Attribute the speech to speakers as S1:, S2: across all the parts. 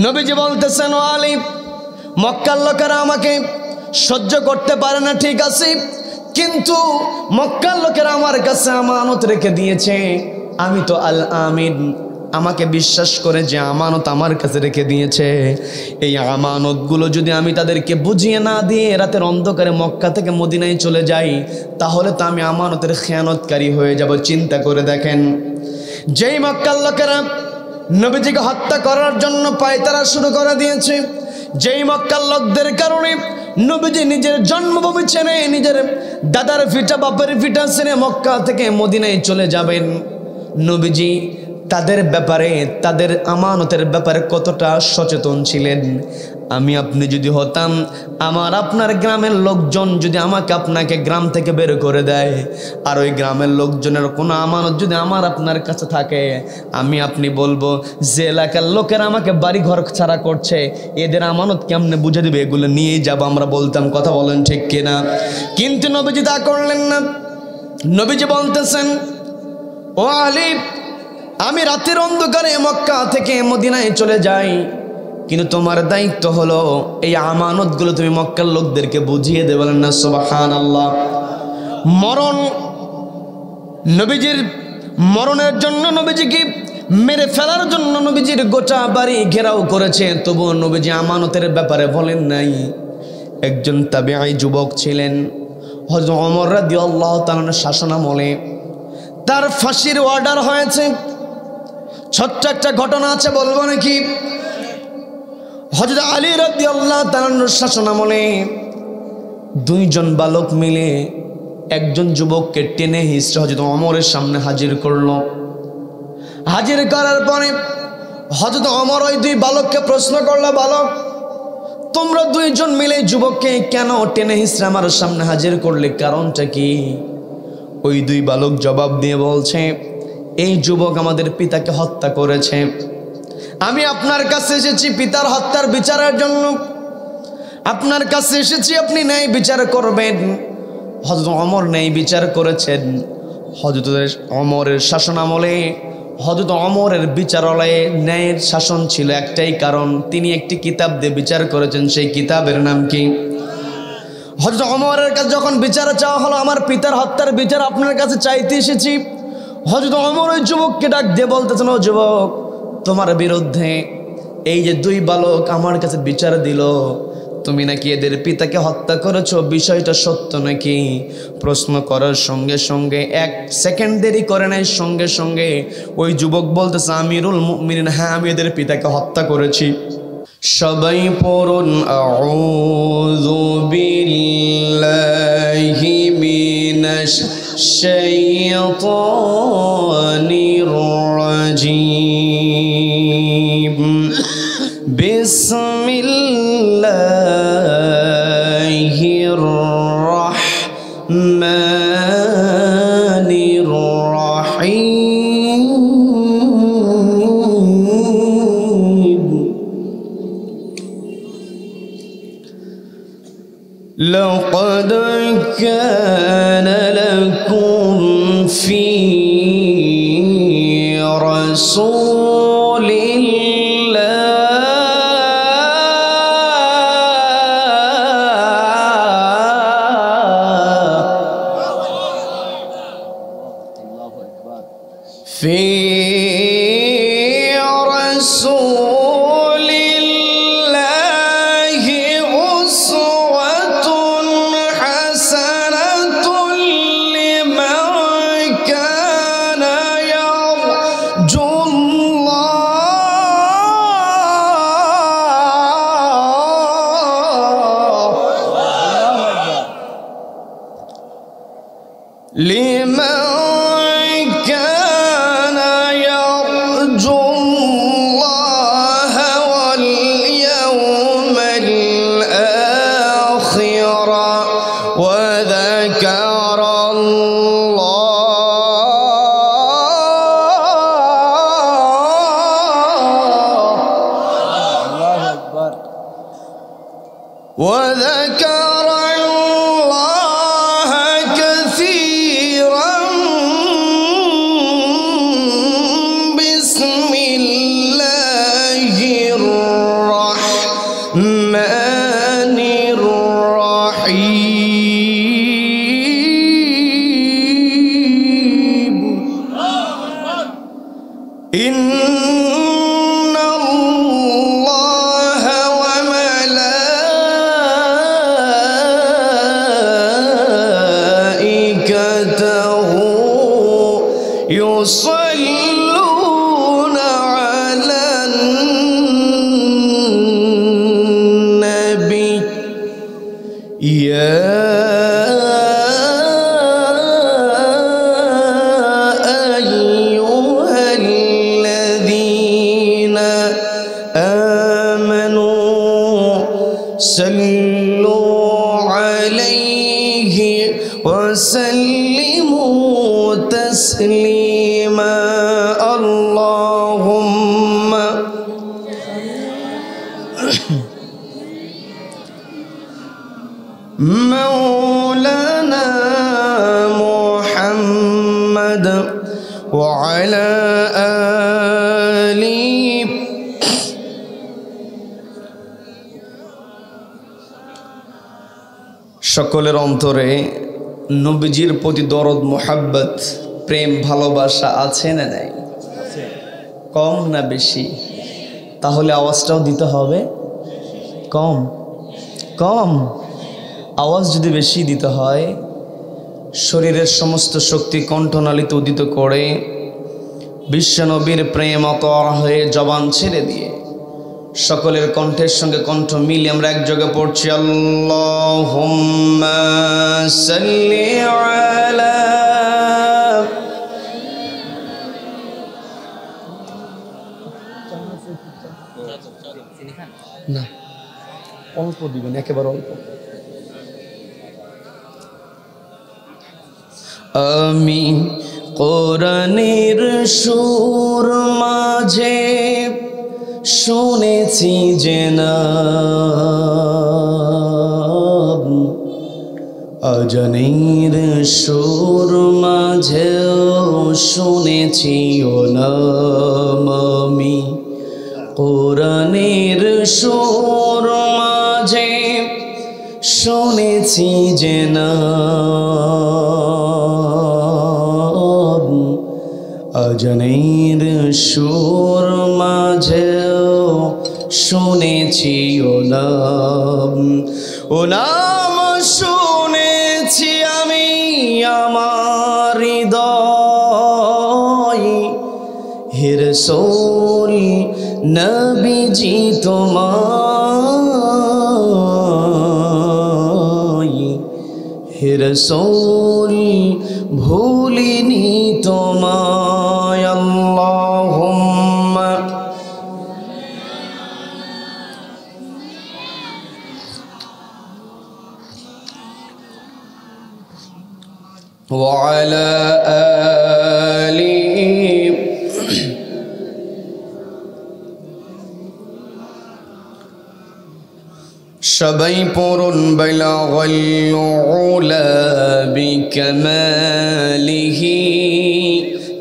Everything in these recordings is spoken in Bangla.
S1: নবীজি বলতেছেন, ও আলী, মক্কার লোকেরা আমাকে সহ্য করতে পারে না, ঠিক আছে, কিন্তু মক্কার লোকেরা আমার কাছে আমানত রেখে দিয়েছে, আমি তো আল আমিন, আমাকে বিশ্বাস করে যে আমানত আমার কাছে রেখে দিয়েছে, এই আমানতগুলো যদি আমি তাদেরকে বুঝিয়ে না দিয়ে রাতের অন্ধকারে মক্কা থেকে মদিনায় চলে যাই, তাহলে তো আমি আমানতের খেয়ানতকারী হয়ে যাব। চিন্তা করে দেখেন, যেই মক্কার লোকেরা নবীজিকে হত্যা করার জন্য পায়তারা শুরু করে দিয়েছে, যেই মক্কার লোকদের কারণে নবীজি নিজের জন্মভূমি ছেড়ে, নিজের দাদার ভিটা বাপের ভিটা ছেড়ে মক্কা থেকে মদিনায় চলে যাবেন, নবীজি তাদের ব্যাপারে, তাদের আমানতের ব্যাপারে কতটা সচেতন ছিলেন। আমি আপনি যদি হতাম, আমার আপনার গ্রামের লোকজন যদি আমাকে আপনাকে গ্রাম থেকে বের করে দেয়, আর ওই গ্রামের লোকজনের কোনো আমানত যদি আমার আপনার কাছে থাকে, আমি আপনি বলবো যে এলাকার লোকেরা আমাকে বাড়ি ঘর ছাড়া করছে, এদের আমানত কেমনে বুঝে দিবে, এগুলো নিয়েই যাবো আমরা বলতাম। কথা বলেন ঠিক কিনা? কিন্তু নবীজি তা করলেন না। নবীজি বলতেছেন, ও আলী, আমি রাতের অন্ধকারে মক্কা থেকে মদিনায় চলে যাই, কিন্তু তোমার দায়িত্ব হলো এই আমানতগুলো তুমি মক্কার লোকদেরকে বুঝিয়ে দেবে। বলেন না সুবহানাল্লাহ। মরণ, নবীজির মরণের জন্য, নবীজিকে মেরে ফেলার জন্য নবীজির গোটা বাড়ি ঘেরাও করেছে, তবুও নবীজি আমানতের ব্যাপারে বলেন নাই। একজন তাবিঈ যুবক ছিলেন, হযরত ওমর রাদিয়াল্লাহু তাআলা শাসনামলে তার ফাঁসির অর্ডার হয়েছে। ছোট্ট একটা ঘটনা আছে, বলবো নাকি? হযরত আলী রাদিয়াল্লাহু তাআলার শাসনামলে দুইজন বালক মিলে একজন যুবককে টেনে হিঁচড়ে হযরত ওমরের সামনে হাজির করলো। হাজির করার পরে হযরত ওমর ওই দুই বালককে প্রশ্ন করলো, বালক, তোমরা দুইজন মিলে যুবককে কেন টেনে হিঁচড়ে আমার সামনে হাজির করলে, কারণটা কি? ওই দুই বালক জবাব দিয়ে বলছে, এই যুবক আমাদের পিতাকে হত্যা করেছে, আমি আপনার কাছে এসেছি পিতার হত্যার বিচারের জন্য, আপনার কাছে এসেছি, আপনি ন্যায় বিচার করবেন। হযরত ওমর ন্যায় বিচার করেছেন। হযরত ওমরের শাসনামলে হযরত ওমরের বিচারালয়ে ন্যায়ের শাসন ছিল একটাই কারণ, তিনি একটি কিতাব দিয়ে বিচার করেছেন। সেই কিতাবের নাম কি? হযরত ওমরের কাছে যখন বিচার চাওয়া হলো, আমার পিতার হত্যার বিচার আপনার কাছে চাইতে এসেছি, হযরত ওমর ওই যুবককে ডাক দিয়ে বলতেছেন, ও যুবক, তোমার বিরুদ্ধে এই যে দুই বালক আমার কাছে বিচার দিল, তুমি নাকি এদের পিতাকে হত্যা করেছো, বিষয়টা সত্য নাকি? প্রশ্ন করার সঙ্গে সঙ্গে 1 সেকেন্ড দেরি করে নাই, সঙ্গে সঙ্গে ওই যুবক বলতেছে, আমিরুল মুমিনিন, হ্যাঁ, আমি এদের পিতাকে হত্যা করেছি। সবাই পড়ুন, আউযু বিল্লাহি মিনাশ শাইতানির রাজীম, বিসমিল্লাহির রাহমানির রাহিম। لقد كان لكم في رسول وذكر الله كثيرا بسم الله الرحمن يصلون على النبي يا صلوا عليه وسلموا تسليما اللهم مولانا محمد وعلى آله সকলের অন্তরে নবীজির প্রতি দরদ মোহাব্বত প্রেম ভালোবাসা আছে না নাই? কম না বেশি? তাহলে আওয়াজটাও দিতে হবে কম কম। আওয়াজ যদি বেশি দিতে হয়, শরীরের সমস্ত শক্তি কণ্ঠনালীতে উদিত করে বিশ্বনবীর প্রেম অতর হয়ে জবান ছেড়ে দিয়ে সকলের কণ্ঠের সঙ্গে কণ্ঠ মিলে আমরা এক জায়গায় পড়ছি আল্লাহুম্মা সাল্লি আলা না অল্প দিবেন, একেবারে অল্প। আমি কোরআনের সুর মাঝে শুনেছি যে নাম, আজানের সুর মাঝেও শুনেছি ও নাম। আমি কোরআনের সুর মাঝে শুনেছি যে নাম, আজানের সুর মাঝেও শুনেছি ও নাম। ও নাম শুনেছি আমি আমার হৃদয়, হে রাসূল নবীজি তোমায়, হে রাসূল ভুলিনি তোমায়। আল্লাহুম্মা ওয়া আলা আলিহি সবাই পড়ুন বালাগাল উলা বিকামালিহি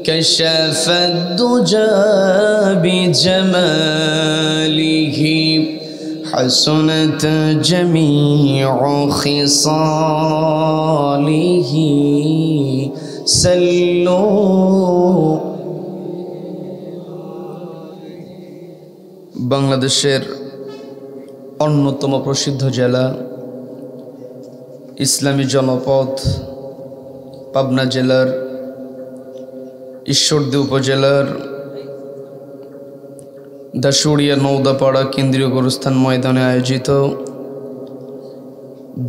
S1: কাশাফাদ দুজা বিজামালিহি হাসনাত জামিউ খিসালিহি সাল্লু। বাংলাদেশের অন্যতম প্রসিদ্ধ জেলা, ইসলামী জনপদ, পাবনা জেলার ঈশ্বরদী উপজেলার দাসুড়িয়া নওদাপাড়া কেন্দ্রীয় গোরস্থান ময়দানে আয়োজিত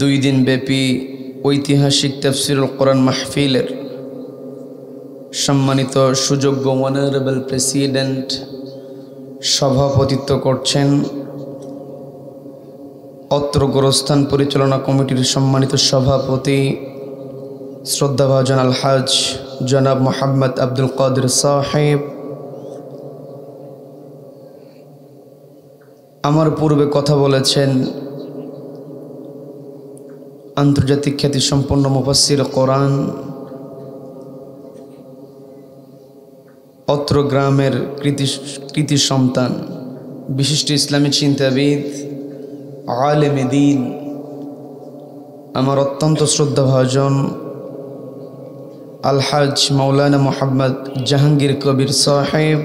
S1: 2 দিন ব্যাপী ঐতিহাসিক তাফসীরুল কোরআন মাহফিলের সম্মানিত সুযোগ্য অনারেবল প্রেসিডেন্ট সভাপতিত্ব করছেন অত্র গোরস্থান পরিচালনা কমিটির সম্মানিত সভাপতি শ্রদ্ধাভাজন আলহাজ জনাব মোহাম্মদ আব্দুল কাদের সাহেব। আমার পূর্বে কথা বলেছেন আন্তর্জাতিক খ্যাতিসম্পন্ন মুফাসসির কোরআন, অত্র গ্রামের কৃতি সন্তান, বিশিষ্ট ইসলামী চিন্তাবিদ, আলেমে দ্বীন, আমার অত্যন্ত শ্রদ্ধাভাজন আলহাজ মাওলানা মোহাম্মদ জাহাঙ্গীর কবির সাহেব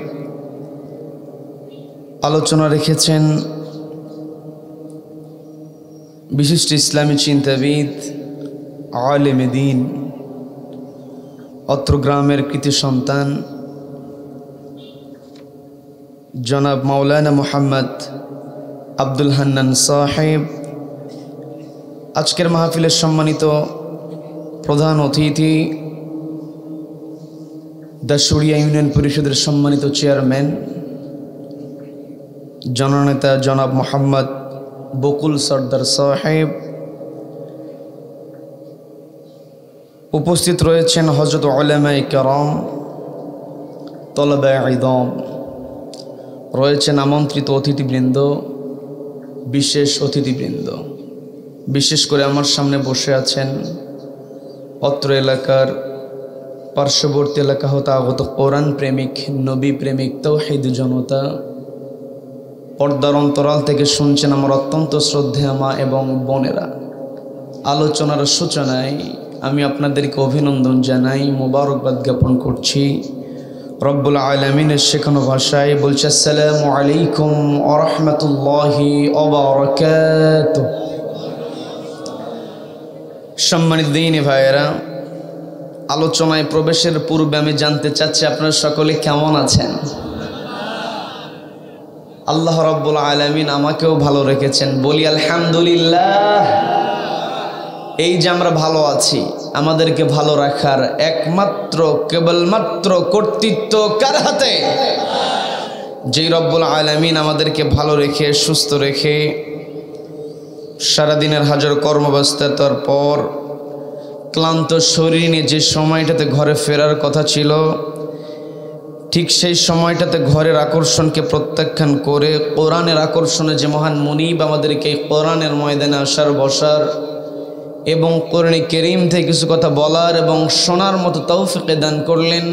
S1: আলোচনা রেখেছেন। বিশিষ্ট ইসলামী চিন্তাবিদ, আলেমে দ্বীন, অত্র গ্রামের কৃতি সন্তান, জনাব মাওলানা মুহাম্মদ আব্দুল হান্নান সাহেব, আজকের মাহফিলের সম্মানিত প্রধান অতিথি, দাসুড়িয়া ইউনিয়ন পরিষদের সম্মানিত চেয়ারম্যান জননেতা জনাব মোহাম্মদ বকুল সর্দার সাহেব, উপস্থিত রয়েছেন হযরত উলামায়ে কেরাম, তলবায়ে ইলম, রয়েছেন আমন্ত্রিত অতিথিবৃন্দ, বিশেষ অতিথিবৃন্দ। বিশেষ করে আমার সামনে বসে আছেন অত্র এলাকার পার্শ্ববর্তী এলাকা হতে আগত কোরআন প্রেমিক, নবী প্রেমিক, তাওহীদ জনতা। পর্দার অন্তরাল থেকে শুনছেন আমার অত্যন্ত শ্রদ্ধেয় মা এবং বোনেরা। আলোচনার সূচনায় আমি আপনাদেরকে অভিনন্দন জানাই, মোবারকবাদ জ্ঞাপন করছি। রব্বুল আলামিনের শেখানো ভাষায় বলছে, আসসালামু আলাইকুম ওয়া রাহমাতুল্লাহি ওয়া বারাকাতুহু। সম্মানিত দিনী ভাইয়েরা, আলোচনায় প্রবেশের পূর্বে আমি জানতে চাচ্ছি আপনারা সকলে কেমন আছেন? আল্লাহ রাব্বুল আলামিন আমাকেও ভালো রেখেছেন, বলি আলহামদুলিল্লাহ। এই যে আমরা ভালো আছি, আমাদেরকে ভালো রাখার একমাত্র কেবলমাত্র কর্তৃত্ব কার হাতে? যেই রব্বুল আলামিন আমাদেরকে ভালো রেখে সুস্থ রেখে সারাদিনের হাজার কর্মব্যস্ততার পর ক্লান্ত শরীর নিয়ে যে সময়টাতে ঘরে ফেরার কথা ছিল, ঠিক সেই সময়টাতে ঘরের আকর্ষণকে প্রত্যাখ্যান করে কোরআনের আকর্ষণে যে মহান মুনিব আমাদেরকে কোরআনের ময়দানে আসার, বসার এবং কোরআন কারীম থেকে কিছু কথা বলার এবং শোনার মতো তৌফিক দান করলেন,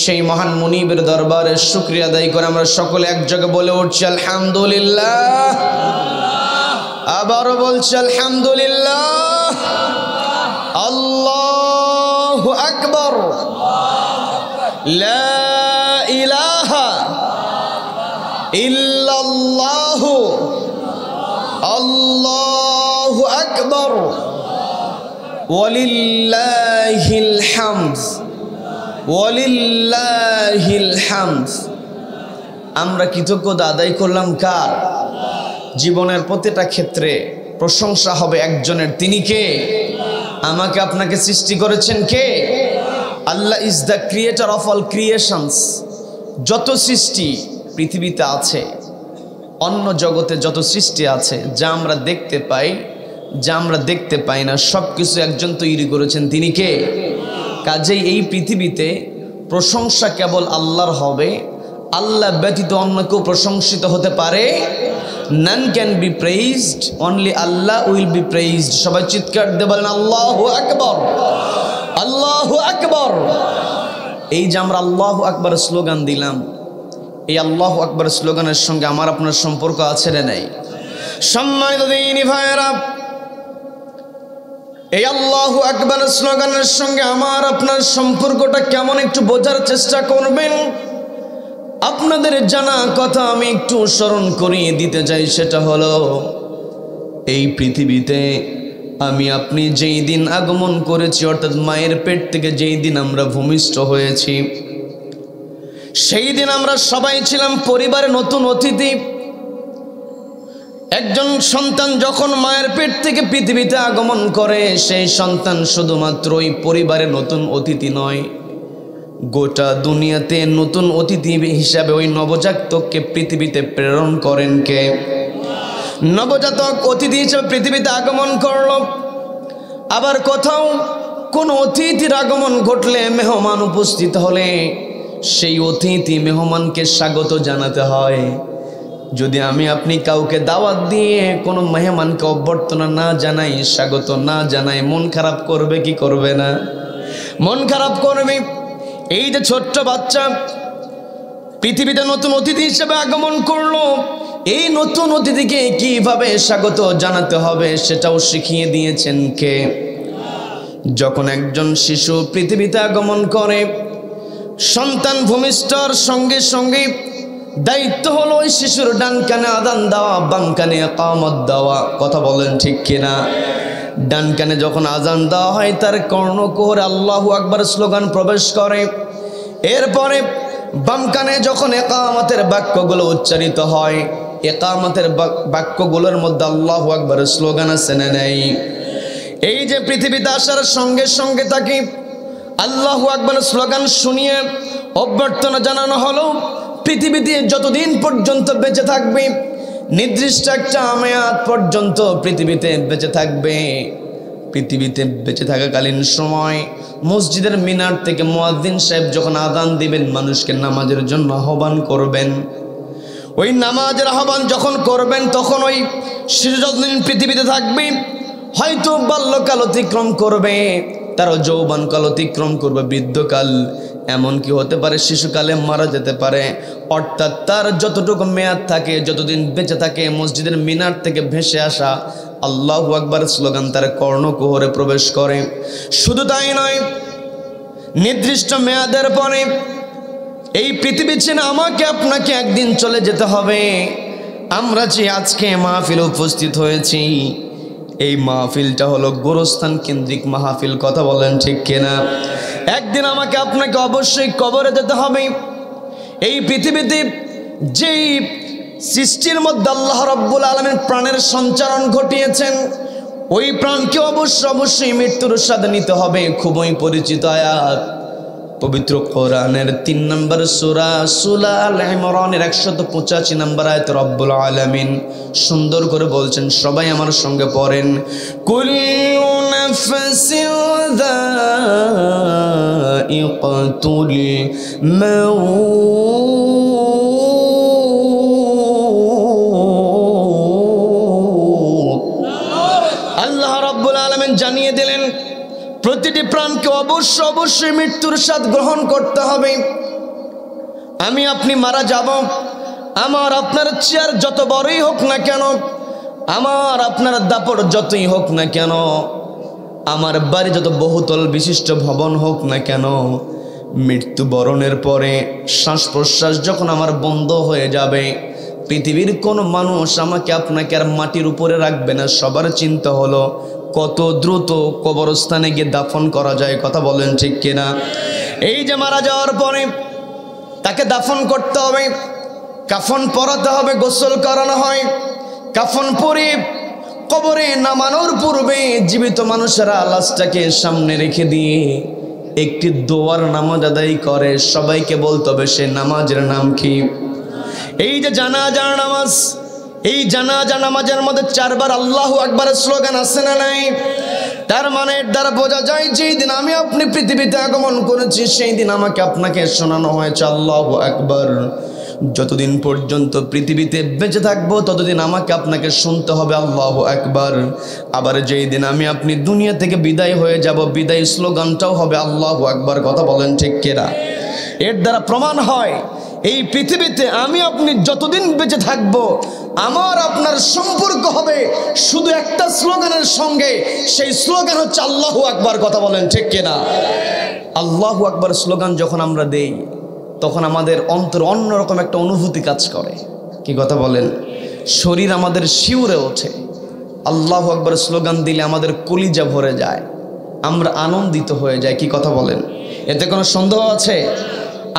S1: সেই মহান মুনিবের দরবারে শুকরিয়া আদায় করে আমরা সকলে এক জায়গায় বলে উঠছি আলহামদুলিল্লাহ। আবারও বলছি আলহামদুলিল্লাহ। আল্লাহু আকবার, লা ইলাহা ইল্লাল্লাহু, আল্লাহু আকবার, ওয়ালিল্লাহিল হামদ, ওয়ালিল্লাহিল হামদ। আমরা কৃতজ্ঞতা আদায় করলাম কার? জীবনের প্রতিটা ক্ষেত্রে প্রশংসা হবে একজনের, তিনি কে? আমাকে আপনাকে সৃষ্টি করেছেন কে? Allah is the creator of all creations. যত সৃষ্টি পৃথিবীতে আছে, অন্য জগতে যত সৃষ্টি আছে, যা আমরা দেখতে পাই, যা আমরা দেখতে পাই না, সব কিছু একজন তৈরি করেছেন, তিনি কে? কাজেই এই পৃথিবীতে প্রশংসা কেবল আল্লাহর হবে, আল্লাহ ব্যতীত অন্য কেউ প্রশংসিত হতে পারে? None can be praised, only Allah will be praised. সবাই চিৎকার দিয়ে বলেন আল্লাহু আকবার, আল্লাহু আকবার। এই যে আমরা আল্লাহু আকবার স্লোগান দিলাম, এই আল্লাহু আকবার স্লোগানের সঙ্গে আমার আপনার সম্পর্ক আছে না নাই? সম্মানিত দিনী ভাইয়েরা, এই আল্লাহু আকবার স্লোগানের সঙ্গে আমার আপনার সম্পর্কটা কেমন একটু বোঝার চেষ্টা করবেন। আপনাদের জানা কথা আমি একটু স্মরণ করিয়ে দিতে চাই, সেটা হলো এই পৃথিবীতে আমি আপনি যেই দিন আগমন করেছি, অর্থাৎ মায়ের পেট থেকে যেই দিন আমরা ভূমিষ্ঠ হয়েছি, সেই দিন আমরা সবাই ছিলাম পরিবারে নতুন অতিথি। একজন সন্তান যখন মায়ের পেট থেকে পৃথিবীতে আগমন করে, সেই সন্তান শুধুমাত্র ওই পরিবারের নতুন অতিথি নয়, গোটা দুনিয়াতে নতুন অতিথি হিসাবে ওই নবজাতককে পৃথিবীতে প্রেরণ করেন কে? নবজাতক অতিথি হিসেবে পৃথিবীতে আগমন করল। আবার কোথাও কোন অতিথির আগমন ঘটলে, মেহমান উপস্থিত হলে, সেই অতিথি মেহমানকে স্বাগত জানাতে হয়। যদি আমি আপনি কাউকে দাওয়াত দিয়ে কোনো মেহমানকে অভ্যর্থনা না জানাই, স্বাগত না জানাই, মন খারাপ করবে কি করবে না? মন খারাপ করবে। এই যে ছোট্ট বাচ্চা পৃথিবীতে নতুন অতিথি হিসেবে আগমন করলো, এই নতুন অতিথিকে কিভাবে স্বাগত জানাতে হবে সেটাও শিখিয়ে দিয়েছেন কে? যখন একজন শিশু পৃথিবীতে আগমন করে, সন্তান ভূমিষ্ঠর সঙ্গে সঙ্গে দায়িত্ব হলো ওই শিশুর ডান কানে আযান দেওয়া, বাম কানে ইকামত দেওয়া। কথা বলেন ঠিক কিনা? ডান কানে যখন আযান দেওয়া হয়, তার কর্ণকুহরে আল্লাহু আকবার স্লোগান প্রবেশ করে। এরপরে বাম কানে যখন ইকামতের বাক্যগুলো উচ্চারিত হয়, ইকামতের বাক্যগুলোর মধ্যে আল্লাহু আকবার স্লোগান আছে না নাই? এই যে পৃথিবীতে আসার সঙ্গে সঙ্গে তাকে আল্লাহু আকবার স্লোগান শুনিয়ে অভ্যর্থনা জানানো হলো, পৃথিবীতে যতদিন পর্যন্ত বেঁচে থাকবে, নির্দিষ্ট একটা মেয়াদ পর্যন্ত পৃথিবীতে বেঁচে থাকবে। পৃথিবীতে বেঁচে থাকাকালীন সময় মসজিদের মিনার থেকে মুয়াজ্জিন সাহেব যখন আযান দিবেন, মানুষকে নামাজের জন্য আহ্বান করবেন, ওই নামাজের আহ্বান যখন করবেন তখন ওই শিশু যতদিন পৃথিবীতে থাকবে, হয়তো বাল্যকাল অতিক্রম করবে, তারও যৌবনকাল অতিক্রম করবে, বৃদ্ধকাল, এমনকি হতে পারে শিশুকালে মারা যেতে পারে। অর্থাৎ তার যতটুকু মেয়াদ থাকে, যতদিন বেঁচে থাকে, মসজিদের মিনার থেকে ভেসে আসা আল্লাহু আকবার স্লোগান তার কর্ণকুহরে প্রবেশ করে। শুধু তাই নয়, নির্দিষ্ট মেয়াদের পরে এই পৃথিবী ছেড়ে আমাকে আপনাকে একদিন চলে যেতে হবে। আমরা যে আজকে মাহফিলে উপস্থিত হয়েছি, এই মাহফিলটা হলো গোরস্থান কেন্দ্রিক মাহফিল, কথা বলেন ঠিক কিনা? একদিন আমাকে আপনাকে অবশ্যই কবরে যেতে হবে। এই পৃথিবীতে যেই সৃষ্টির মধ্যে আল্লাহ রাব্বুল আলামিন প্রাণের সঞ্চারণ ঘটিয়েছেন, ওই প্রাণকে অবশ্যই মৃত্যুর স্বাদ নিতে হবে। খুবই পরিচিত আয়াত, পবিত্র কোরআনের ৩ নম্বর সূরা সূরা আল ইমরানের ১৮৫ নম্বর আয়াতে রব্বুল আলামিন সুন্দর করে বলছেন, সবাই আমার সঙ্গে পড়েন, কুল্লু নাফসিন যায়িকাতুল মাউত। আল্লাহ রাব্বুল আলামিন জানিয়ে দিলেন, প্রতিটি প্রাণকে অবশ্যই মৃত্যুর স্বাদ গ্রহণ করতে হবে। আমি আপনি মারা যাব, আমার আপনার চেয়ার যত বড়ই হোক না কেন, আমার আপনার দাপট যতই হোক না কেন, আমার বাড়ি যত বহুতল বিশিষ্ট ভবন হোক না কেন, মৃত্যুবরণের পরে শ্বাস প্রশ্বাস যখন আমার বন্ধ হয়ে যাবে, পৃথিবীর কোনো মানুষ আমাকে আপনাকে আর মাটির উপরে রাখবে না। সবার চিন্তা হলো কত দ্রুত কবরস্থানে গিয়ে দাফন করা যায়, কথা বলেন ঠিক কিনা? এই যে মারা যাওয়ার পরে তাকে দাফন করতে হবে, কাফন পরাতে হবে, গোসল করানো হয়। কাফন পরে কবরে নামানোর পূর্বে জীবিত মানুষেরা লাশটাকে সামনে রেখে দিয়ে একটি দোয়ার নামাজ আদায় করে। সবাইকে বলতে হবে সে নামাজের নাম কি? এই যে জানাজার নামাজ, এই জানাজা নামাজের মধ্যে 4 বার আল্লাহু আকবারের স্লোগান আছে না নাই? তার মানে এর দ্বারা বোঝা যায় যেই দিন আমি আপনি পৃথিবীতে আগমন করেছি, সেই দিন আমাকে আপনাকে শোনানো হয়েছে আল্লাহু আকবার। যতদিন পর্যন্ত পৃথিবীতে বেঁচে থাকবো ততদিন আমাকে আপনাকে শুনতে হবে আল্লাহু আকবার। আবার যেই দিন আমি আপনি দুনিয়া থেকে বিদায় হয়ে যাব, বিদায় স্লোগানটাও হবে আল্লাহু আকবার, কথা বলেন ঠিক কিনা? এর দ্বারা প্রমাণ হয় এই পৃথিবীতে আমি আপনি যতদিন বেঁচে থাকব, আমার আপনার সম্পর্ক হবে শুধু একটা স্লোগানের সঙ্গে, সেই স্লোগান হচ্ছে আল্লাহু আকবার, কথা বলেন ঠিক কিনা? আল্লাহু আকবার স্লোগান যখন আমরা দেই তখন আমাদের অন্তর অন্যরকম একটা অনুভূতি কাজ করে, কি কথা বলেন? শরীর আমাদের শিউরে ওঠে। আল্লাহু আকবার স্লোগান দিলে আমাদের কলিজা ভরে যায়, আমরা আনন্দিত হয়ে যাই, কি কথা বলেন? এতে কোনো সন্দেহ আছে?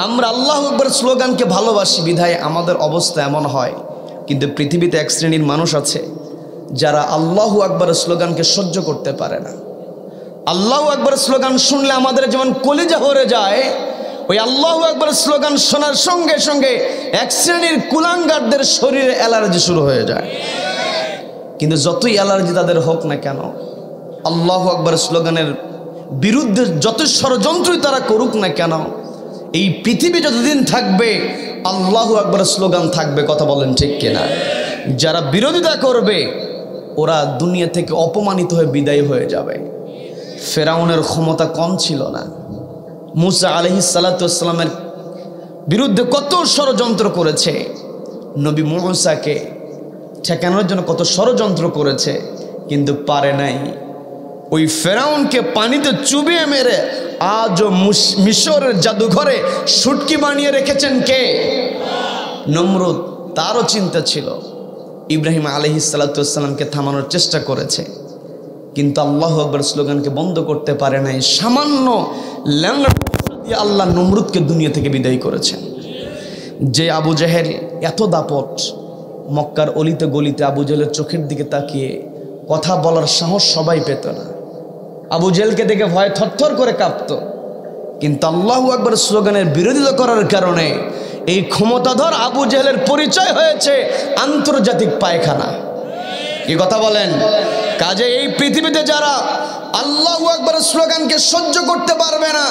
S1: আমরা আল্লাহু আকবার স্লোগানকে ভালোবাসি বিধায় আমাদের অবস্থা এমন হয়। কিন্তু পৃথিবীতে এক শ্রেণীর মানুষ আছে যারা আল্লাহু আকবার স্লোগানকে সহ্য করতে পারে না। আল্লাহু আকবার স্লোগান শুনলে আমাদের যেমন কলিজা ভরে যায়, ওই আল্লাহু আকবার স্লোগান শোনার সঙ্গে সঙ্গে এক শ্রেণীর কুলাঙ্গারদের শরীরে অ্যালার্জি শুরু হয়ে যায়। কিন্তু যতই অ্যালার্জি তাদের হোক না কেন, আল্লাহু আকবার স্লোগানের বিরুদ্ধে যত ষড়যন্ত্রই তারা করুক না কেন, এই পৃথিবী যতদিন থাকবে আল্লাহু আকবার স্লোগান থাকবে, কথা বলেন ঠিক কিনা? যারা বিরোধিতা করবে ওরা দুনিয়া থেকে অপমানিত হয়ে বিদায় হয়ে যাবে। ফেরাউনের ক্ষমতা কম ছিল না। মুসা আলাইহিস সালাতু ওয়াস সালামের বিরুদ্ধে কত ষড়যন্ত্র করেছে, নবী মুসাকে ঠেকানোর জন্য কত ষড়যন্ত্র করেছে, কিন্তু পারে নাই। ওই ফেরাউনকে পানিতে চুবিয়ে মেরে আজও মিশরের জাদুঘরে শুটকি বানিয়ে রেখেছেন কে? নমরুদ। তারও চিন্তা ছিল, ইব্রাহিম আলাইহিস সালাতু ওয়াস সালামকে থামানোর চেষ্টা করেছে, কিন্তু আল্লাহু আকবার স্লোগানকে বন্ধ করতে পারে নাই। সামান্য ল্যাংড়া দিয়ে আল্লাহ নমরুদকে দুনিয়া থেকে বিদায় করেছেন। যে আবু জেহেল এত দাপট, মক্কার অলিতে গলিতে আবু জেহেলের চোখের দিকে তাকিয়ে কথা বলার সাহস সবাই পেত না। আবু জেহেলকে দেখে ভয়ে থরথর করে কাঁপত। কিন্তু আল্লাহু আকবার স্লোগানের বিরোধিতা করার কারণে এই ক্ষমতাধর আবু জেহেলের পরিচয় হয়েছে আন্তর্জাতিক পায়খানা। কি কথা বলেন? কাজে এই পৃথিবীতে যারা আল্লাহু আকবার স্লোগানকে সহ্য করতে পারবে না,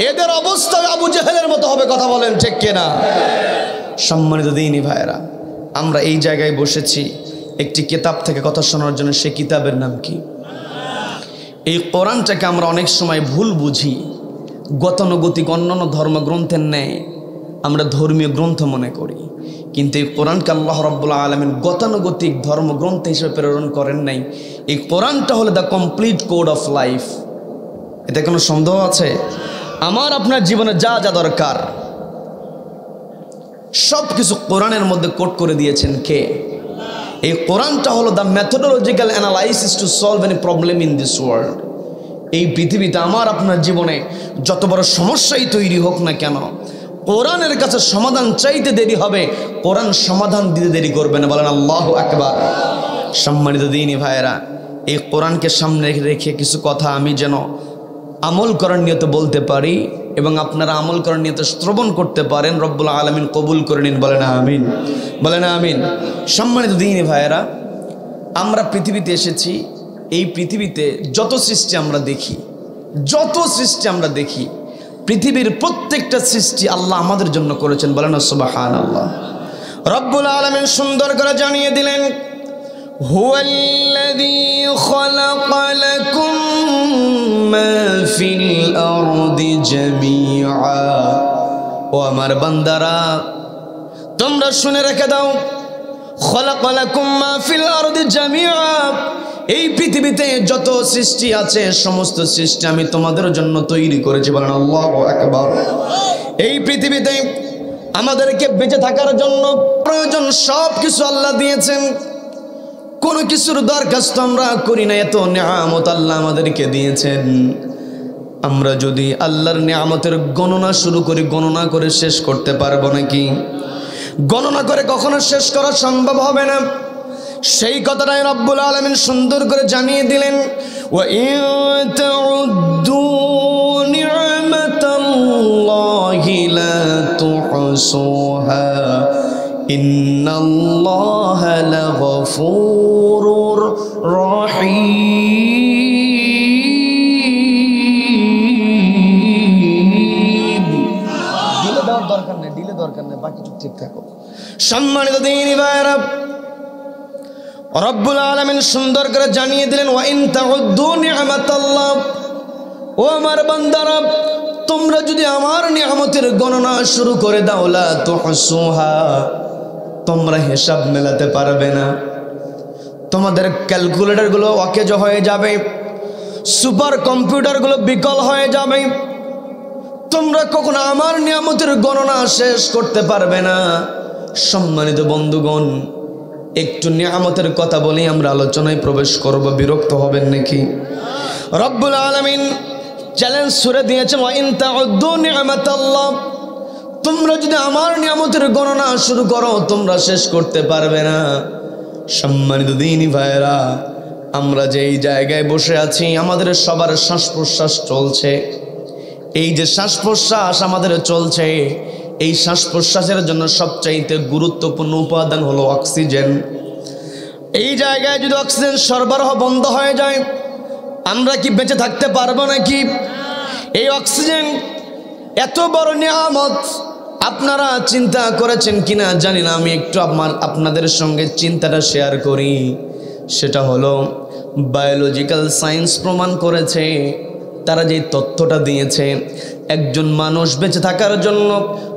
S1: এদের অবস্থা আবু জেহেলের মতো হবে। কথা বলেন ঠিক কিনা? সম্মানিত দ্বীনী ভাইরা, আমরা এই জায়গায় বসেছি একটি কিতাব থেকে কথা শোনার জন্য। সেই কিতাবের নাম কি? এই কোরআনটাকে আমরা অনেক সময় ভুল বুঝি। গতানুগতিক অন্যান্য ধর্মগ্রন্থের ন্যায় আমরা ধর্মীয় গ্রন্থ মনে করি, কিন্তু এই কোরআনকে আল্লাহ রাব্বুল আলামিন গতানুগতিক ধর্মগ্রন্থ হিসেবে প্রেরণ করেন নাই। এই কোরআনটা হলো the complete code of life. এতে কোনো সন্দেহ আছে? আমার আপনার জীবনে যা যা দরকার সব কিছু কোরআনের মধ্যে কোড করে দিয়েছেন কে? এই কোরআনটা হলো the methodological analysis to solve any problem in this world. এই পৃথিবীতে আমার আপনার জীবনে যত বড় সমস্যাই তৈরি হোক না কেন, কোরআনের কাছে সমাধান চাইতে দেরি হবে, কোরআন সমাধান দিতে দেরি করবে না। বলেন আল্লাহু আকবার। সম্মানিত দ্বীনী ভাইয়েরা, এই কোরআনকে সামনে রেখে কিছু কথা আমি যেন আমল করার নিয়তে বলতে পারি এবং আপনারা আমল করার নিয়তে শ্রবণ করতে পারেন, রব্বুল আলামিন কবুল করে নিন। বলেন আমিন, বলেন আমিন। সম্মানিত দ্বীনী ভাইয়েরা, আমরা পৃথিবীতে এসেছি। এই পৃথিবীতে যত সৃষ্টি আমরা দেখি, পৃথিবীর প্রত্যেকটা সৃষ্টি আল্লাহ আমাদের জন্য করেছেন। বলেন সুবহানাল্লাহ। রব্বুল আলামিন সুন্দর করে জানিয়ে দিলেন, হুয়াল্লাযী খালাকা লাকুম মা ফিল আরদি জামিআ। ও আমার বান্দারা, তোমরা শুনে রেখে দাও, খালাকা লাকুম মা ফিল আরদি জামিআ। এই পৃথিবীতে যত সৃষ্টি আছে সমস্ত সৃষ্টি আমি তোমাদের জন্য তৈরি করেছি। বলেন আল্লাহু আকবার। এই পৃথিবীতে আমাদেরকে বেঁচে থাকার জন্য প্রয়োজন সব কিছু আল্লাহ দিয়েছেন। কোনো কিছুর দরখাস্ত আমরা করি না, এত নিয়ামত আল্লাহ আমাদেরকে দিয়েছেন। আমরা যদি আল্লাহর নিয়ামতের গণনা শুরু করি, গণনা করে শেষ করতে পারবো নাকি? গণনা করে কখনো শেষ করা সম্ভব হবে না। সেই কথাটাই রব্বুল আলামিন সুন্দর করে জানিয়ে দিলেন, ওয়া ইন তাউদ্দু নি'মাতাল্লাহি লা তুহসুহা ইন্নাল্লাহা লাগফুরুর রহিম। দিলে দেওয়ার দরকার নেই, দিলে দরকার নেই, বাকি ঠিক থাকো। সম্মানিত দ্বীনী ভাইরা, রব্বুল আলামিন সুন্দর করে জানিয়ে দিলেন, ওয়া ইন তাউদ্দু নি'মাতাল্লাহ। ও আমার বান্দারা, তোমরা যদি আমার নিয়ামতের গণনা শুরু করে দাও, লা তুহসুহা, তোমরা হিসাব মেলাতে পারবে না। তোমাদের ক্যালকুলেটরগুলো অকেজ হয়ে যাবে, সুপার কম্পিউটারগুলো বিকল হয়ে যাবে। তোমরা কখনো আমার নিয়ামতের গণনা শেষ করতে পারবে না। সম্মানিত বন্ধুগণ, একটু নিয়ামতের কথা বলি, আমরা আলোচনায় প্রবেশ করব। বিরক্ত হবেন নাকি? রব্বুল আলামিন চ্যালেঞ্জ ছুড়ে দিয়েছেন, ওয়া ইন তাউদ্দু নি'মাতাল্লাহ। তোমরা যদি আমার নিয়ামতের গণনা শুরু করো, তোমরা শেষ করতে পারবে না। সম্মানিত দ্বীনী ভাইরা, আমরা যে এই জায়গায় বসে আছি, আমাদের সবার শ্বাস প্রশ্বাস চলছে। এই যে শ্বাস প্রশ্বাস আমাদের চলছে, এই শ্বাস প্রশ্বাসের জন্য সবচাইতে গুরুত্বপূর্ণ উপাদান হলো অক্সিজেন। এই জায়গায় যদি অক্সিজেন সরবরাহ বন্ধ হয়ে যায়, আমরা কি বেঁচে থাকতে পারবো নাকি? এই অক্সিজেন এত বড় নিয়ামত, আপনারা চিন্তা করেছেন কিনা জানি না। আমি একটু আপনাদের সঙ্গে চিন্তাটা শেয়ার করি। সেটা হলো, বায়োলজিক্যাল সায়েন্স প্রমাণ করেছে, তারা যে তথ্যটা দিয়েছে, একজন মানুষ বেঁচে থাকার জন্য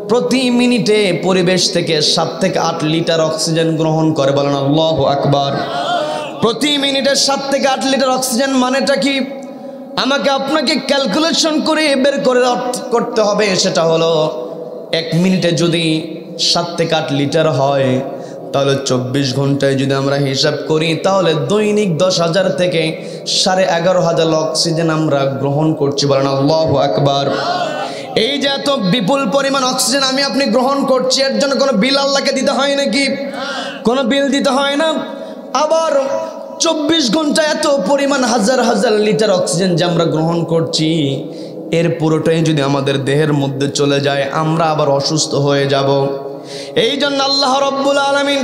S1: প্রতি মিনিটে পরিবেশ থেকে 7 থেকে 8 লিটার অক্সিজেন গ্রহণ করে। বলেন আল্লাহু আকবার। প্রতি মিনিটে 7 থেকে 8 লিটার অক্সিজেন মানেটা কি? আমাকে আপনাকে ক্যালকুলেশন করে বের করে করতে হবে। সেটা হলো, 1 মিনিটে যদি 7 থেকে 8 লিটার হয়, তাহলে 24 ঘন্টায় যদি আমরা হিসাব করি, তাহলে দৈনিক 10,000 থেকে 11,500 অক্সিজেন আমরা গ্রহণ করছি। বলেন আল্লাহু আকবার। এই যে এত বিপুল পরিমাণ অক্সিজেন আমি আপনি গ্রহণ করছি, এর জন্য কোনো বিল আল্লাহকে দিতে হয় নাকি? কোনো বিল দিতে হয় না। আবার 24 ঘন্টা এত পরিমাণ হাজার হাজার লিটার অক্সিজেন যে আমরা গ্রহণ করছি, এর পুরোটাই যদি আমাদের দেহের মধ্যে চলে যায় আমরা আবার অসুস্থ হয়ে যাব। এই জন্য আল্লাহ রাব্বুল আলামিন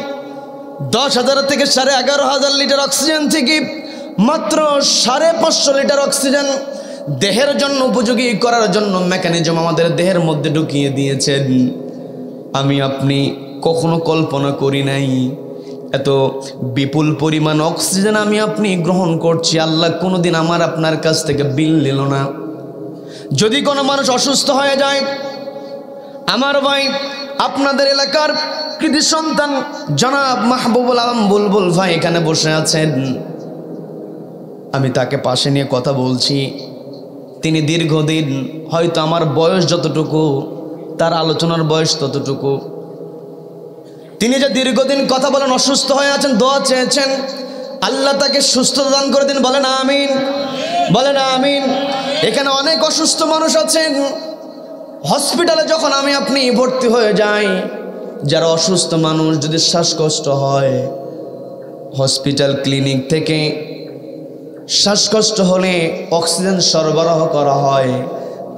S1: 10,000 থেকে 11,500 লিটার অক্সিজেন থেকে মাত্র 550 লিটার অক্সিজেন দেহের জন্য উপযোগী করার জন্য মেকানিজম আমাদের দেহের মধ্যে ঢুকিয়ে দিয়েছেন। আমি আপনি কখনো কল্পনা করি নাই এত বিপুল পরিমাণ অক্সিজেন আমি আপনি গ্রহণ করছি, আল্লাহ কোনোদিন আমার আপনার কাছ থেকে বিল নিল না। যদি কোনো মানুষ অসুস্থ হয়ে যায়, আমার ভাই আপনাদের এলাকার কৃতি সন্তান জনাব মাহবুবুল আলম বুলবুল ভাই এখানে বসে আছেন, আমি তাকে পাশে নিয়ে কথা বলছি। তিনি দীর্ঘদিন, হয়তো আমার বয়স যতটুকু তার আলোচনার বয়স ততটুকু, তিনি যে দীর্ঘদিন কথা বলেন, অসুস্থ হয়ে আছেন, দোয়া চেয়েছেন, আল্লাহ তাকে সুস্থতা দান করে দিন। বলেন আমিন, বলেন আমিন। এখানে অনেক অসুস্থ মানুষ আছেন, হসপিটালে যখন আমি আপনি ভর্তি হয়ে যাই, যারা অসুস্থ মানুষ যদি শ্বাসকষ্ট হয়, হসপিটাল ক্লিনিক থেকে শ্বাসকষ্ট হলে অক্সিজেন সরবরাহ করা হয়,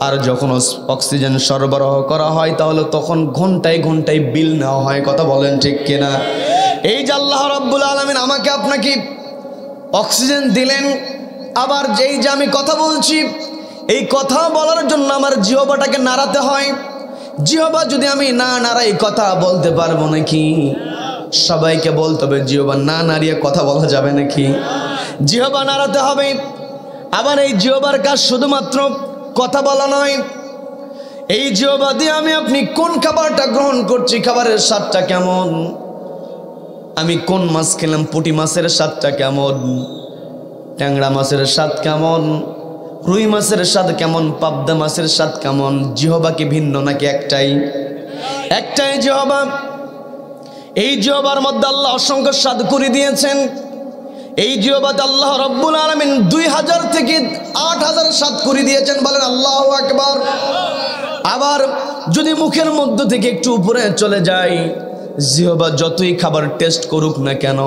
S1: আর যখন অক্সিজেন সরবরাহ করা হয় তাহলে তখন ঘন্টায় ঘন্টায় বিল নেওয়া হয়। কথা বলেন ঠিক কিনা? এই যে আল্লাহ রাব্বুল আলামিন আমাকে আপনাকে অক্সিজেন দিলেন, আবার যেই যে আমি কথা বলছি, এই কথা বলার জন্য আমার জিহ্বাটাকে নাড়াতে হয়। জিহ্বা যদি আমি না নাড়াই কথা বলতে পারবো নাকি? সবাইকে বলতে হবে, জিহ্বা না নাড়িয়ে কথা বলা যাবে নাকি? জিহ্বা নাড়াতে হবে। আবার এই জিহ্বার কাজ শুধুমাত্র কথা বলা নয়, এই জিহ্বা দিয়ে আমি আপনি কোন খাবারটা গ্রহণ করছি, খাবারের স্বাদটা কেমন, আমি কোন মাছ খেলাম, পুঁটি মাছের স্বাদটা কেমন, ট্যাংরা মাছের স্বাদ কেমন, রুই মাছের স্বাদ কেমন, পাবদা মাছের স্বাদ কেমন, জিহ্বা কি ভিন্ন নাকি একটাই? একটাই জিহ্বা। এই জিহ্বার মধ্যে আল্লাহ অসংখ্য স্বাদ করে দিয়েছেন। এই জিহ্বাতে আল্লাহ রাব্বুল আলামিন 2000 থেকে 8000 স্বাদ করে দিয়েছেন। বলেন আল্লাহু আকবার। আবার যদি মুখের মধ্য থেকে একটু উপরে চলে যায়, জিহ্বা যতই খাবার টেস্ট করুক না কেন,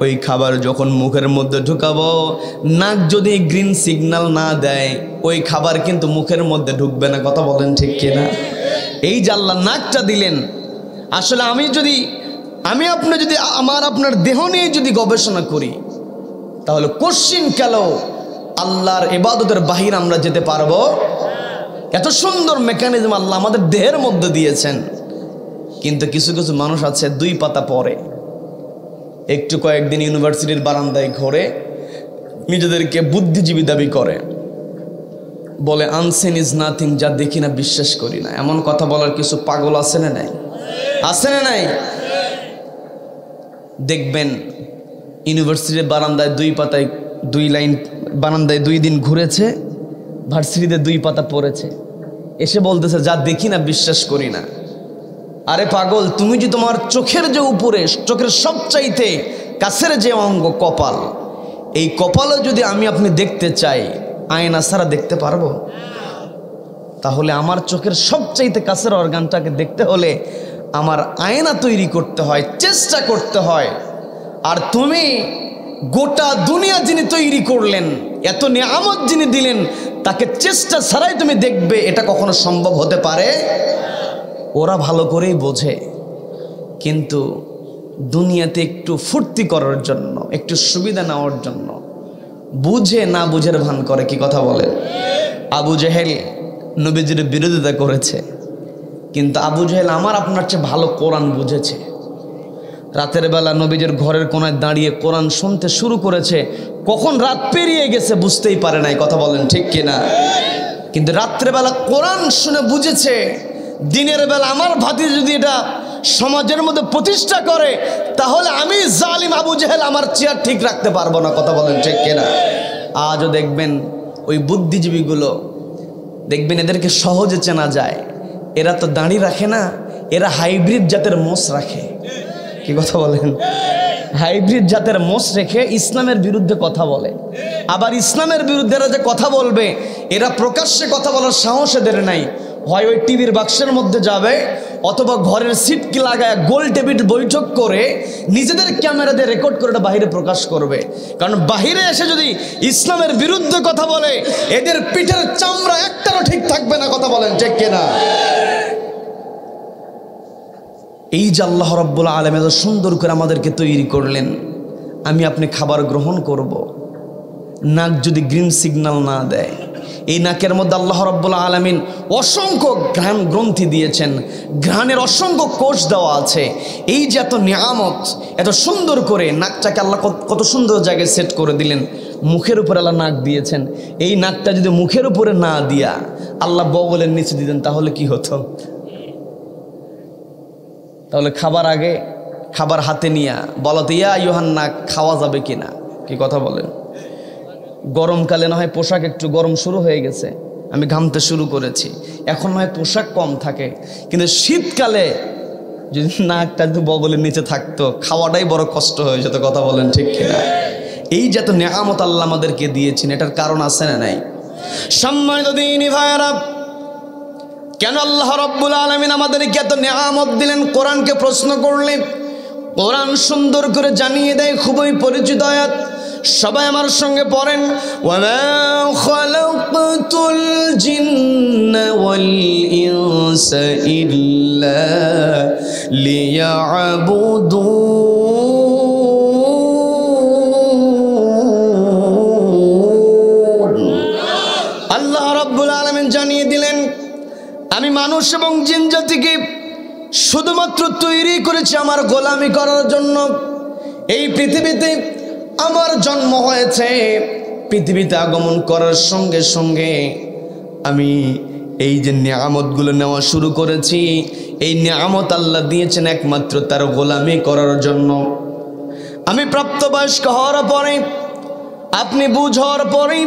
S1: ওই খাবার যখন মুখের মধ্যে ঢুকাবো, নাক যদি গ্রিন সিগন্যাল না দেয়, ওই খাবার কিন্তু মুখের মধ্যে ঢুকবে না। কথা বলেন ঠিক কিনা? এই যে আল্লাহ নাকটা দিলেন, আসলে আমি আপনি যদি আমার আপনার দেহ নিয়ে যদি গবেষণা করি, তাহলে কোশ্চিন কেন আল্লাহর ইবাদতের বাহির আমরা যেতে পারবো? এত সুন্দর মেকানিজম আল্লাহ আমাদের দেহের মধ্যে দিয়েছেন। কিন্তু কিছু কিছু মানুষ আছে 2 পাতা পড়ে, একটু কয়েকদিন ইউনিভার্সিটির বারান্দায় ঘোরে, নিজেদেরকে বুদ্ধিজীবী দাবি করে, বলে আনসিন ইজ নাথিং, যা দেখি না বিশ্বাস করি না। এমন কথা বলার কিছু পাগল আছে না নাই? আছে না নাই? দেখবেন ইউনিভার্সিটির বারান্দায় 2 পাতায় 2 লাইন, বারান্দায় 2 দিন ঘুরেছে, ভার্সিটিতে 2 পাতা পড়েছে, এসে বলতেছে যা দেখি না বিশ্বাস করি না। আরে পাগল, তুমি যে তোমার চোখের যে উপরে, চোখের সবচাইতে কাছের যে অঙ্গ কপাল, এই কপালও যদি আমি আপনি দেখতে চাই, আয়না ছাড়া দেখতে পারবো? তাহলে আমার চোখের সবচাইতে কাছের অর্গানটাকে দেখতে হলে আমার আয়না তৈরি করতে হয়, চেষ্টা করতে হয়। আর তুমি গোটা দুনিয়া যিনি তৈরি করলেন, এত নিয়ামত যিনি দিলেন, তাকে চেষ্টা ছাড়াই তুমি দেখবে, এটা কখনো সম্ভব হতে পারে? ওরা ভালো করেই বোঝে, কিন্তু দুনিয়াতে একটু ফুর্তি করার জন্য, একটু সুবিধা নেওয়ার জন্য বুঝে না বুঝের ভান করে। কি কথা বলে? আবু জেহেল নবীজির বিরোধিতা করেছে, কিন্তু আবু জেহেল আমার আপনার চেয়ে ভালো কোরআন বুঝেছে। রাতের বেলা নবীজির ঘরের কোনায় দাঁড়িয়ে কোরআন শুনতে শুরু করেছে, কখন রাত পেরিয়ে গেছে বুঝতেই পারে নাই। কথা বলেন ঠিক কিনা? কিন্তু রাত্রেবেলা কোরআন শুনে বুঝেছে, দিনের বেলা আমার ভাতিজা যদি এটা সমাজের মধ্যে প্রতিষ্ঠা করে, তাহলে আমি জালিম আবু জেহেল আমার চেয়ার ঠিক রাখতে পারবো না। কথা বলেন ঠিক কিনা? আজও দেখবেন ওই বুদ্ধিজীবীগুলো, দেখবেন এদেরকে সহজে চেনা যায়, এরা তো দাঁড়ি রাখে না, এরা হাইব্রিড জাতের মোষ রাখে। কি কথা বলেন? হাইব্রিড জাতের মোষ রেখে ইসলামের বিরুদ্ধে কথা বলে। আবার ইসলামের বিরুদ্ধে এরা যে কথা বলবে, এরা প্রকাশ্যে কথা বলার সাহস এদের নাই, হয় ওই টিভির বাক্সের মধ্যে যাবে, অথবা ঘরের সিটকে লাগায় গোল টেবিল বৈঠক করে নিজেদের ক্যামেরা দিয়ে রেকর্ড করে এটা বাহিরে প্রকাশ করবে। কারণ বাহিরে এসে যদি ইসলামের বিরুদ্ধে কথা বলে, এদের পিঠের চামড়া একটারও ঠিক থাকবে না। কথা বলেন ঠিক কিনা? এই যে আল্লাহ রাব্বুল আলামিন এত সুন্দর করে আমাদেরকে তৈরি করলেন, আমি আপনি খাবার গ্রহণ করব, নাক যদি গ্রিন সিগন্যাল না দেয়, এই নাকের মধ্যে আল্লাহ রাব্বুল আলামিন অসংখ্য ঘ্রাণ গ্রন্থি দিয়েছেন, ঘ্রাণের অসংখ্য কোষ দেওয়া আছে। এই যে এত নিয়ামত, এত সুন্দর করে নাকটাকে আল্লাহ কত সুন্দর জায়গায় সেট করে দিলেন। মুখের উপরে আল্লাহ নাক দিয়েছেন, এই নাকটা যদি মুখের উপরে না দিয়া আল্লাহ বগলের নিচে দিতেন তাহলে কি হতো? তাহলে খাবার আগে খাবার হাতে নিয়া বলো তো, ইয়া আইয়ুহান নাক, খাওয়া যাবে কিনা? কি কথা বলেন? গরমকালে না হয় পোশাক একটু গরম শুরু হয়ে গেছে, আমি ঘামতে শুরু করেছি, এখন নয় পোশাক কম থাকে, কিন্তু শীতকালে যদি নাকটা একটু বগলের নিচে থাকতো খাওয়াটাই বড় কষ্ট হয়ে যেত। কথা বলেন ঠিক কিনা? এই যে এত নেয়ামত আল্লাহ আমাদেরকে দিয়েছেন, এটার কারণ আছে না নাই? সম্মানিত দ্বীনি ভাইয়েরা, কেন আল্লাহ রাব্বুল আলামিন আমাদেরকে এত নেয়ামত দিলেন? কোরআনকে প্রশ্ন করলে কোরআন সুন্দর করে জানিয়ে দেয়। খুবই পরিচিত আয়াত, সবাই আমার সঙ্গে পড়েন। ওয়ামা খালাকতুল জিন্না ওয়াল ইনসা ইল্লা লিয়াবুদুন। আল্লাহ রাব্বুল আলামিন জানিয়ে দিলেন, আমি মানুষ এবং জিন জাতিকে শুধুমাত্র তৈরি করেছি আমার গোলামি করার জন্য। এই পৃথিবীতে আমার জন্ম হয়েছে, পৃথিবীতে আগমন করার সঙ্গে সঙ্গে আমি এই যে নিয়ামতগুলো নেওয়া শুরু করেছি, এই নিয়ামত আল্লাহ দিয়েছেন একমাত্র তার গোলামি করার জন্য। আমি প্রাপ্তবয়স্ক হওয়ার পরে, আপনি বুঝ হওয়ার পরে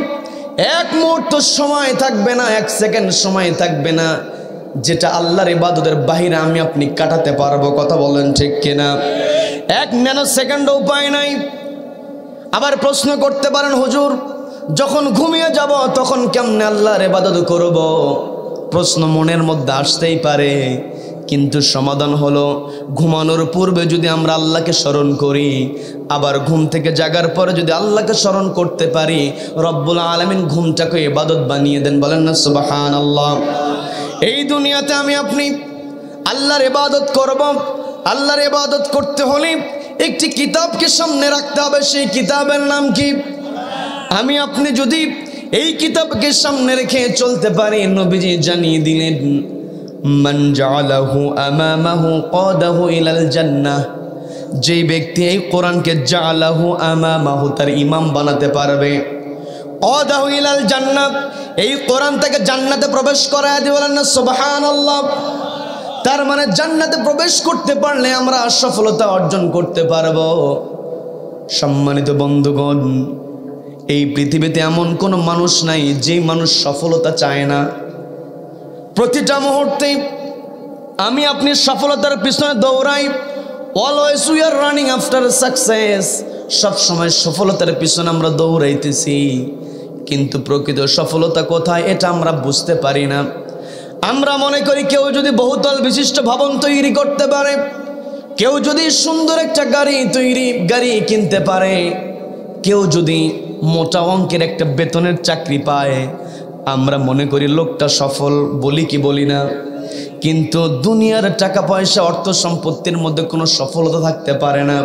S1: এক মুহূর্ত সময় থাকবে না, এক সেকেন্ড সময় থাকবে না যেটা আল্লাহর ইবাদতের বাহিরে আমি আপনি কাটাতে পারবো। কথা বলেন ঠিক কিনা? এক ন্যানো সেকেন্ডও উপায় নাই। আবার প্রশ্ন করতে পারেন, হুজুর যখন ঘুমিয়ে যাব তখন কেমনে আল্লাহর ইবাদত করব? প্রশ্ন মনের মধ্যে আসতেই পারে, কিন্তু সমাধান হলো ঘুমানোর পূর্বে যদি আমরা আল্লাহকে স্মরণ করি, আবার ঘুম থেকে জাগার পরে যদি আল্লাহকে স্মরণ করতে পারি, রব্বুল আলামিন ঘুমটাকে ইবাদত বানিয়ে দেন। বলেন না সুবহানাল্লাহ? এই দুনিয়াতে আমি আপনি আল্লাহর ইবাদত করব। আল্লাহর ইবাদত করতে হলে একটি কিতাবকে সামনে রাখতে হবে। সেই কিতাবের নাম কি? আমি আপনি যদি এই কিতাবকে সামনে রেখে চলতে পারি, নবীজি জানিয়ে দিলেন, মান জাআলাহু আমামাহু কাদাহু ইলাল জান্নাহ। যেই ব্যক্তি এই কোরআনকে জাআলাহু আমামাহু তার ইমাম বানাতে পারবে, কাদাহু ইলাল জান্নাহ, এই কোরআন থেকে জান্নাতে প্রবেশ করায় দিবেন। বলেন না সুবহানাল্লাহ? তার মানে জান্নাতে প্রবেশ করতে পারলে আমরা সফলতা অর্জন করতে পারবো। সম্মানিত বন্ধুগণ, এই পৃথিবীতে এমন কোনো মানুষ নাই যে মানুষ সফলতা চায় না। প্রতিটা মুহূর্তে আমি আপনি সফলতার পিছনে দৌড়াই। Always we are running after success. সবসময় সফলতার পিছনে আমরা দৌড়াইতেছি, কিন্তু প্রকৃত সফলতা কোথায় এটা আমরা বুঝতে পারি না। আমরা মনে করি কেউ যদি বহুতল বিশিষ্ট ভবন তৈরি করতে পারে, কেউ যদি সুন্দর একটা গাড়ি কিনতে পারে, কেউ যদি মোটা অঙ্কের একটা বেতনের চাকরি পায়, আমরা মনে করি লোকটা সফল, বলি কি বলি না? কিন্তু দুনিয়ার টাকা পয়সা অর্থ সম্পত্তির মধ্যে কোনো সফলতা থাকতে পারে না।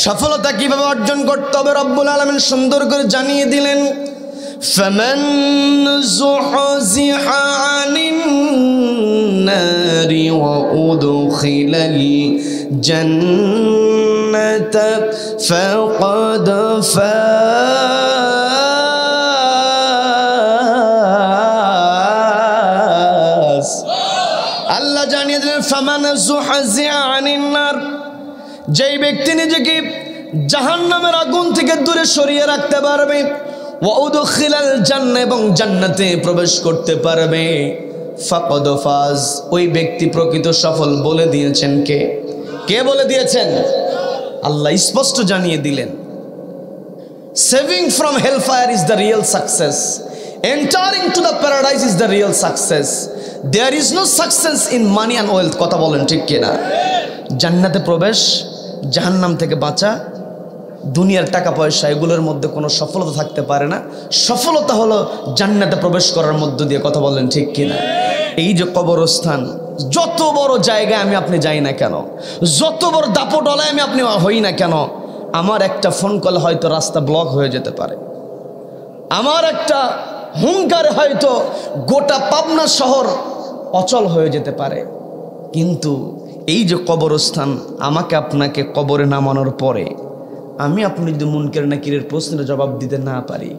S1: সফলতা কিভাবে অর্জন করতে হবে রব্বুল আলামিন সুন্দর করে জানিয়ে দিলেন। فمن زحزح عن النار وأدخل الجنة فقد فاز। আল্লাহ জানিয়ে দিলেন, ফামান যুহজিহা আনিন নার, যেই ব্যক্তি নিজেকে জাহান্নামের আগুন থেকে দূরে সরিয়ে রাখতে পারবে, ওয়াউদখিলাল জান্নাহ, এবং জান্নাতে প্রবেশ করতে পারবে, ফাকাদ ফাজ, ওই ব্যক্তি প্রকৃত সফল। বলে দিয়েছেন কে? কে বলে দিয়েছেন? আল্লাহ স্পষ্ট জানিয়ে দিলেন। Saving from hellfire is the real success, entering to the paradise is the real success. There is no success in money and wealth. কথা বলেন ঠিক কিনা? জান্নাতে প্রবেশ, জাহান্নাম থেকে বাঁচা, দুনিয়ার টাকা পয়সা এগুলোর মধ্যে কোনো সফলতা থাকতে পারে না। সফলতা হলো জান্নাতে প্রবেশ করার মধ্য দিয়ে। কথা বলেন ঠিক কিনা? এই যে কবরস্থান, যত বড় জায়গায় আমি আপনি যাই না কেন, যত বড় দাপটলায় আমি আপনি হই না কেন, আমার একটা ফোন কল হয়তো রাস্তা ব্লক হয়ে যেতে পারে, আমার একটা হুঙ্কারে হয়তো গোটা পাবনা শহর অচল হয়ে যেতে পারে। কিন্তু এই যে কবরস্থান, আমাকে আপনাকে কবরে নামানোর পরে আমি আপনি যদি মুনকার নাকিরের প্রশ্নের জবাব দিতে না পারি,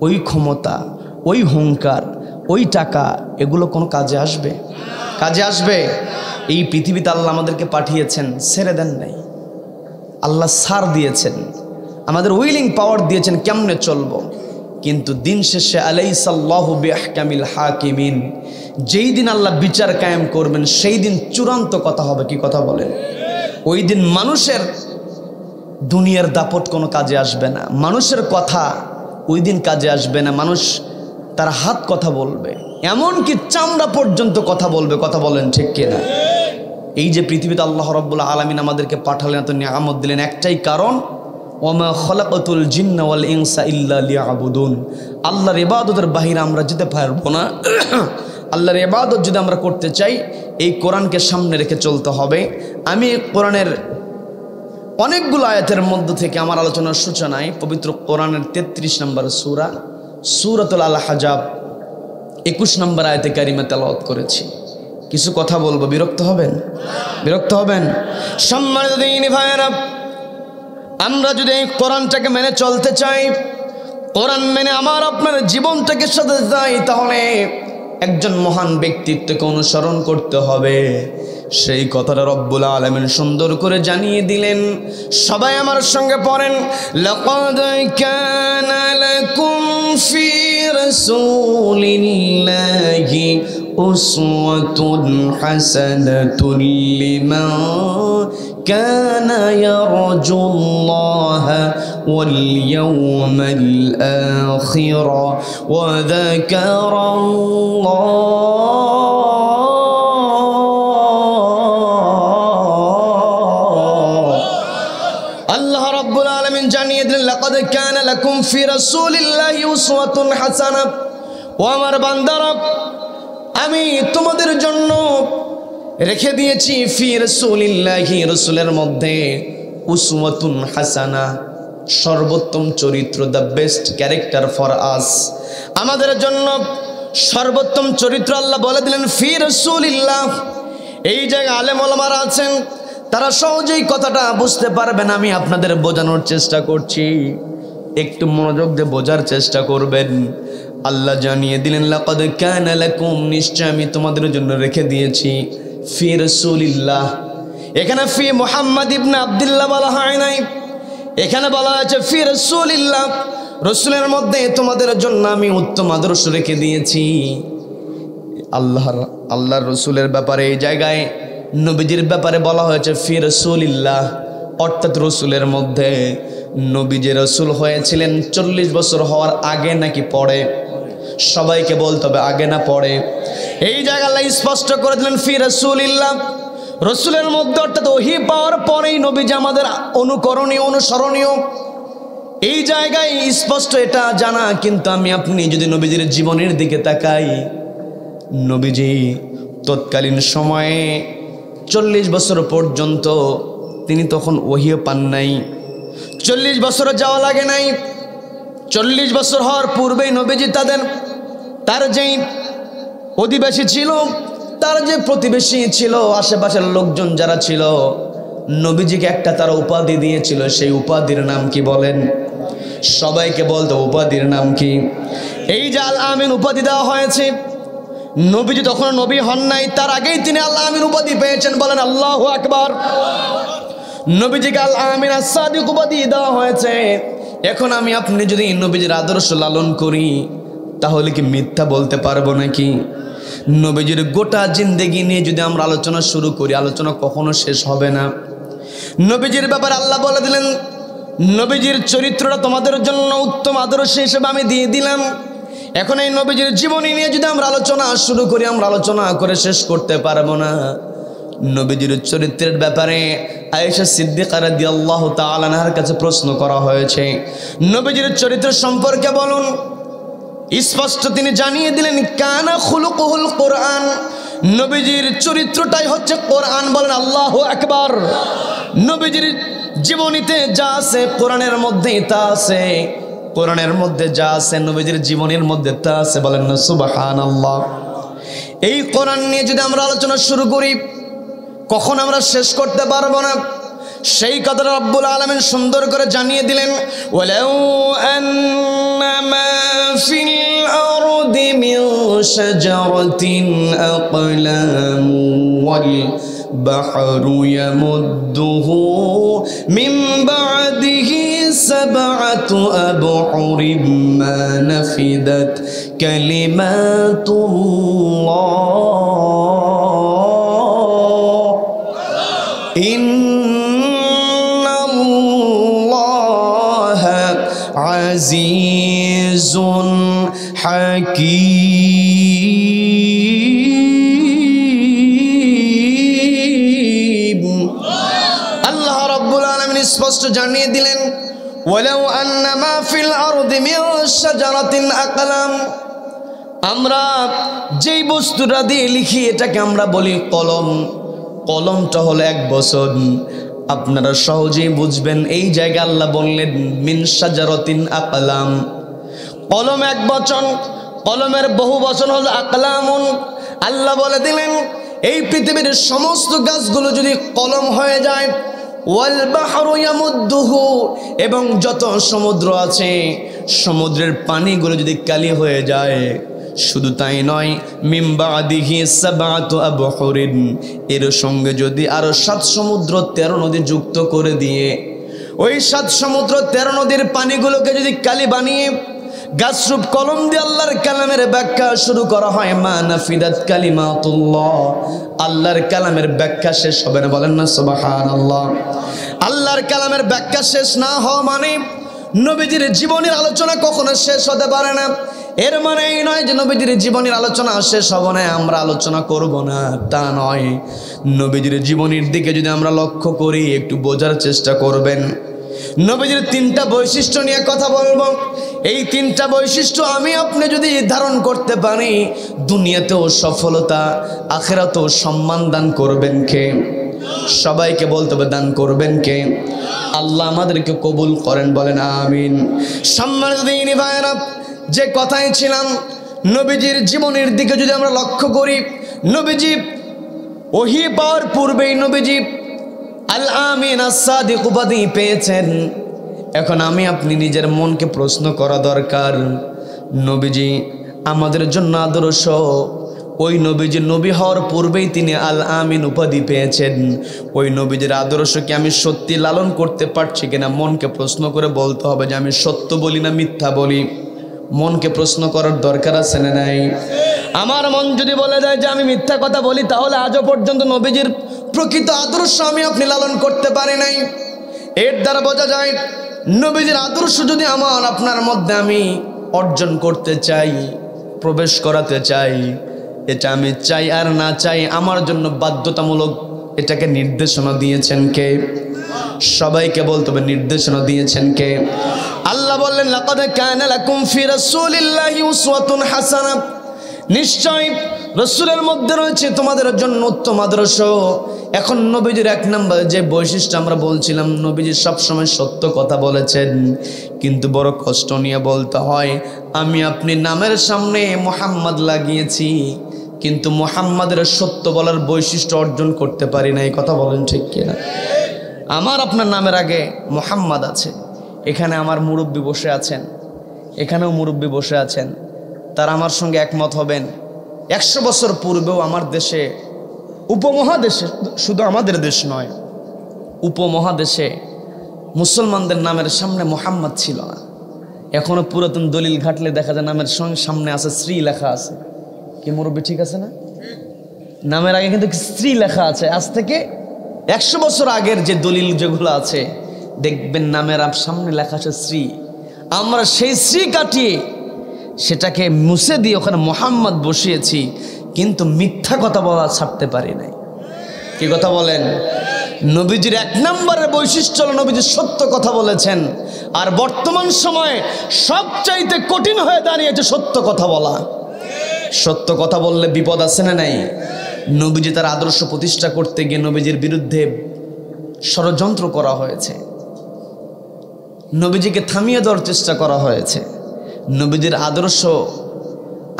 S1: ওই ক্ষমতা, ওই হুঙ্কার, ওই টাকা, এগুলো কোনো কাজে আসবে? কাজে আসবে? এই পৃথিবীতে আল্লাহ আমাদেরকে পাঠিয়েছেন, ছেড়ে দেন নাই। আল্লাহ সার দিয়েছেন, আমাদের উইলিং পাওয়ার দিয়েছেন কেমনে চলবো। কিন্তু দিন শেষে আলাইসাল্লাহু বিআহকামিল হাকিমিন, যেই দিন আল্লাহ বিচার কায়েম করবেন সেই দিন চূড়ান্ত কথা হবে। কি কথা বলেন? ওই দিন মানুষের দুনিয়ার দাপট কোনো কাজে আসবে না, মানুষের কথা ওই দিন কাজে আসবে না। মানুষ তার হাত কথা বলবে, এমনকি চামড়া পর্যন্ত কথা বলবে। কথা বলেন ঠিক কিনা? এই যে পৃথিবীতে আল্লাহ রাব্বুল আলামিন আমাদেরকে পাঠালেন, এত নিয়ামত দিলেন, একটাই কারণ, ওমা খলাকাতুল জিন্না ওয়াল ইনসা ইল্লা লিয়াবুদুন। আল্লাহর ইবাদতের বাহিরে আমরা যেতে পারবো না। আল্লাহর ইবাদত যদি আমরা করতে চাই, এই কোরআনকে সামনে রেখে চলতে হবে। আমি কোরআনের অনেকগুলো আয়াতের মধ্য থেকে আমার আলোচনার সূচনায় পবিত্র কোরআনের 33 নম্বর সূরা, সূরাতুল আল হাজাব 21 নম্বর আয়াতে কারিমা তেলাওয়াত করেছি। কিছু কথা বলবো, বিরক্ত হবেন? বিরক্ত হবেন? সম্মানিত দিনী ভাইয়েরা, আমরা যদি এই কোরআনটাকে মেনে চলতে চাই, কোরআন মেনে আমার আপনার জীবনটাকে সাজাতে চাই, তাহলে একজন মহান ব্যক্তিত্বকে অনুসরণ করতে হবে। সেই কথাটা রব্বুল আলামিন সুন্দর করে জানিয়ে দিলেন। সবাই আমার সঙ্গে পড়েন, লাকাদ কানা লাকুম ফি রাসূলিল্লাহি উসওয়াতুন হাসানাতুন লিমান কানা ইয়ারজুল্লাহা ওয়াল ইয়াওমাল আখির ওয়া যাকারাল্লাহ জানিয়ে দিলেন, লাকাদ কানা লাকুম ফি রাসূলিল্লাহি উসওয়াতুন হাসানাহ। ও আমার বান্দারা, আমি তোমাদের জন্য রেখে দিয়েছি ফি রাসূলিল্লাহি, রাসূলের মধ্যে উসওয়াতুন হাসানাহ, সর্বোত্তম চরিত্র, the best character for us, আমাদের জন্য সর্বোত্তম চরিত্র আল্লাহ বলে দিলেন ফি রাসূলিল্লাহ। এই জায়গায় আলেম ওলামারা আছেন, তারা সহজেই কথাটা বুঝতে পারবেন। আমি আপনাদের বোঝানোর চেষ্টা করছি, একটু মনোযোগ দিয়ে বোঝার চেষ্টা করবেন। আল্লাহ জানিয়ে দিলেন, লাকাদ কানা লাকুম, নিশ্চয় আমি তোমাদের জন্য রেখে দিয়েছি ফি রাসূলিল্লাহ। এখানে ফি মুহাম্মদ ইবনে আব্দুল্লাহ বলা হয় নাই, এখানে বলা হয়েছে ফি রাসূলিল্লাহ। রাসূলের মধ্যে তোমাদের জন্য আমি উত্তম আদর্শ রেখে দিয়েছি। আল্লাহর রাসূলের ব্যাপারে এই জায়গায় নবীজির ব্যাপারে বলা হয়েছে ফি রাসূলিল্লাহ, অর্থাৎ রাসূলের মধ্যে। নবীজি রাসূল হয়েছিলেন 40 বছর হওয়ার আগে নাকি পরে? সবাইকে বলতে হবে আগে না পরে। এই জায়গায় আল্লাহ স্পষ্ট করে দিলেন ফি রাসূলিল্লাহ, রাসূলের মধ্যে, অর্থাৎ ওহী পাওয়ার পরেই নবীজি আমাদের অনুকরণীয়, অনুসরণীয়। এই জায়গায় স্পষ্ট এটা জানা। কিন্তু আমি আপনি যদি নবীজির জীবনের দিকে তাকাই, নবীজি তৎকালীন সময়ে 40 বছর পর্যন্ত তিনি তখন ওহীও পান নাই। 40 বছর যাওয়া লাগে নাই। 40 বছর হওয়ার পূর্বেই নবীজি তার যেই অধিবাসী ছিল, তার যে প্রতিবেশী ছিল, আশেপাশের লোকজন যারা ছিল, নবীজিকে একটা তারা উপাধি দিয়েছিল। সেই উপাধির নাম কি বলেন? সবাইকে বলতো উপাধির নাম কি? এই যে আল আমিন উপাধি দেওয়া হয়েছে। নবীজি তখন নবী হন নাই, তার আগেই তিনি আল আমিন উপাধি পেয়েছেন। বলেন আল্লাহু আকবার। নবীজিকে আল আমিন আস-সাদিক উপাধি দেওয়া হয়েছে। এখন আমি আপনি যদি নবীজির আদর্শ লালন করি, তাহলে কি মিথ্যা বলতে পারবো নাকি? নবীজির গোটা জিন্দেগি নিয়ে যদি আমরা আলোচনা শুরু করি, আলোচনা কখনো শেষ হবে না। নবীজির ব্যাপারে আল্লাহ বলে দিলেন, নবীজির চরিত্রটা তোমাদের জন্য উত্তম আদর্শ হিসেবে আমি দিয়ে দিলাম। এখন এই নবীজির জীবনী নিয়ে যদি আমরা আলোচনা শুরু করি, আমরা আলোচনা করে শেষ করতে পারবো না। নবীজির চরিত্রের ব্যাপারে আয়েশা সিদ্দিকা রাদিয়াল্লাহু তাআলা আনহার কাছে প্রশ্ন করা হয়েছে, নবীজির চরিত্র সম্পর্কে বলুন। স্পষ্ট তিনি জানিয়ে দিলেন, কানা খুলুকুহুল কোরআন, নবীজির চরিত্রটাই হচ্ছে কোরআন। বলেন আল্লাহু আকবার। নবীজির জীবনীতে যা আছে কোরআনের মধ্যেই তা আছে, কোরআনের মধ্যে যা আছে নবীজির জীবনীর মধ্যে তা আছে। বলেন না সুবহানাল্লাহ। এই কোরআন নিয়ে যদি আমরা আলোচনা শুরু করি কখন আমরা শেষ করতে পারবো না। সেই কথাটা রব্বুল আলামিন সুন্দর করে জানিয়ে দিলেন, ওয়ালাউ আন্নামা ফিল আরদি মিন শাজারাতিন আকলাম ওয়াল বাহরু ইয়ামুদ্দুহু মিন বা'দিহি সাবআতু আবহুরিম মা নাফিদাত কালিমাতুল্লাহ ইন্নাল্লাহা আজিজুন হাকীম। আল্লাহ রাব্বুল আলামিন স্পষ্ট জানিয়ে দিলেন, ওয়ালাউ আন্নামা ফিল আরদি মিন শাজারাতিন আকলাম, আমরা যেই বস্তুটা দিয়ে লিখি এটাকে আমরা বলি কলম। কলমটা হলো এক বচন, আপনারা সহজেই বুঝবেন। এই জায়গায় আল্লাহ বললেন মিন শাজারাতিন আকলাম, কলম এক বচন, কলমের বহু বচন হলো আকলামুন। আল্লাহ বলে দিলেন এই পৃথিবীর সমস্ত গাছগুলো যদি কলম হয়ে যায়, ওয়াল বাহরু ইয়ামুদ্দুহু, এবং যত সমুদ্র আছে সমুদ্রের পানিগুলো যদি কালি হয়ে যায়, শুধু তাই নয়, মিন বা'দিহি সাবআতু আবহুরিন, এর সঙ্গে যদি আরো 7 সমুদ্র 13 নদী যুক্ত করে দিয়ে ওই 7 সমুদ্র 13 নদীর পানিগুলোকে যদি কালি বানিয়ে গাছরূপ কলম দিয়ে আল্লাহর কালামের ব্যাখ্যা শুরু করা হয়, মা নাফিদাত কালিমাতুল্লাহ, আল্লাহর কালামের ব্যাখ্যা শেষ হবে না। বলেন না সুবহানাল্লাহ। আল্লাহর কালামের ব্যাখ্যা শেষ না হওয়া মানে নবীজির জীবনের আলোচনা কখনো শেষ হতে পারে না। এর মানে এই নয় যে নবীজির জীবনের আলোচনা শেষ হবে না, আমরা আলোচনা করব না, তা নয়। নবীজির জীবনের দিকে যদি আমরা লক্ষ্য করি, একটু বোঝার চেষ্টা করবেন। নবীজির 3টা বৈশিষ্ট্য নিয়ে কথা বলবো। এই 3টা বৈশিষ্ট্য আমি আপনি যদি ধারণ করতে পারি, দুনিয়াতেও সফলতা, আখিরাতেও সম্মান দান করবেন কে? সবাইকে বলতে হবে দান করবেন কে? আল্লাহ আমাদেরকে কবুল করেন, বলেন আমিন। সম্মানিত দিনী ভাইরা, যে কথাই ছিলাম, নবীজির জীবনের দিকে যদি আমরা লক্ষ্য করি, নবীজি ওহী পাওয়ার পূর্বেই নবীজি আল আমিন আস-সাদিক উপাধি পেয়েছেন। এখন আমি আপনি নিজের মনকে প্রশ্ন করা দরকার, নবীজি আমাদের জন্য আদর্শ। ওই নবীজি নবী হওয়ার পূর্বেই তিনি আল আমিন উপাধি পেয়েছেন। ওই নবীজির আদর্শকে আমি সত্যি লালন করতে পারছি কিনা মনকে প্রশ্ন করে বলতে হবে যে আমি সত্য বলি না মিথ্যা বলি। মনকে প্রশ্ন করার দরকার আছে না নাই? আমার মন যদি বলে দেয় যে আমি মিথ্যা কথা বলি, তাহলে আজও পর্যন্ত নবীজির প্রকৃত আদর্শ আমি আপনি লালন করতে পারি নাই। এর দ্বারা বোঝা যায় নবীজির আদর্শ যদি আমার আপনার মধ্যে আমি অর্জন করতে চাই, প্রবেশ করাতে চাই, এটা আমি চাই আর না চাই আমার জন্য বাধ্যতামূলক। এটাকে নির্দেশনা দিয়েছেন কে? সবাইকে বলতে হবে নির্দেশনা দিয়েছেন কে? আল্লাহ বললেন লাকাদ কানা লাকুম ফি রাসূলিল্লাহি উসওয়াতুন হাসানাহ, নিশ্চয় রাসূলের মধ্যে রয়েছে তোমাদের জন্য উত্তম আদর্শ। এখন নবীজির 1 নম্বর যে বৈশিষ্ট্য আমরা বলছিলাম, নবীজি সবসময় সত্য কথা বলেছেন, কিন্তু বড় কষ্ট নিয়ে বলতে হয় আমি আপনি নামের সামনে মুহাম্মদ লাগিয়েছি, কিন্তু মুহাম্মাদের সত্য বলার বৈশিষ্ট্য অর্জন করতে পারি না। এই কথা বলেন ঠিক কিনা? আমার আপনার নামের আগে মুহাম্মদ আছে। এখানে আমার মুরব্বী বসে আছেন, এখানেও মুরব্বী বসে আছেন, তারা আমার সঙ্গে একমত হবেন। 100 বছর পূর্বেও আমার দেশে, উপমহাদেশে, শুধু আমাদের দেশ নয়, উপমহাদেশে মুসলমানদের নামের সামনে মুহাম্মদ ছিল না। এখনো পুরাতন দলিল ঘাটলে দেখা যায় নামের সামনে আছে শ্রী লেখা আছে। কি মুরব্বী ঠিক আছে না? নামের আগে কিন্তু স্ত্রী লেখা আছে। আজ থেকে 100 বছর আগের যে দলিল যেগুলো আছে, দেখবেন নামের সামনে লেখা আছে শ্রী। আমরা সেই শ্রী কাটিয়ে সেটাকে মুছে দিয়ে ওখানে মোহাম্মদ বসিয়েছি, কিন্তু মিথ্যা কথা বলা ছাড়তে পারি নাই। কি কথা বলেন? নবীজির এক নম্বরের বৈশিষ্ট্য হলো নবীজি সত্য কথা বলেছেন। আর বর্তমান সময়ে সবচাইতে কঠিন হয়ে দাঁড়িয়েছে সত্য কথা বলা। সত্য কথা বললে বিপদ আছে না নাই? নবীজি তার আদর্শ প্রতিষ্ঠা করতে গিয়ে নবীজির বিরুদ্ধে ষড়যন্ত্র করা হয়েছে, নবীজিকে থামিয়ে দেওয়ার চেষ্টা করা হয়েছে। নবীজির আদর্শ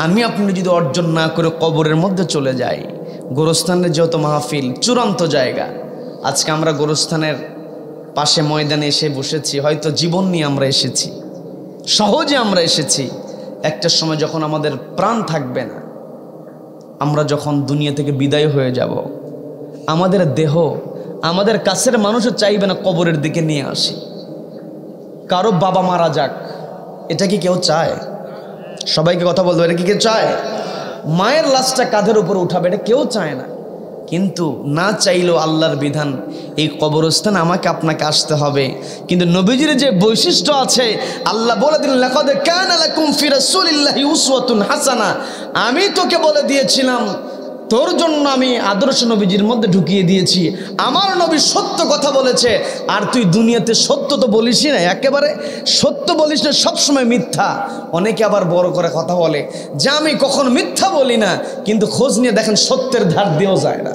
S1: আমি আপনি যদি অর্জন না করে কবরের মধ্যে চলে যাই, গোরস্থানের যেহেতু মাহফিল চূড়ান্ত জায়গা, আজকে আমরা গোরস্থানের পাশে ময়দানে এসে বসেছি, হয়তো জীবন নিয়ে আমরা এসেছি, সহজে আমরা এসেছি। একটা সময় যখন আমাদের প্রাণ থাকবে না, আমরা যখন দুনিয়া থেকে বিদায় হয়ে যাব, আমাদের দেহ আমাদের কাছের মানুষও চাইবে না কবরের দিকে নিয়ে আসি। কারো বাবা মারা যাক, এটা কি কেউ চায়? সবাইকে কথা বলতে, এটা কি কেউ চায়? মায়ের লাশটা কাঁধের উপর উঠাবে, এটা কেউ চায় না। কিন্তু না চাইলেও আল্লাহর বিধান, এই কবরস্থান আমাকে আপনাকে আসতে হবে। কিন্তু নবীজির যে বৈশিষ্ট্য আছে, আল্লাহ বলে দিলেন লাকাদ কানা লাকুম ফি রাসূলিল্লাহি উসওয়াতুন হাসানা, আমি তোকে বলে দিয়েছিলাম, তোর জন্য আমি আদর্শ নবীজির মধ্যে ঢুকিয়ে দিয়েছি। আমার নবী সত্য কথা বলেছে, আর তুই দুনিয়াতে সত্য তো বলিসই না, একেবারে সত্য বলিস না, সবসময় মিথ্যা। অনেকে আবার বড় করে কথা বলে যে আমি কখন মিথ্যা বলি না, কিন্তু খোঁজ নিয়ে দেখেন সত্যের ধার দিয়েও যায় না।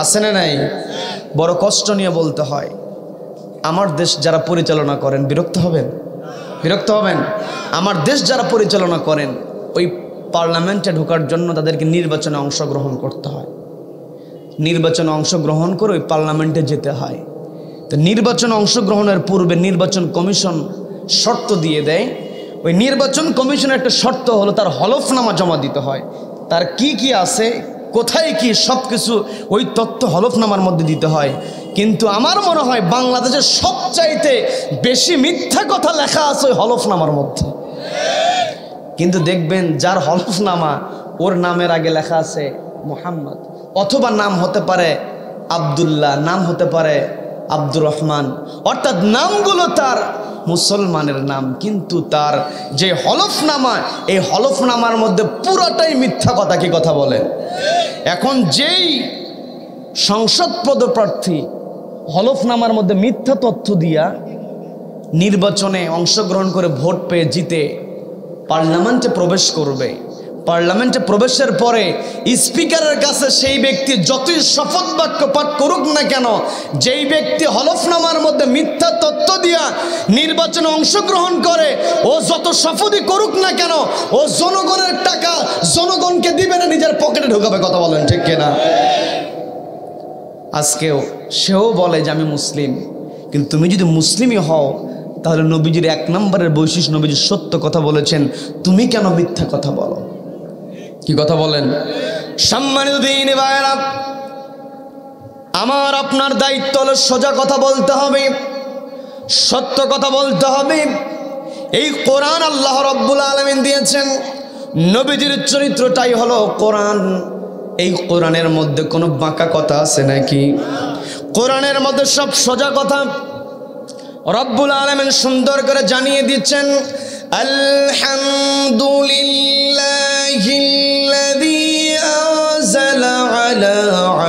S1: আছে না নাই? বড় কষ্ট নিয়ে বলতে হয়। আমার দেশ যারা পরিচালনা করেন বিরক্ত হবেন, বিরক্ত হবেন। আমার দেশ যারা পরিচালনা করেন, ওই পার্লামেন্টে ঢোকার জন্য তাদেরকে নির্বাচনে অংশগ্রহণ করতে হয়। নির্বাচনে অংশগ্রহণ করে ওই পার্লামেন্টে যেতে হয়। তো নির্বাচনে অংশগ্রহণের পূর্বে নির্বাচন কমিশন শর্ত দিয়ে দেয়। ওই নির্বাচন কমিশনের একটা শর্ত হলো তার হলফনামা জমা দিতে হয়। তার কি কি আছে, কোথায় কি, সব কিছু ওই তথ্য হলফনামার মধ্যে দিতে হয়। কিন্তু আমার মনে হয় বাংলাদেশের সবচাইতে বেশি মিথ্যা কথা লেখা আছে ওই হলফনামার মধ্যে। কিন্তু দেখবেন যার হলফনামা, ওর নামের আগে লেখা আছে মোহাম্মদ, অথবা নাম হতে পারে আব্দুল্লাহ, নাম হতে পারে আব্দুর রহমান, অর্থাৎ নামগুলো তার মুসলমানের নাম, কিন্তু তার যে হলফনামা, এই হলফনামার মধ্যে পুরোটাই মিথ্যা কথা। কি কথা বলে? এখন যেই সংসদ পদপ্রার্থী হলফনামার মধ্যে মিথ্যা তথ্য দিয়া নির্বাচনে অংশগ্রহণ করে ভোট পেয়ে জিতে পার্লামেন্টে প্রবেশ করবে, পার্লামেন্টে প্রবেশের পরে স্পিকারের কাছে সেই ব্যক্তি যতই শপথ বাক্য পাঠ করুক না কেন, যেই ব্যক্তি হলফনামার মধ্যে মিথ্যা তথ্য দিয়া নির্বাচনে অংশগ্রহণ করে, ও যত শপথই করুক না কেন, ও জনগণের টাকা জনগণকে দিবে না, নিজের পকেটে ঢোকাবে। কথা বলেন ঠিক কিনা? আজকেও সেও বলে যে আমি মুসলিম, কিন্তু তুমি যদি মুসলিমই হও তাহলে নবীজির এক নম্বরের বৈশিষ্ট্য, নবীজি সত্য কথা বলেছেন, তুমি কেন মিথ্যা কথা বলো? কি কথা বলেন? সম্মানিত দিনী ভাইরা, আমার আপনার দায়িত্ব হলো সোজা কথা বলতে হবে, সত্য কথা বলতে হবে। এই কোরআন আল্লাহ রাব্বুল আলামিন দিয়েছেন, নবীজির চরিত্রটাই হলো কোরআন। এই কোরআনের মধ্যে কোনো বাঁকা কথা আছে নাকি? কোরআনের মধ্যে সব সোজা কথা। রব্বুল আলামিন সুন্দর করে জানিয়ে দিচ্ছেন, আলহামদুলিল্লাহিল্লাযী আনজালা আলা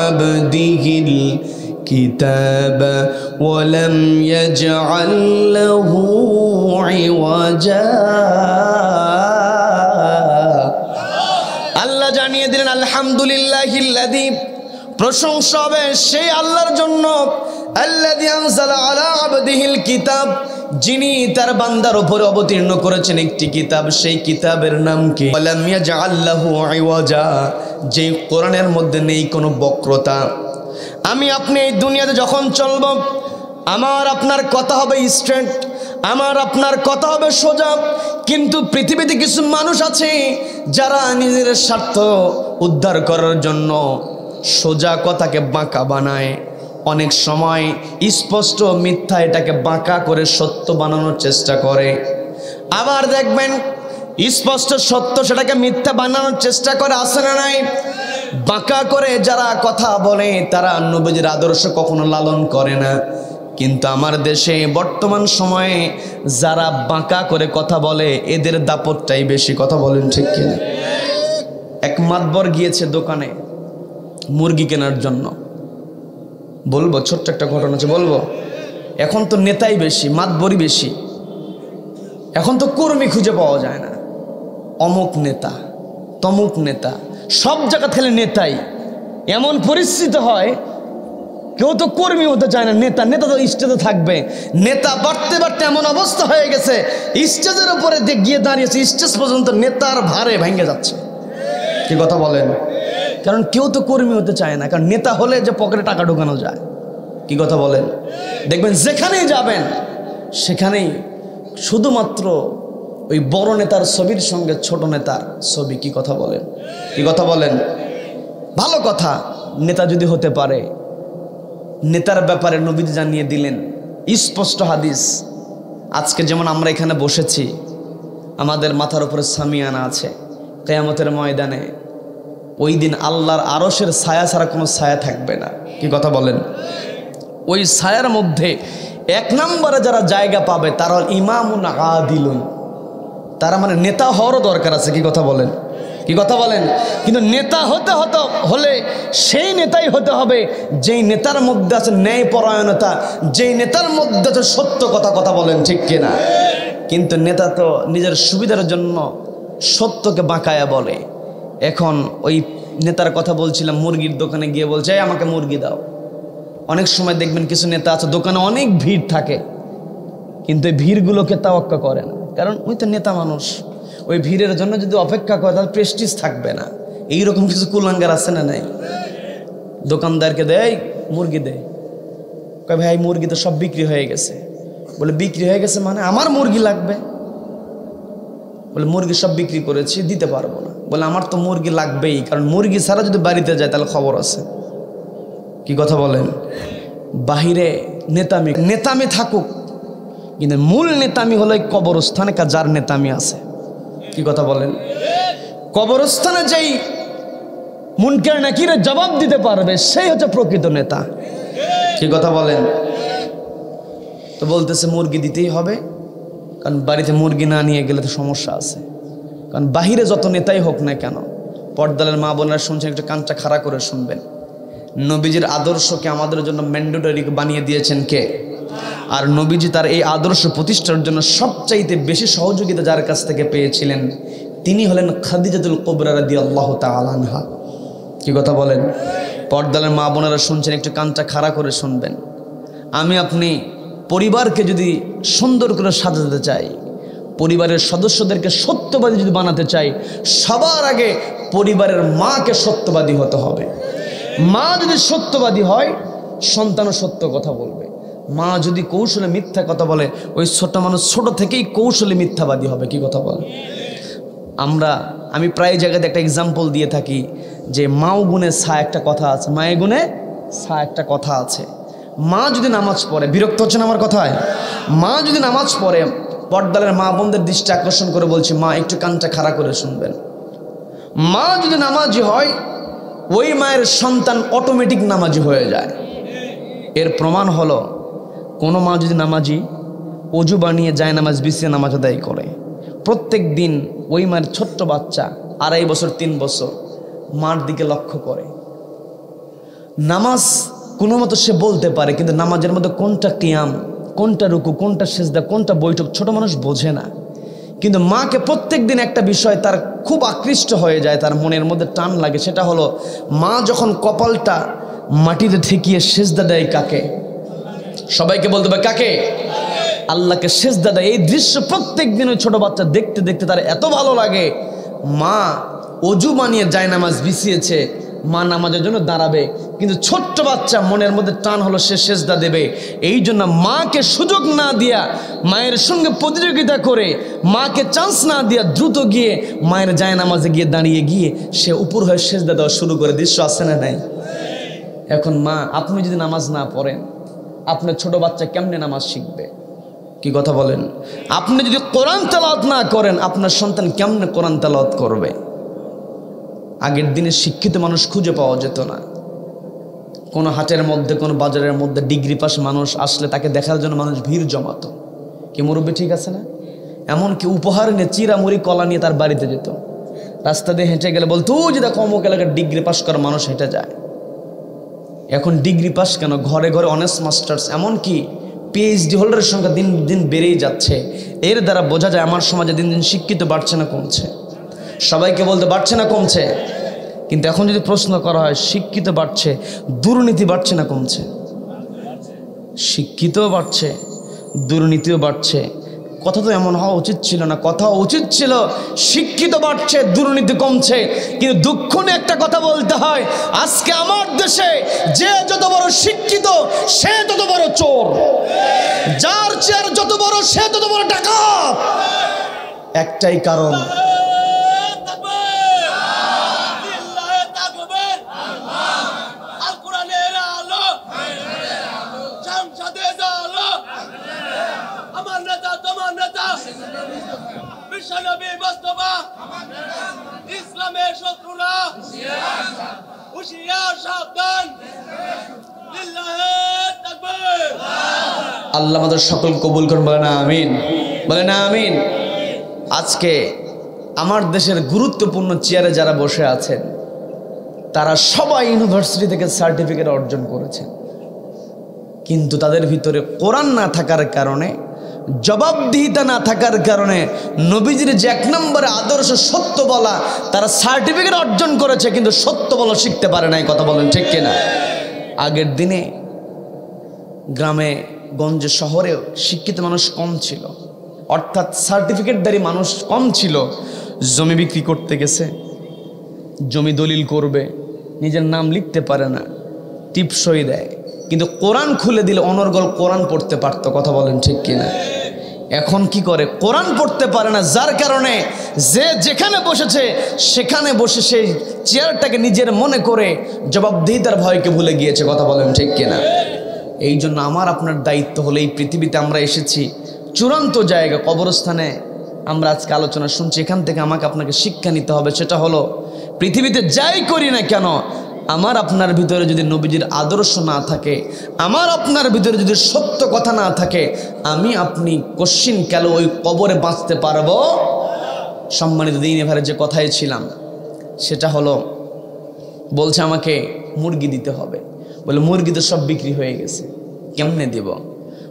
S1: আবদিহিল কিতাবা ওয়া লাম ইয়াজআল লাহু ইওয়াজা। আল্লাহ জানিয়ে দিলেন আলহামদুলিল্লাহিল্লাযী, প্রশংসা হবে সেই আল্লাহর জন্য, আল্লাযী আনজালা আলা আবদিহিল কিতাব, যিনি তার বান্দার উপরে অবতীর্ণ করেছেন একটি কিতাব। সেই কিতাবের নাম কি? ওয়ালাম ইয়াজআল লাহু ইওয়াজা, যে কোরআনের মধ্যে নেই কোনো বক্রতা। আমি আপনি এই দুনিয়াতে যখন চলব, আমার আপনার কথা হবে স্ট্রেট, আমার আপনার কথা হবে সোজা। কিন্তু পৃথিবীতে কিছু মানুষ আছে যারা নিজের স্বার্থ উদ্ধার করার জন্য সোজা কথাকে বাঁকা বানায়। অনেক সময় স্পষ্ট মিথ্যা এটাকে বাঁকা করে সত্য বানানোর চেষ্টা করে। আবার দেখবেন স্পষ্ট সত্য সেটাকে মিথ্যা বানানোর চেষ্টা করে। আছে না নাই? বাঁকা করে যারা কথা বলে তারা নবীজির আদর্শ কখনো লালন করে না। কিন্তু আমার দেশে বর্তমান সময়ে যারা বাঁকা করে কথা বলে এদের দাপটটাই বেশি। কথা বলেন ঠিক কিনা? এক মাতবর গিয়েছে দোকানে মুরগি কেনার জন্য। বলবো ছোট্ট একটা ঘটনা আছে, বলবো। এখন তো নেতাই বেশি, মাতবরই বেশি। এখন তো কর্মী খুঁজে পাওয়া যায় না। অমুক নেতা, তমুক নেতা, সব জায়গা থেকে নেতাই। এমন পরিস্থিতি হয় কেউ তো কর্মী হতে চায় না, নেতা। নেতা তো স্টেজে থাকবে। নেতা বাড়তে বাড়তে এমন অবস্থা হয়ে গেছে, স্টেজের উপরে গিয়ে দাঁড়িয়েছে, স্টেজ পর্যন্ত নেতার ভারে ভেঙে যাচ্ছে। কি কথা বলেন? কারণ কেউ তো কর্মী হতে চায় না, কারণ নেতা হলে যে পকেটে টাকা ঢোকানো যায়। কি কথা বলেন? দেখবেন যেখানেই যাবেন সেখানেই শুধুমাত্র ওই বড় নেতার ছবির সঙ্গে ছোট নেতার ছবি। কি কথা বলেন? কি কথা বলেন? ভালো কথা, নেতা যদি হতে পারে। নেতার ব্যাপারে নবীজি জানিয়ে দিলেন স্পষ্ট হাদিস। আজকে যেমন আমরা এখানে বসেছি, আমাদের মাথার উপরে সামিয়ানা আছে, কিয়ামতের ময়দানে ওই দিন আল্লাহর আরশের ছায়া ছাড়া কোনো ছায়া থাকবে না। কি কথা বলেন? ওই ছায়ার মধ্যে এক নম্বরে যারা জায়গা পাবে তারা হল ইমামুন আদিলুন। তারা মানে নেতা হওয়ারও দরকার আছে। কি কথা বলেন? কি কথা বলেন? কিন্তু নেতা হলে সেই নেতাই হতে হবে যেই নেতার মধ্যে আছে ন্যায়পরায়ণতা, যেই নেতার মধ্যে আছে সত্য কথা। কথা বলেন ঠিক কিনা? কিন্তু নেতা তো নিজের সুবিধার জন্য সত্যকে বাঁকায়া বলে। এখন ওই নেতার কথা বলছিলাম, মুরগির দোকানে গিয়ে বলছে আমাকে মুরগি দাও। অনেক সময় দেখবেন কিছু নেতা আছে দোকানে অনেক ভিড় থাকে, কিন্তু এই ভিড়গুলোকে তাওয়াক্কা করে না, কারণ ওই তো নেতা মানুষ। ওই ভিড়ের জন্য যদি অপেক্ষা করে তাহলে প্রেস্টিজ থাকবে না। এইরকম কিছু কুলাঙ্গার আছে না নাই? দোকানদারকে দেয় মুরগি দেয়, কয় ভাই মুরগি তো সব বিক্রি হয়ে গেছে। বলে বিক্রি হয়ে গেছে মানে? আমার মুরগি লাগবে। বলে মুরগি সব বিক্রি করেছি, দিতে পারবো না। বলে আমার তো মুরগি লাগবেই, কারণ মুরগি ছাড়া যদি বাড়িতে যায় তাহলে খবর আছে। কি কথা বলেন? বাহিরে নেতামি থাকুক, কিন্তু মূল নেতামি হলো কবরস্থানে যার নেতামি আছে। কি কথা বলেন? কবরস্থানে যেই মুনকার নাকিরের জবাব দিতে পারবে সেই হচ্ছে প্রকৃত নেতা। কি কথা বলেন? তো বলতেছে মুরগি দিতেই হবে, কারণ বাড়িতে মুরগি না নিয়ে গেলে তো সমস্যা আছে। কারণ বাহিরে যত নেতাই হোক না কেন, পর্দালের মা বোনেরা শুনছেন, একটু কানটা খাড়া করে শুনবেন। নবীজির আদর্শকে আমাদের জন্য ম্যান্ডেটরি বানিয়ে দিয়েছেন কে? আর নবীজি তার এই আদর্শ প্রতিষ্ঠার জন্য সবচাইতে বেশি সহযোগিতা যার কাছ থেকে পেয়েছিলেন তিনি হলেন খাদিজাতুল কুবরা রাদিয়াল্লাহু তাআলা আনহা। কি কথা বলেন? পর্দালের মা বোনেরা শুনছেন, একটু কানটা খাড়া করে শুনবেন। আমি আপনি পরিবারকে যদি সুন্দর করে সাজাতে চাই, পরিবারের সদস্যদেরকে সত্যবাদী যদি বানাতে চাই, সবার আগে পরিবারের মাকে সত্যবাদী হতে হবে। মা যদি সত্যবাদী হয় সন্তানও সত্য কথা বলবে। মা যদি কৌশলে মিথ্যা কথা বলে ওই ছোট মানুষ ছোট থেকেই কৌশলে মিথ্যাবাদী হবে। কি কথা বলে? আমি প্রায় জায়গাতে একটা এক্সাম্পল দিয়ে থাকি যে মাও গুণে ছা একটা কথা আছে, মায়ের গুণে ছা একটা কথা আছে। মা যদি নামাজ পড়ে, বিরক্ত হচ্ছেন আমার কথায়? মা যদি নামাজ পড়ে, পর্দালের মা বোনদের দৃষ্টি আকর্ষণ করে বলছি, মা একটু কানটা খাড়া করে শুনবেন। মা যদি নামাজি হয় ওই মায়ের সন্তান অটোমেটিক নামাজি হয়ে যায়। এর প্রমাণ হলো কোনো মা যদি নামাজি অজু বানিয়ে যায় নামাজ বিছিয়ে নামাজ আদায় করে, প্রত্যেক দিন ওই মায়ের ছোট্ট বাচ্চা 2.5 বছর 3 বছর মার দিকে লক্ষ্য করে। নামাজ কোনো মতো সে বলতে পারে, কিন্তু নামাজের মধ্যে কোনটা কিয়াম, কোনটা রুকু, কোনটা সেজদা, কোনটা বৈঠক ছোট মানুষ বোঝে না। কিন্তু মাকে প্রত্যেক দিন একটা বিষয় তার খুব আকৃষ্ট হয়ে যায়, তার মনের মধ্যে টান লাগে। সেটা হলো মা যখন কপালটা মাটিতে ঠেকিয়ে সেজদা দেয় কাকে? সবাইকে বলতে হবে কাকে? আল্লাহকে সেজদা দেয়। এই দৃশ্য প্রত্যেক দিন ওই ছোট বাচ্চা দেখতে দেখতে তার এত ভালো লাগে। মা অজু বানিয়ে যায় নামাজ বিছিয়েছে, মা নামাজের জন্য দাঁড়াবে, কিন্তু ছোট্ট বাচ্চা মনের মধ্যে টান হলো সে সেজদা দেবে। এই জন্য মাকে সুযোগ না দিয়া, মায়ের সঙ্গে প্রতিযোগিতা করে, মাকে চান্স না দিয়া দ্রুত গিয়ে মায়ের যায় নামাজে গিয়ে দাঁড়িয়ে গিয়ে সে উপর হয়ে সেজদা দেওয়া শুরু করে। দৃশ্য আছে না নাই? এখন মা আপনি যদি নামাজ না পড়েন, আপনার ছোট বাচ্চা কেমনে নামাজ শিখবে? কি কথা বলেন? আপনি যদি কোরআন তেলাওয়াত না করেন, আপনার সন্তান কেমনে কোরআন তেলাওয়াত করবে? আগের দিনে শিক্ষিত মানুষ খুঁজে পাওয়া যেত না, কোনো হাটের মধ্যে কোনো বাজারের মধ্যে ডিগ্রি পাস মানুষ আসলে তাকে দেখার জন্য মানুষ ভিড় জমাতো। কি মুরব্বী ঠিক আছে না? এমনকি উপহার নিয়ে চিরামুড়ি কলা নিয়ে তার বাড়িতে যেত। রাস্তা দিয়ে হেঁটে গেলে বলতো যে দেখো অমুক এলাকার ডিগ্রি পাস করা মানুষ হেঁটে যায়। এখন ডিগ্রি পাস কেন, ঘরে ঘরে অনার্স মাস্টার্স এমনকি পিএইচডি হোল্ডারের সংখ্যা দিন দিন বেড়েই যাচ্ছে। এর দ্বারা বোঝা যায় আমার সমাজে দিন দিন শিক্ষিত বাড়ছে না কমছে। সবাইকে বলতে বাড়ছে না কমছে, কিন্তু এখন যদি প্রশ্ন করা হয় শিক্ষিত বাড়ছে, দুর্নীতি বাড়ছে না কমছে? শিক্ষিতও বাড়ছে, দুর্নীতিও বাড়ছে। কথা তো এমন হওয়া উচিত ছিল না, কথা উচিত ছিল শিক্ষিত বাড়ছে দুর্নীতি কমছে। কিন্তু দুঃখ নিয়ে একটা কথা বলতে হয়, আজকে আমার দেশে যে যত বড় শিক্ষিত সে তত বড় চোর, যার চেয়ার যত বড় সে তত বড় ডাকাত। একটাই কারণ,
S2: ইসলামের শত্রুরা হুঁশিয়ার সাবধান।
S1: আল্লাহ আমাদের সকল কবুল করুন, বলে না আমিন, বলে না আমিন। আজকে আমার দেশের গুরুত্বপূর্ণ চেয়ারে যারা বসে আছেন তারা সবাই ইউনিভার্সিটি থেকে সার্টিফিকেট অর্জন করেছেন, কিন্তু তাদের ভিতরে কোরআন না থাকার কারণে, জবাবদিহিতা না থাকার কারণে, নবীজির যে এক নম্বরে আদর্শ সত্য বলা, তারা সার্টিফিকেট অর্জন করেছে কিন্তু সত্য বলা শিখতে পারে নাই। কথা বলেন ঠিক কিনা? আগের দিনে গ্রামে গঞ্জে শহরেও শিক্ষিত মানুষ কম ছিল, অর্থাৎ সার্টিফিকেটধারী মানুষ কম ছিল। জমি বিক্রি করতে গেছে, জমি দলিল করবে, নিজের নাম লিখতে পারে না, টিপসই দেয়, কিন্তু কোরআন খুলে দিলে অনর্গল কোরআন পড়তে পারতো। কথা বলেন ঠিক কিনা? এখন কি করে? কোরআন পড়তে পারে না, যার কারণে যে যেখানে বসেছে সেখানে বসে সেই চেয়ারটাকে নিজের মনে করে জবাবদিহিতার ভয়কে ভুলে গিয়েছে। কথা বলেন ঠিক কিনা? এই জন্য আমার আপনার দায়িত্ব হলো, এই পৃথিবীতে আমরা এসেছি চূড়ান্ত জায়গা, কবরস্থানে আমরা আজকে আলোচনা শুনছি, এখান থেকে আমাকে আপনাকে শিক্ষা নিতে হবে। সেটা হলো, পৃথিবীতে যাই করি না কেন, আমার আপনার ভিতরে যদি নবীজির আদর্শ না থাকে, আমার আপনার ভিতরে যদি সত্য কথা না থাকে, আমি আপনি কশ্চিন কালে ওই কবরে বাঁচতে পারবো? সম্মানিত দিন, এবারে যে কথায় ছিলাম সেটা হলো, বলছে আমাকে মুরগি দিতে হবে। বলে মুরগি তো সব বিক্রি হয়ে গেছে, কেমনে দিব?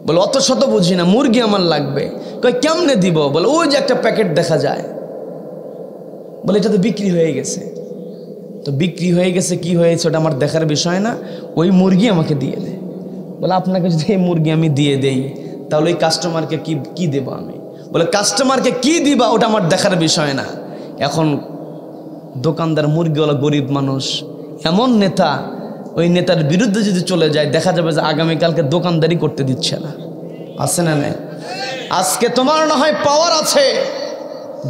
S1: বলে অত শত বুঝি না, মুরগি আমার লাগবে। কই কেমনে দিব? বলে ওই যে একটা প্যাকেট দেখা যায়। বলে এটা তো বিক্রি হয়ে গেছে। তো বিক্রি হয়ে গেছে, কি হয়েছে ওটা আমার দেখার বিষয় না, ওই মুরগি আমাকে দিয়ে দে। বলে আপনাকে যদি এই মুরগি আমি দিয়ে দেই তাহলে ওই কাস্টমারকে কি দেব আমি? বলে কাস্টমারকে কি দিবা ওটা আমার দেখার বিষয় না। এখন দোকানদার মুরগিওয়ালা গরিব মানুষ, এমন নেতা, ওই নেতার বিরুদ্ধে যদি চলে যায় দেখা যাবে যে আগামীকালকে দোকানদারি করতে দিচ্ছে না। আছে না নাই? আজকে তোমার না হয় পাওয়ার আছে,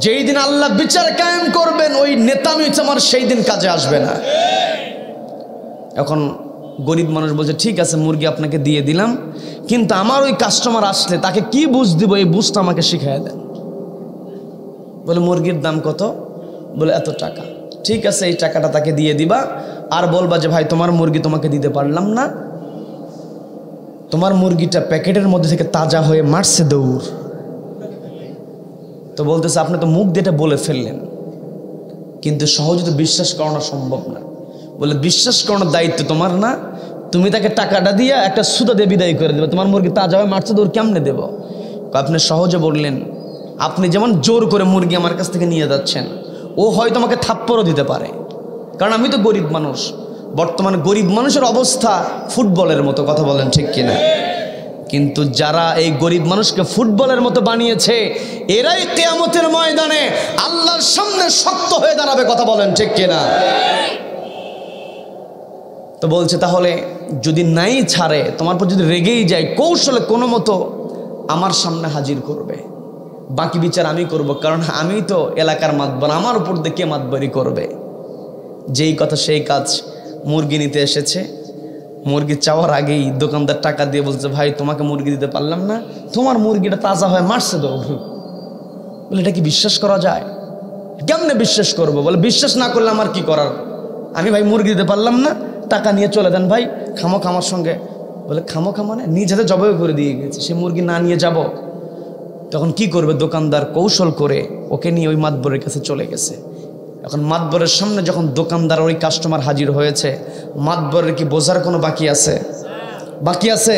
S1: যেই দিন আল্লাহ বিচার কায়েম করবেন ওই নেতামি তোমার সেই দিন কাজে আসবে না। এখন গরিব মানুষ বলছে ঠিক আছে মুরগি আপনাকে দিয়ে দিলাম, কিন্তু আমার ওই কাস্টমার আসলে তাকে কি বুঝ দিব এই বুঝটা আমাকে শিখাই দেন। বলে মুরগির দাম কত? বলে এত টাকা। ঠিক আছে এই টাকাটা তাকে দিয়ে দিবা, আর বলবা যে ভাই তোমার মুরগি তোমাকে দিতে পারলাম না, তোমার মুরগিটা প্যাকেটের মধ্যে থেকে তাজা হয়ে মারছে দৌড়। তো বলতেছে আপনি তো মুখ দিয়ে বলে ফেললেন, কিন্তু সহজে তো বিশ্বাস করানো সম্ভব না। বলে বিশ্বাস করানোর দায়িত্ব তোমার না, তুমি তাকে টাকাটা দিয়ে একটা সুতা দিয়ে বিদায় করে দেবে, তোমার মুরগি তাজা হয়ে মারছে দৌড় কেমনে দেব? আপনি সহজে বললেন, আপনি যেমন জোর করে মুরগি আমার কাছ থেকে নিয়ে যাচ্ছেন, ও হয়তো আমাকে থাপ্পড়ও দিতে পারে, কারণ আমি তো গরিব মানুষ। বর্তমানে গরিব মানুষের অবস্থা ফুটবলের মতো। কথা বলেন ঠিক কিনা? কিন্তু যারা এই গরিব মানুষকে ফুটবলের মতো বানিয়েছে এরাই কিয়ামতের ময়দানে আল্লাহর সামনে শক্ত হয়ে দাঁড়াবে। কথা বলেন ঠিক কিনা? তো বলছে তাহলে যদি নাই ছাড়ে, তোমার পর যদি রেগেই যায়, কৌশলে কোনো মতো আমার সামনে হাজির করবে, বাকি বিচার আমি করব, কারণ আমি তো এলাকার মাতবার, আমার উপর দিয়ে কে মাতবারি করবে? যেই কথা সেই কাজ। মুরগি নিতে এসেছে, মুরগি চাওয়ার আগেই দোকানদার টাকা দিয়ে বলছে ভাই তোমাকে মুরগি দিতে পারলাম না, তোমার মুরগিটা তাজা হয়ে মারছে দৌড়। বলে এটা কি বিশ্বাস করা যায়? কেমনে বিশ্বাস করব? বলে বিশ্বাস না করলে আমার কি করার? আমি ভাই মুরগি দিতে পারলাম না, টাকা নিয়ে চলে দেন ভাই, খামোখা আমার সঙ্গে। বলে খামোখা মানে নিজ হাতে জবাই করে দিয়ে গেছে, সে মুরগি না নিয়ে যাব। তখন কি করবে দোকানদার, কৌশল করে ওকে নিয়ে ওই মাতবরের কাছে চলে গেছে। এখন মাতবরের সামনে যখন দোকানদার ওই কাস্টমার হাজির হয়েছে, মাতবরের কি বোঝার কোনো বাকি আছে? বাকি আছে?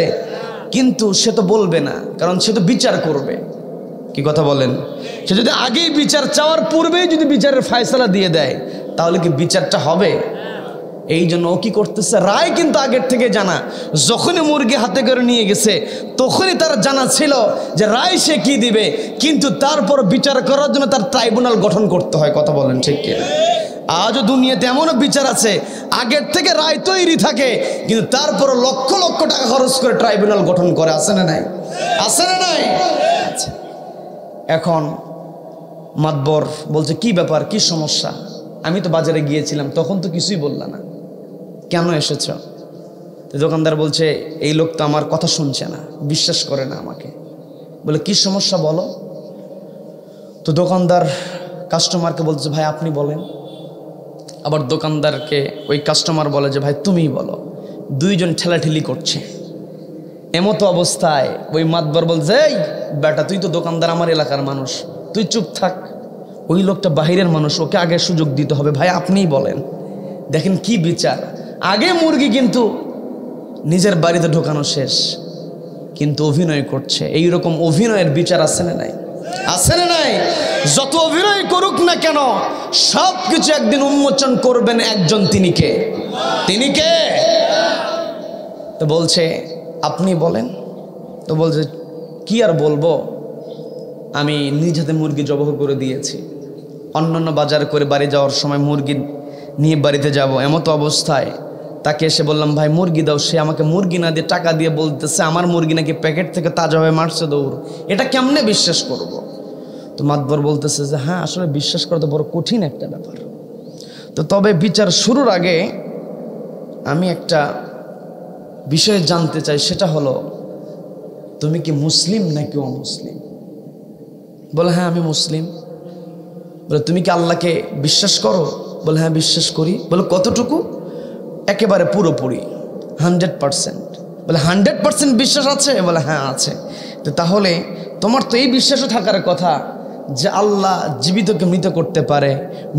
S1: কিন্তু সে তো বলবে না, কারণ সে তো বিচার করবে। কি কথা বলেন? সে যদি আগেই বিচার চাওয়ার পূর্বেই যদি বিচারের ফায়সালা দিয়ে দেয়, তাহলে কি বিচারটা হবে? এই জন্য ও কি করতেছে, রায় কিন্তু আগের থেকে জানা। যখনই মুরগি হাতে করে নিয়ে গেছে তখনই তার জানা ছিল যে রায় সে কি দিবে, কিন্তু তারপর বিচার করার জন্য তার ট্রাইব্যুনাল গঠন করতে হয়। কথা বলেন ঠিক কি? আজও দুনিয়াতে এমনও বিচার আছে আগের থেকে রায় তৈরি থাকে, কিন্তু তারপরও লক্ষ লক্ষ টাকা খরচ করে ট্রাইব্যুনাল গঠন করে। আছে না নাই? আছে না নাই? এখন মাতবর বলছে কি ব্যাপার, কি সমস্যা? আমি তো বাজারে গিয়েছিলাম, তখন তো কিছুই বললা না, কেন এসেছ? তো দোকানদার বলছে এই লোক তো আমার কথা শুনছে না, বিশ্বাস করে না আমাকে। বলে কি সমস্যা বলো। তো দোকানদার কাস্টমারকে বলছে ভাই আপনি বলেন। আবার দোকানদারকে ওই কাস্টমার বলে যে ভাই তুমিই বলো। দুইজন ঠেলাঠেলি করছে। এমতো অবস্থায় ওই মাতবর বলছে এই বেটা, তুই তো দোকানদার, আমার এলাকার মানুষ, তুই চুপ থাক। ওই লোকটা বাহিরের মানুষ, ওকে আগে সুযোগ দিতে হবে। ভাই আপনিই বলেন। দেখেন কি বিচার, আগে মুরগি কিন্তু নিজের বাড়িতে ঢোকানো শেষ, কিন্তু অভিনয় করছে। এইরকম অভিনয়ের বিচার আছে না নাই? আছে না নাই? যত অভিনয় করুক না কেন, সব কিছু একদিন উন্মোচন করবেন একজন। তিনি কে? তিনি কে? তো বলছে আপনি বলেন। তো বলছে কি আর বলবো, আমি নিজ হাতে মুরগি জবাই করে দিয়েছি। অন্যান্য বাজার করে বাড়ি যাওয়ার সময় মুরগি নিয়ে বাড়িতে যাব, এমতো অবস্থায় তাকে এসে বললাম ভাই মুরগি দাও। সে আমাকে মুরগি না দিয়ে টাকা দিয়ে বলতেছে আমার মুরগি নাকি প্যাকেট থেকে তাজা হয়ে মারছে দৌড়। এটা কেমনে বিশ্বাস করব? তো মাতবর বলতেছে যে হ্যাঁ আসলে বিশ্বাস করা তো বড় কঠিন একটা ব্যাপার। তো তবে বিচার শুরুর আগে আমি একটা বিষয় জানতে চাই, সেটা হলো তুমি কি মুসলিম নাকি অমুসলিম? বলে হ্যাঁ আমি মুসলিম। বলে তুমি কি আল্লাহকে বিশ্বাস করো? বলে হ্যাঁ বিশ্বাস করি। বলে কতটুকু? একেবারে পুরোপুরি, 100%। বলে 100% বিশ্বাস আছে? বলে হ্যাঁ আছে। তো তাহলে তোমার তো এই বিশ্বাসও থাকার কথা যে আল্লাহ জীবিতকে মৃত করতে পারে,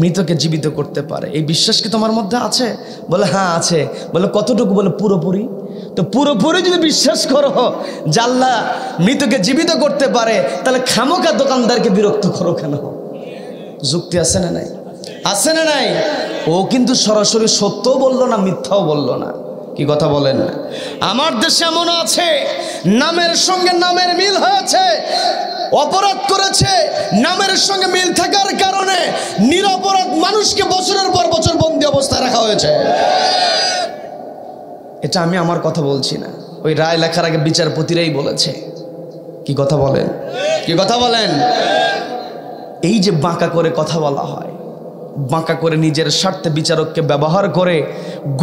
S1: মৃতকে জীবিত করতে পারে। এই বিশ্বাস কি তোমার মধ্যে আছে? বলে হ্যাঁ আছে। বলে কতটুকু? বলে পুরোপুরি। তো পুরোপুরি যদি বিশ্বাস করো যে আল্লাহ মৃতকে জীবিত করতে পারে, তাহলে খামোকা দোকানদারকে বিরক্ত করো কেন? যুক্তি আছে না নাই? আছে না নাই? ও কিন্তু সরাসরি সত্যও বললো না, মিথ্যাও বললো না। কি কথা বলেন না? আমার দেশে এমনও আছে নামের সঙ্গে নামের মিল হয়েছে, অপরাধ করেছে, নামের সঙ্গে মিল থাকার কারণে নিরপরাধ মানুষকে বছরের পর বছর বন্দী অবস্থায় রাখা হয়েছে। এটা আমি আমার কথা বলছি না, ওই রায় লেখার আগে বিচারপতিরাই বলেছে। কি কথা বলেন? কি কথা বলেন? এই যে বাঁকা করে কথা বলা হয়, বাঁকা করে নিজের স্বার্থে বিচারককে ব্যবহার করে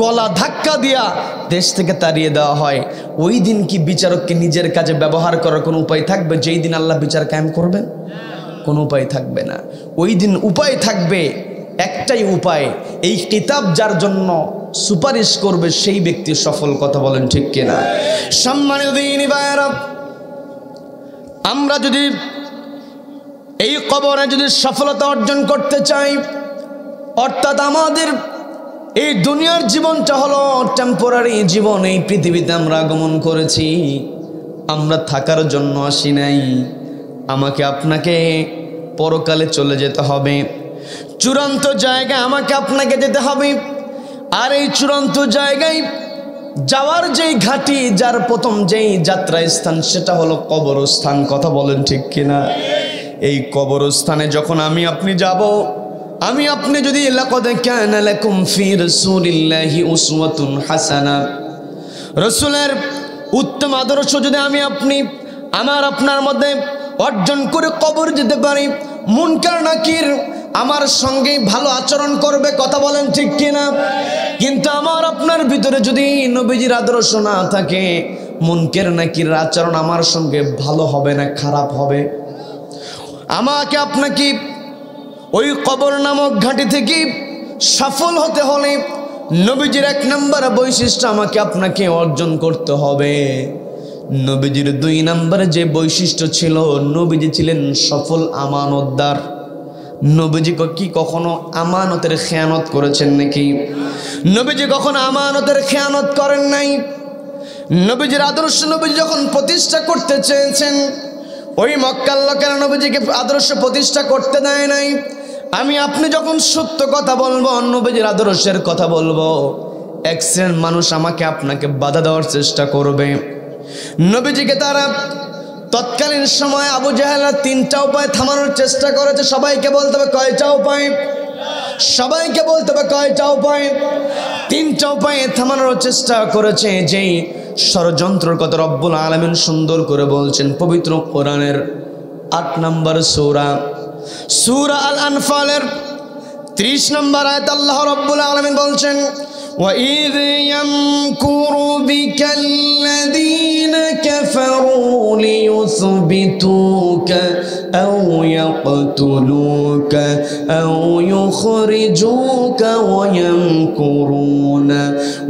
S1: গলা ধাক্কা দিয়া দেশ থেকে তাড়িয়ে দেওয়া হয়, ওই দিন কি বিচারককে নিজের কাজে ব্যবহার করার কোনো উপায় থাকবে? যেই দিন আল্লাহ বিচার কায়েম করবেন, কোনো উপায় থাকবে না। ওই দিন উপায় থাকবে একটাই উপায়, এই কিতাব যার জন্য সুপারিশ করবে সেই ব্যক্তি সফল। কথা বলেন ঠিক কিনা? সম্মানিত দিনী ভাইয়েরা, আমরা যদি এই কবরে যদি সফলতা অর্জন করতে চাই, অর্থাৎ আমাদের এই দুনিয়ার জীবনটা হলো টেম্পোরারি জীবন, এই পৃথিবীতে আমরা আগমন করেছি, আমরা থাকার জন্য আসি নাই। আমাকে আপনাকে পরকালে চলে যেতে হবে, চূড়ান্ত জায়গায় আমাকে আপনাকে যেতে হবে। আর এই চূড়ান্ত জায়গায় যাওয়ার যেই ঘাঁটি, যার প্রথম যেই যাত্রা স্থান, সেটা হলো কবরস্থান। কথা বলেন ঠিক কিনা? এই কবরস্থানে যখন আমি আপনি যাব, আমি আপনি যদি লাকাদ কানা লাকুম ফি রাসূলিল্লাহি উসওয়াতুন হাসানা, রাসূলের উত্তম আদর্শ যদি আমি আপনি আমার আপনার মধ্যে অর্জন করে কবর যেতে পারি, মুনকার নাকির আমার সঙ্গে ভালো আচরণ করবে। কথা বলেন ঠিক কিনা? কিন্তু আমার আপনার ভিতরে যদি নবীজির আদর্শ না থাকে, মুনকার নাকির আচরণ আমার সঙ্গে ভালো হবে না, খারাপ হবে। আমাকে আপনাকে ওই কবর নামক ঘাঁটি থেকে সফল হতে হলে নবীজির এক নম্বর বৈশিষ্ট্য আমাকে আপনাকে অর্জন করতে হবে। নবীজির 2 নম্বরে যে বৈশিষ্ট্য ছিল, নবীজি ছিলেন সফল আমানতদার। নবীজি কি কখনো আমানতের খেয়ানত করেছেন নাকি? নবীজি কখনো আমানতের খেয়ানত করেন নাই। নবীজির আদর্শ নবীজি যখন প্রতিষ্ঠা করতে চেয়েছেন, ওই মক্কার লোকেরা নবীজিকে আদর্শ প্রতিষ্ঠা করতে দেয় নাই। আমি আপনি যখন সত্য কথা বলবো, নবীজির আদর্শের কথা বলবো, এক শ্রেণীর মানুষ আমাকে আপনাকে বাধা দেওয়ার চেষ্টা করবে। নবীজিকে তারা তৎকালীন সময় আবু জাহেলরা 3টা উপায় থামানোর চেষ্টা করেছে। সবাইকে বলতে হবে কয়টা উপায়? সবাইকে বলতে হবে কয়টা উপায়? 3টা উপায়ে থামানোর চেষ্টা করেছে। যেই ষড়যন্ত্রের কথা রব্বুল আলামিন সুন্দর করে বলছেন পবিত্র কোরআনের 8 নম্বর সূরা আল আনফালের 30 নম্বর আয়াত আল্লাহ রব্বুল আলামিন বলছেন, وَإِذْ يَمْكُرُ بِكَ الَّذِينَ كَفَرُوا لِيُثْبِتُوكَ أَوْ يَقْتُلُوكَ أَوْ يُخْرِجُوكَ وَيَمْكُرُونَ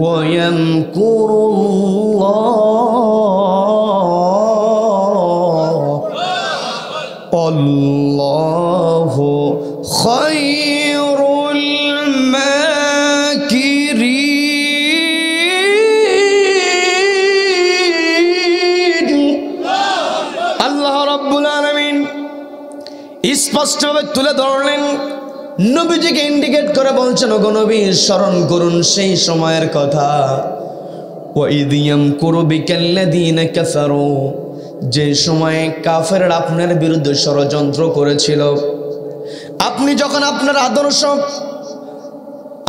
S1: وَيَمْكُرُ اللَّهُ وَاللَّهُ خَيْرُ স্পষ্টভাবে তুলে ধরলেন। নবীজিকে ইন্ডিকেট করে বলছেন, ওগো নবী, স্মরণ করুন সেই সময়ের কথা। ওয়াইদ ইয়ামকুরু বিকাল্লাযীনা কাফারু, যে সময়ে কাফেররা আপনার বিরুদ্ধে ষড়যন্ত্র করেছিল। আপনি যখন আপনার আদর্শ,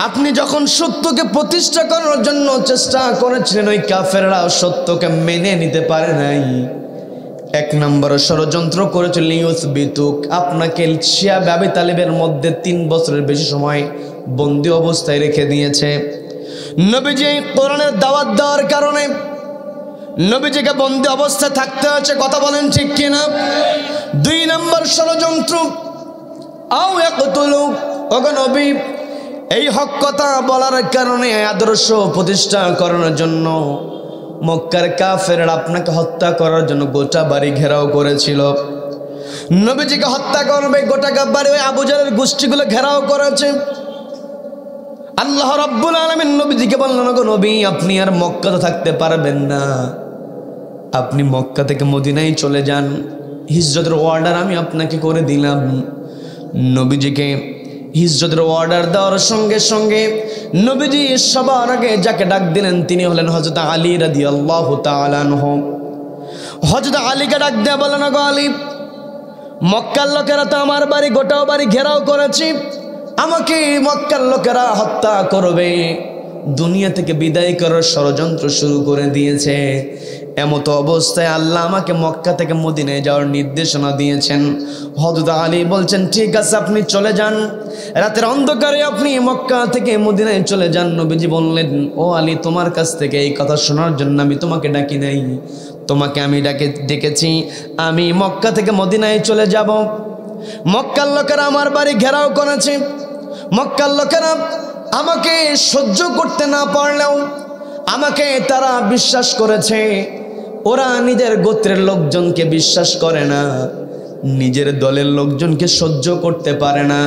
S1: আপনি যখন সত্যকে প্রতিষ্ঠা করার জন্য চেষ্টা করেছিলেন, ওই কাফেররা সত্যকে মেনে নিতে পারে নাই। 1 নম্বর ষড়যন্ত্র করেছিল লিউসবিতুক, আপনাকে শিয়া আবি তালিবের মধ্যে 3 বছরের বেশি সময় বন্দী অবস্থায় রেখে দিয়েছে। নবীজি কোরআনের দাওয়াত দেওয়ার কারণে নবীজিকে বন্দী অবস্থায় থাকতে হয়েছে। কথা বলেন ঠিক কিনা? 2 নম্বর ষড়যন্ত্র, আও ইয়াকতুলু, ওগো নবী, এই হক কথা বলার কারণে, আদর্শ প্রতিষ্ঠা করার জন্য মক্কার কাফেররা আপনাকে হত্যা করার জন্য গোটা বাড়ি ঘেরাও করেছিল। নবীজিকে হত্যা করবে, গোটা বাড়ি ওই আবু জাহেলের গোষ্ঠীগুলো ঘেরাও করেছে। আল্লাহ রাব্বুল আলামিন নবীজিকে বললেন, ওগো নবী, আপনি আর মক্কাতে থাকতে পারবেন না, আপনি মক্কা থেকে মদিনায় চলে যান। হিজরতের অর্ডার আমি আপনাকে করে দিলাম। নবীজিকে হিজরতের অর্ডার দেওয়ার সঙ্গে সঙ্গে নবীজি সবার আগে যাকে ডাক দিলেন তিনি হলেন হযরত আলী রাদিয়াল্লাহু তাআলা আনহু। হযরত আলীকে ডাক দিয়ে বলেন, ওগো আলী, মক্কার লোকেরা তো আমার বাড়ি, গোটা বাড়ি ঘেরাও করেছি, আমাকে মক্কার লোকেরা হত্যা করবে, দুনিয়া থেকে বিদায় করার ষড়যন্ত্র শুরু করে দিয়েছে। এমত অবস্থায় আল্লাহ আমাকে মক্কা থেকে মদিনায় যাওয়ার নির্দেশনা দিয়েছেন। হযরত আলী বলছেন, ঠিক আছে, আপনি চলে যান, রাতের অন্ধকারে আপনি মক্কা থেকে মদিনায় চলে যান। নবীজি বললেন, ও আলী, তোমার কাছ থেকে এই কথা শোনার জন্য আমি তোমাকে ডাকি নাই, তোমাকে আমি ডেকেছি, আমি মক্কা থেকে মদিনায় চলে যাব। মক্কার লোকেরা আমার বাড়ি ঘেরাও করেছে। মক্কার লোকেরা আমাকে সহ্য করতে না পারলেও আমাকে তারা বিশ্বাস করেছে। ওরা নিজের গোত্রের লোকজনকে বিশ্বাস করে না, নিজের দলের লোকজনকে সহ্য করতে পারে না।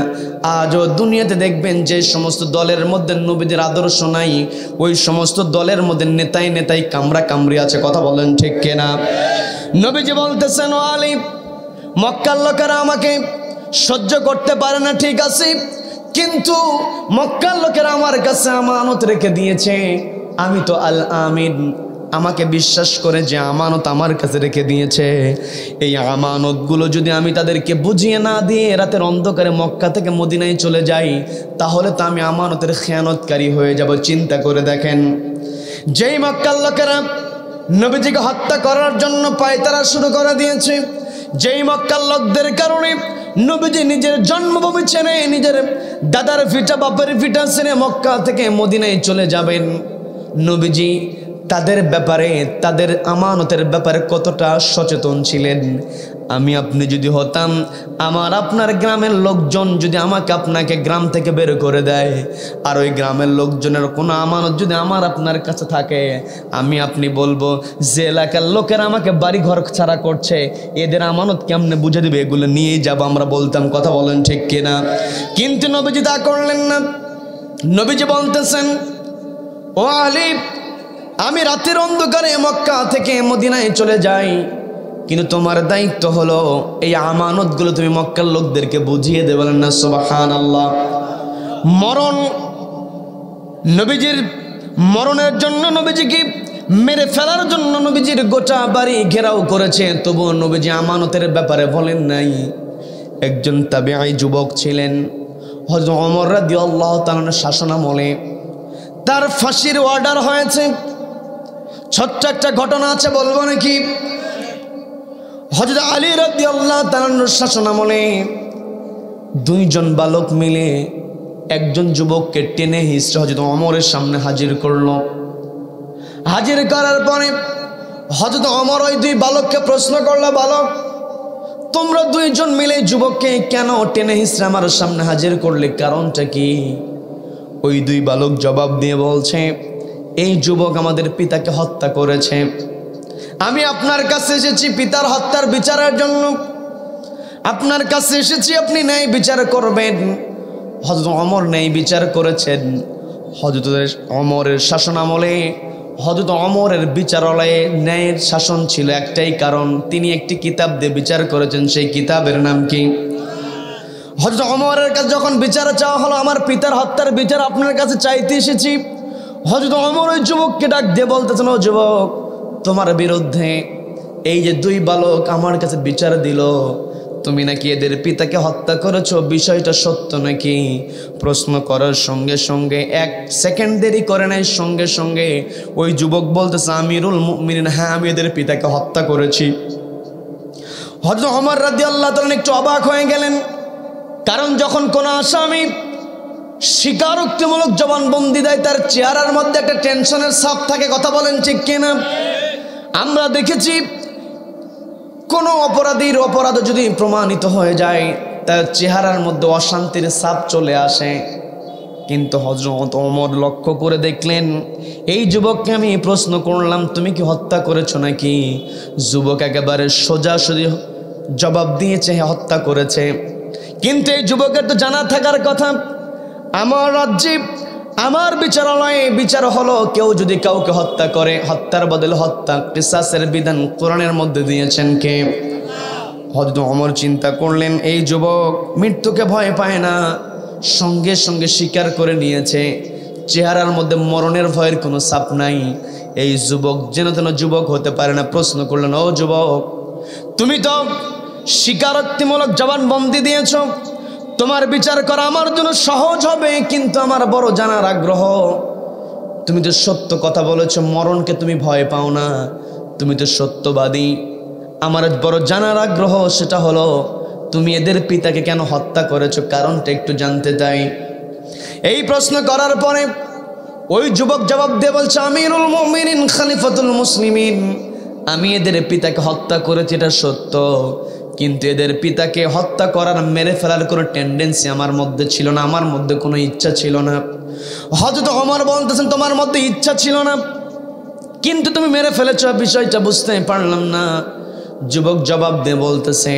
S1: আজও দুনিয়াতে দেখবেন যে সমস্ত দলের মধ্যে নবীদের আদর্শ নাই, ওই সমস্ত দলের মধ্যে নেতাই নেতাই কামড়া কামড়ি আছে। কথা বলেন ঠিক কিনা? নবীজি বলতেছেন, ও আলী, মক্কার লোকেরা আমাকে সহ্য করতে পারে না, ঠিক আছে, কিন্তু মক্কার লোকেরা আমার কাছে আমানত রেখে দিয়েছে, আমি তো আল আমিন, আমাকে বিশ্বাস করে যে আমানত আমার কাছে রেখে দিয়েছে, এই আমানতগুলো যদি আমি তাদেরকে বুঝিয়ে না দিয়ে রাতের অন্ধকারে মক্কা থেকে মদিনায় চলে যাই, তাহলে তো আমি আমানতের খেয়ানতকারী হয়ে যাব। চিন্তা করে দেখেন, যেই মক্কার লোকেরা নবীজিকে হত্যা করার জন্য পায়তারা শুরু করে দিয়েছে, যেই মক্কার লোকদের কারণে নবীজি নিজের জন্মভূমি ছেড়ে, নিজের দাদার ভিটা বাপের ভিটা ছেড়ে মক্কা থেকে মদিনায় চলে যাবেন, নবীজি তাদের ব্যাপারে, তাদের আমানতের ব্যাপারে কতটা সচেতন ছিলেন আমি আপনি যদি হতাম, আমার আপনার গ্রামের লোকজন যদি আমাকে আপনাকে গ্রাম থেকে বের করে দেয়, আর ওই গ্রামের লোকজনের কোনো আমানত যদি আমার আপনার কাছে থাকে, আমি আপনি বলবো যে এলাকার লোকেরা আমাকে বাড়ি ঘর ছাড়া করছে, এদের আমানত কেমনে বুঝে দিবে, এগুলো নিয়েই যাব আমরা বলতাম। কথা বলেন ঠিক কিনা? কিন্তু নবীজি তা করলেন না। নবীজি বলতেছেন, ও আলী, আমি রাতের অন্ধকারে মক্কা থেকে মদিনায় চলে যাই, কিন্তু তোমার দায়িত্ব হলো এই আমানতগুলো তুমি মক্কার লোকদেরকে বুঝিয়ে দেবে। বলেন না সুবহানাল্লাহ। মরণ, নবীজির মরণের জন্য নবীজিকে মেরে ফেলার জন্য নবীজির গোটা বাড়ি ঘেরাও করেছে, তবুও নবীজি আমানতের ব্যাপারে বলেন নাই। একজন তাবিঈ যুবক ছিলেন, হযরত ওমর রাদিয়াল্লাহু তাআলার শাসনামলে তার ফাঁসির অর্ডার হয়েছে। ছোট্ট একটা ঘটনা আছে, বলবো নাকি? হযরত আলী রাদিয়াল্লাহু তাআলার শাসনামলে দুইজন বালক মিলে একজন যুবককে টেনে হিঁচড়ে হযরত ওমরের সামনে হাজির করলো। হাজির করার পরে হযরত ওমর ওই দুই বালককে প্রশ্ন করলো, বালক, তোমরা দুইজন মিলে যুবককে কেন টেনে হিঁচড়ে আমার সামনে হাজির করলে, কারণটা কি? ওই দুই বালক জবাব দিয়ে বলছে, এই যুবক আমাদের পিতাকে হত্যা করেছে। আমি আপনার কাছে এসেছি পিতার হত্যার বিচারের জন্য। আপনার কাছে এসেছি, আপনি ন্যায় বিচার করবেন। হযরত ওমর ন্যায় বিচার করেছেন। হযরত ওমরের শাসনামলে হযরত ওমরের বিচারালয়ে ন্যায়ের শাসন ছিল একটাই, কারণ তিনি একটি কিতাব দিয়ে বিচার করেছেন। সেই কিতাবের নাম কি? হযরত ওমরের কাছে যখন বিচার চাওয়া হলো, আমার পিতার হত্যার বিচার আপনার কাছে চাইতে এসেছি, হযরত ওমর ওই যুবককে ডাক দিয়ে বলতেছেন, ও যুবক, তোমার বিরুদ্ধে এই যে দুই বালক আমার কাছে বিচার দিল, তুমি নাকি এদের পিতাকে হত্যা করেছো, বিষয়টা সত্য নাকি? প্রশ্ন করার সঙ্গে সঙ্গে 1 সেকেন্ড দেরি করে নাই, সঙ্গে সঙ্গে ওই যুবক বলতেছে, আমিরুল মুমিনিন, হ্যাঁ আমি এদের পিতাকে হত্যা করেছি। হযরত ওমর রাদিয়াল্লাহু তাআলা একটু অবাক হয়ে গেলেন, কারণ যখন কোনো আসামি স্বীকারোক্তিমূলক জবানবন্দি দেয়, তার চেহারার মধ্যে একটা টেনশনের ছাপ থাকে। কথা বলেন ঠিক কিনা? আমরা দেখেছি কোনো অপরাধীর অপরাধ যদি প্রমাণিত হয়ে যায়, তার চেহারার মধ্যে অশান্তির ছাপ চলে আসে। কিন্তু হযরত ওমর লক্ষ্য করে দেখলেন, এই যুবককে আমি প্রশ্ন করলাম, তুমি কি হত্যা করেছো নাকি? যুবক একেবারে সোজাসুজি জবাব দিয়েছে, হত্যা করেছে। কিন্তু এই যুবকের তো জানা থাকার কথা, আমার রাজ্যে আমার বিচারালয়ে বিচার হলো, কেউ যদি কাউকে হত্যা করে, হত্যার বদলে হত্যা, কিসাসের বিধান কোরআনের মধ্যে দিয়েছেন কে? হযরত ওমর চিন্তা করলেন, এই যুবক মৃত্যুকে ভয় পায় না, সঙ্গে সঙ্গে স্বীকার করে নিয়েছে, চেহারার মধ্যে মরণের ভয়ের কোনো ছাপ নাই। এই যুবক যেন তেন যুবক হতে পারে না। প্রশ্ন করলেন, ও যুবক, তুমি তো স্বীকারোক্তিমূলক জবানবন্দি দিয়েছ, তোমার বিচার করা আমার জন্য সহজ হবে, কিন্তু আমার বড় জানার আগ্রহ। তুমি তো সত্য কথা বলেছ, মরণকে তুমি ভয় পাও না, তুমি তো সত্যবাদী। আমার বড় জানার আগ্রহ, সেটা হলো তুমি এদের পিতাকে কেন হত্যা করেছো, কারণটা একটু জানতে চাই। এই প্রশ্ন করার পরে ওই যুবক জবাব দিয়ে বলছে, আমিরুল মুমিনিন খলিফাতুল মুসলিমিন, আমি এদের পিতাকে হত্যা করেছি, এটা সত্য, কিন্তু এদের পিতাকে হত্যা করার, মেরে ফেলার কোনো টেন্ডেন্সি আমার মধ্যে ছিল না, আমার মধ্যে কোনো ইচ্ছা ছিল না। হযরত ওমর বলতেছেন, তোমার মধ্যে ইচ্ছা ছিল না, কিন্তু তুমি মেরে ফেলেছো, বিষয়টা বুঝতে পারলাম না। যুবক জবাব দিয়ে বলতেছে,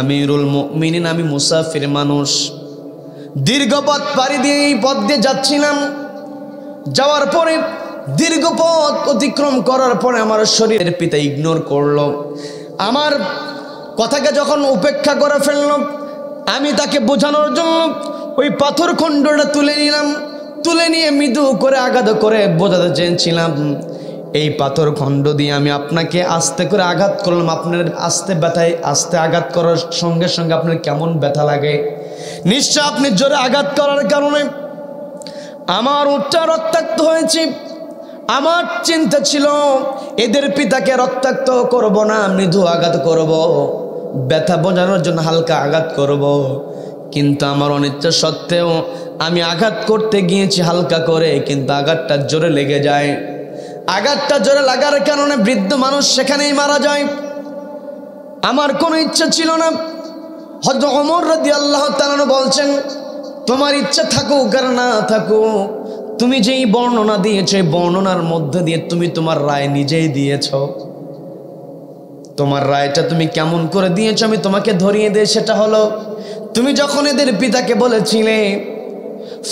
S1: আমিরুল মুমিনিন, আমি মুসাফির মানুষ, দীর্ঘ পথ পাড়ি দিয়ে এই পথ দিয়ে যাচ্ছিলাম। যাওয়ার পরে দীর্ঘ পথ অতিক্রম করার পরে আমার শরীরের পিতা ইগনোর করলো, আমার কথাকে যখন উপেক্ষা করে ফেলল, আমি তাকে বোঝানোর জন্য ওই পাথর খণ্ডটা তুলে নিলাম। তুলে নিয়ে মৃদু করে আঘাত করে বোঝাতে চেয়েছিলাম, এই পাথর খণ্ড দিয়ে আমি আপনাকে আস্তে করে আঘাত করলাম, আপনার আস্তে ব্যথায়, আস্তে আঘাত করার সঙ্গে সঙ্গে আপনার কেমন ব্যথা লাগে, নিশ্চয় আপনি জোরে আঘাত করার কারণে আমার উটটা রক্তাক্ত হয়েছে। আমার চিন্তা ছিল এদের পিতাকে রক্তাক্ত করব না, মৃদু আঘাত করব, ব্যথা বোঝানোর জন্য হালকা আঘাত করব, কিন্তু আমার অনিচ্ছা সত্ত্বেও আমি আঘাত করতে গিয়েছি হালকা করে, কিন্তু আঘাতটা জোরে লেগে যায়। আঘাতটা জোরে লাগার কারণে বৃদ্ধ মানুষ সেখানেই মারা যায়। আমার কোনো ইচ্ছা ছিল না। হযরত ওমর রাদিয়াল্লাহু তাআলা বলছেন, তোমার ইচ্ছা থাকুক আর না থাকুক, তুমি যেই বর্ণনা দিয়েছো এই বর্ণনার মধ্যে দিয়ে তুমি তোমার রায় নিজেই দিয়েছো। তোমার রায়টা তুমি কেমন করে দিয়েছো আমি তোমাকে ধরিয়ে দেই। সেটা হলো, তুমি যখন এদের পিতাকে বলেছিলে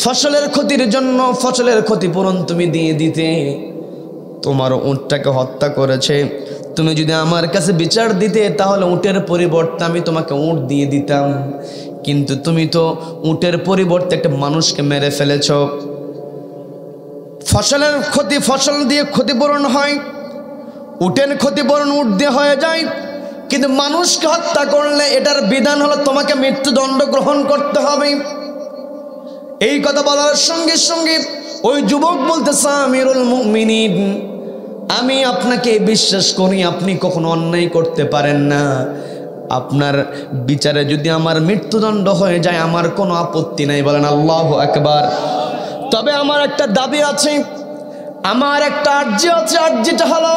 S1: ফসলের ক্ষতির জন্য ফসলের ক্ষতিপূরণ তুমি দিয়ে দিতে, তোমার উটটাকে হত্যা করেছে, তুমি যদি আমার কাছে বিচার দিতে তাহলে উটের পরিবর্তে আমি তোমাকে উট দিয়ে দিতাম, কিন্তু তুমি তো উটের পরিবর্তে একটা মানুষকে মেরে ফেলেছ। ফসলের ক্ষতি ফসল দিয়ে ক্ষতিপূরণ হয়, উটের ক্ষতিপূরণ উট দিয়ে হয়ে যায়, কিন্তু মানুষকে হত্যা করলে এটার বিধান হলো তোমাকে মৃত্যুদণ্ড গ্রহণ করতে হবে। এই কথা বলার সঙ্গে সঙ্গে ওই যুবক বলতেছে, আমিরুল মুমিনিন, আমি আপনাকে বিশ্বাস করি আপনি কখনো অন্যায় করতে পারেন না। আপনার বিচারে যদি আমার মৃত্যুদণ্ড হয়ে যায় আমার কোনো আপত্তি নাই। বলেন আল্লাহু আকবার। তবে আমার একটা দাবি আছে, আমার একটা আর্জি আছে। আর্জিটা হলো,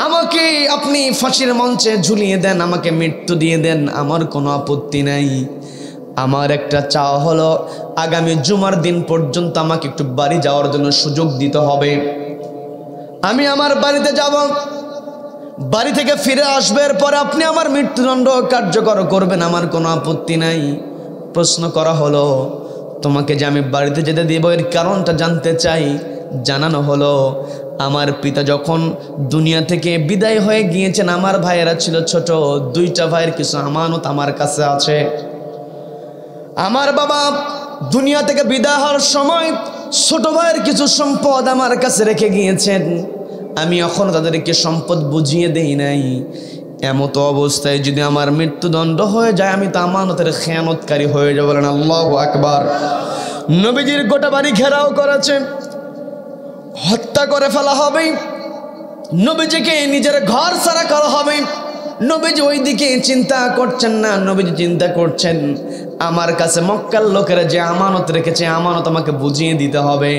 S1: আমাকে আপনি ফাঁসির মঞ্চে ঝুলিয়ে দেন, আমাকে মৃত্যু দিয়ে দেন, আমার কোনো আপত্তি নাই। আমার একটা চাওয়া হলো, আগামী জুমার দিন পর্যন্ত আমাকে একটু বাড়ি যাওয়ার জন্য সুযোগ দিতে হবে। আমি আমার বাড়িতে যাব, বাড়ি থেকে ফিরে আসবার পরে আপনি আমার মৃত্যুদণ্ড কার্যকর করবেন, আমার কোনো আপত্তি নাই। প্রশ্ন করা হলো, তোমাকে যে আমি বাড়িতে যেতে দেব এর কারণটা জানতে চাই। জানানো হলো, আমার পিতা যখন দুনিয়া থেকে বিদায় হয়ে গিয়েছেন, আমার ভাইয়েরা ছিল ছোট, দুইটা ভাইয়ের কিছু আমানত আমার কাছে আছে। আমার বাবা দুনিয়া থেকে বিদায় হওয়ার সময় ছোট ভাইয়ের কিছু সম্পদ আমার কাছে রেখে গিয়েছেন, আমি এখনো তাদেরকে সম্পদ বুঝিয়ে দেই নাই। এমতো অবস্থায় যদি আমার মৃত্যুদণ্ড হয়ে যায় আমি তো আমানতের খেয়ানতকারী হয়ে যাব। বলেন আল্লাহু আকবার। নবীজির গোটা বাড়ি ঘেরাও করেছে, হত্যা করে ফেলা হবে, নবীজিকে নিজের ঘর ছাড়া করা হবে। নবীজি ওই দিকে চিন্তা করছেন না, নবীজি চিন্তা করছেন আমার কাছে মক্কার লোকেরা যে আমানত রেখেছে আমানত আমাকে বুঝিয়ে দিতে হবে।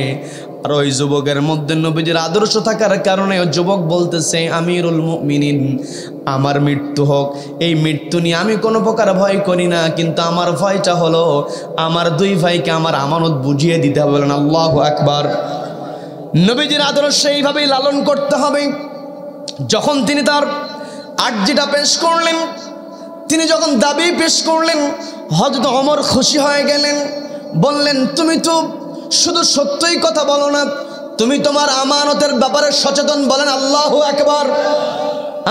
S1: আর ওই যুবকের মধ্যে নবীজির আদর্শ থাকার কারণে ওই যুবক বলতেছে, আমিরুল মুমিনিন, আমার মৃত্যু হোক, এই মৃত্যু নিয়ে আমি কোনো প্রকার ভয় করি না, কিন্তু আমার ভয়টা হলো আমার দুই ভাইকে আমার আমানত বুঝিয়ে দিতে হবে। বলেন আল্লাহু আকবার। নবীজির আদর্শ এইভাবেই লালন করতে হবে। যখন তিনি তার আর্জিটা পেশ করলেন, তিনি যখন দাবি পেশ করলেন, হযরত ওমর খুশি হয়ে গেলেন, বললেন, তুমি তো শুধু সত্যই কথা বলো না, তুমি তোমার আমানতের ব্যাপারে সচেতন। বলেন আল্লাহু আকবার।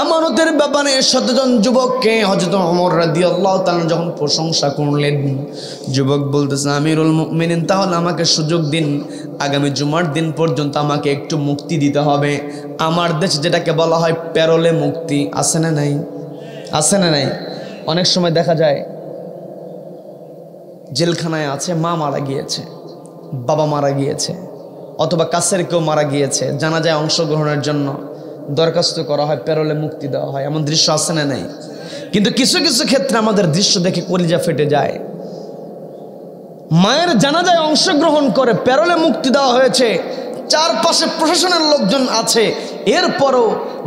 S1: আমানতের ব্যাপারে সচেতন যুবককে হযরত ওমর রাদিয়াল্লাহু তাআলা যখন প্রশংসা করলেন, যুবক বলতেছে, আমিরুল মুমিনিন, তাহলে আমাকে সুযোগ দিন, আগামী জুমার দিন পর্যন্ত আমাকে একটু মুক্তি দিতে হবে। আমার দেশে যেটাকে বলা হয় প্যারোলে মুক্তি, আছে না নাই? আছে না নাই? অনেক সময় দেখা যায় জেলখানায় আছে, মা মারা গিয়েছে, বাবা মারা গিয়েছে, অথবা কাছের কেউ মারা গিয়েছে, জানাজায় অংশগ্রহণের জন্য দরখাস্ত করা হয়, প্যারোলে মুক্তি দেওয়া হয়। এমন দৃশ্য আছে না নাই? কিন্তু কিছু কিছু ক্ষেত্রে আমাদের দৃশ্য দেখে কলিজা ফেটে যায়। মায়ের জানাজায় অংশগ্রহণ করে প্যারোলে মুক্তি দেওয়া হয়েছে, চারপাশে প্রশাসনের লোকজন আছে, এরপরও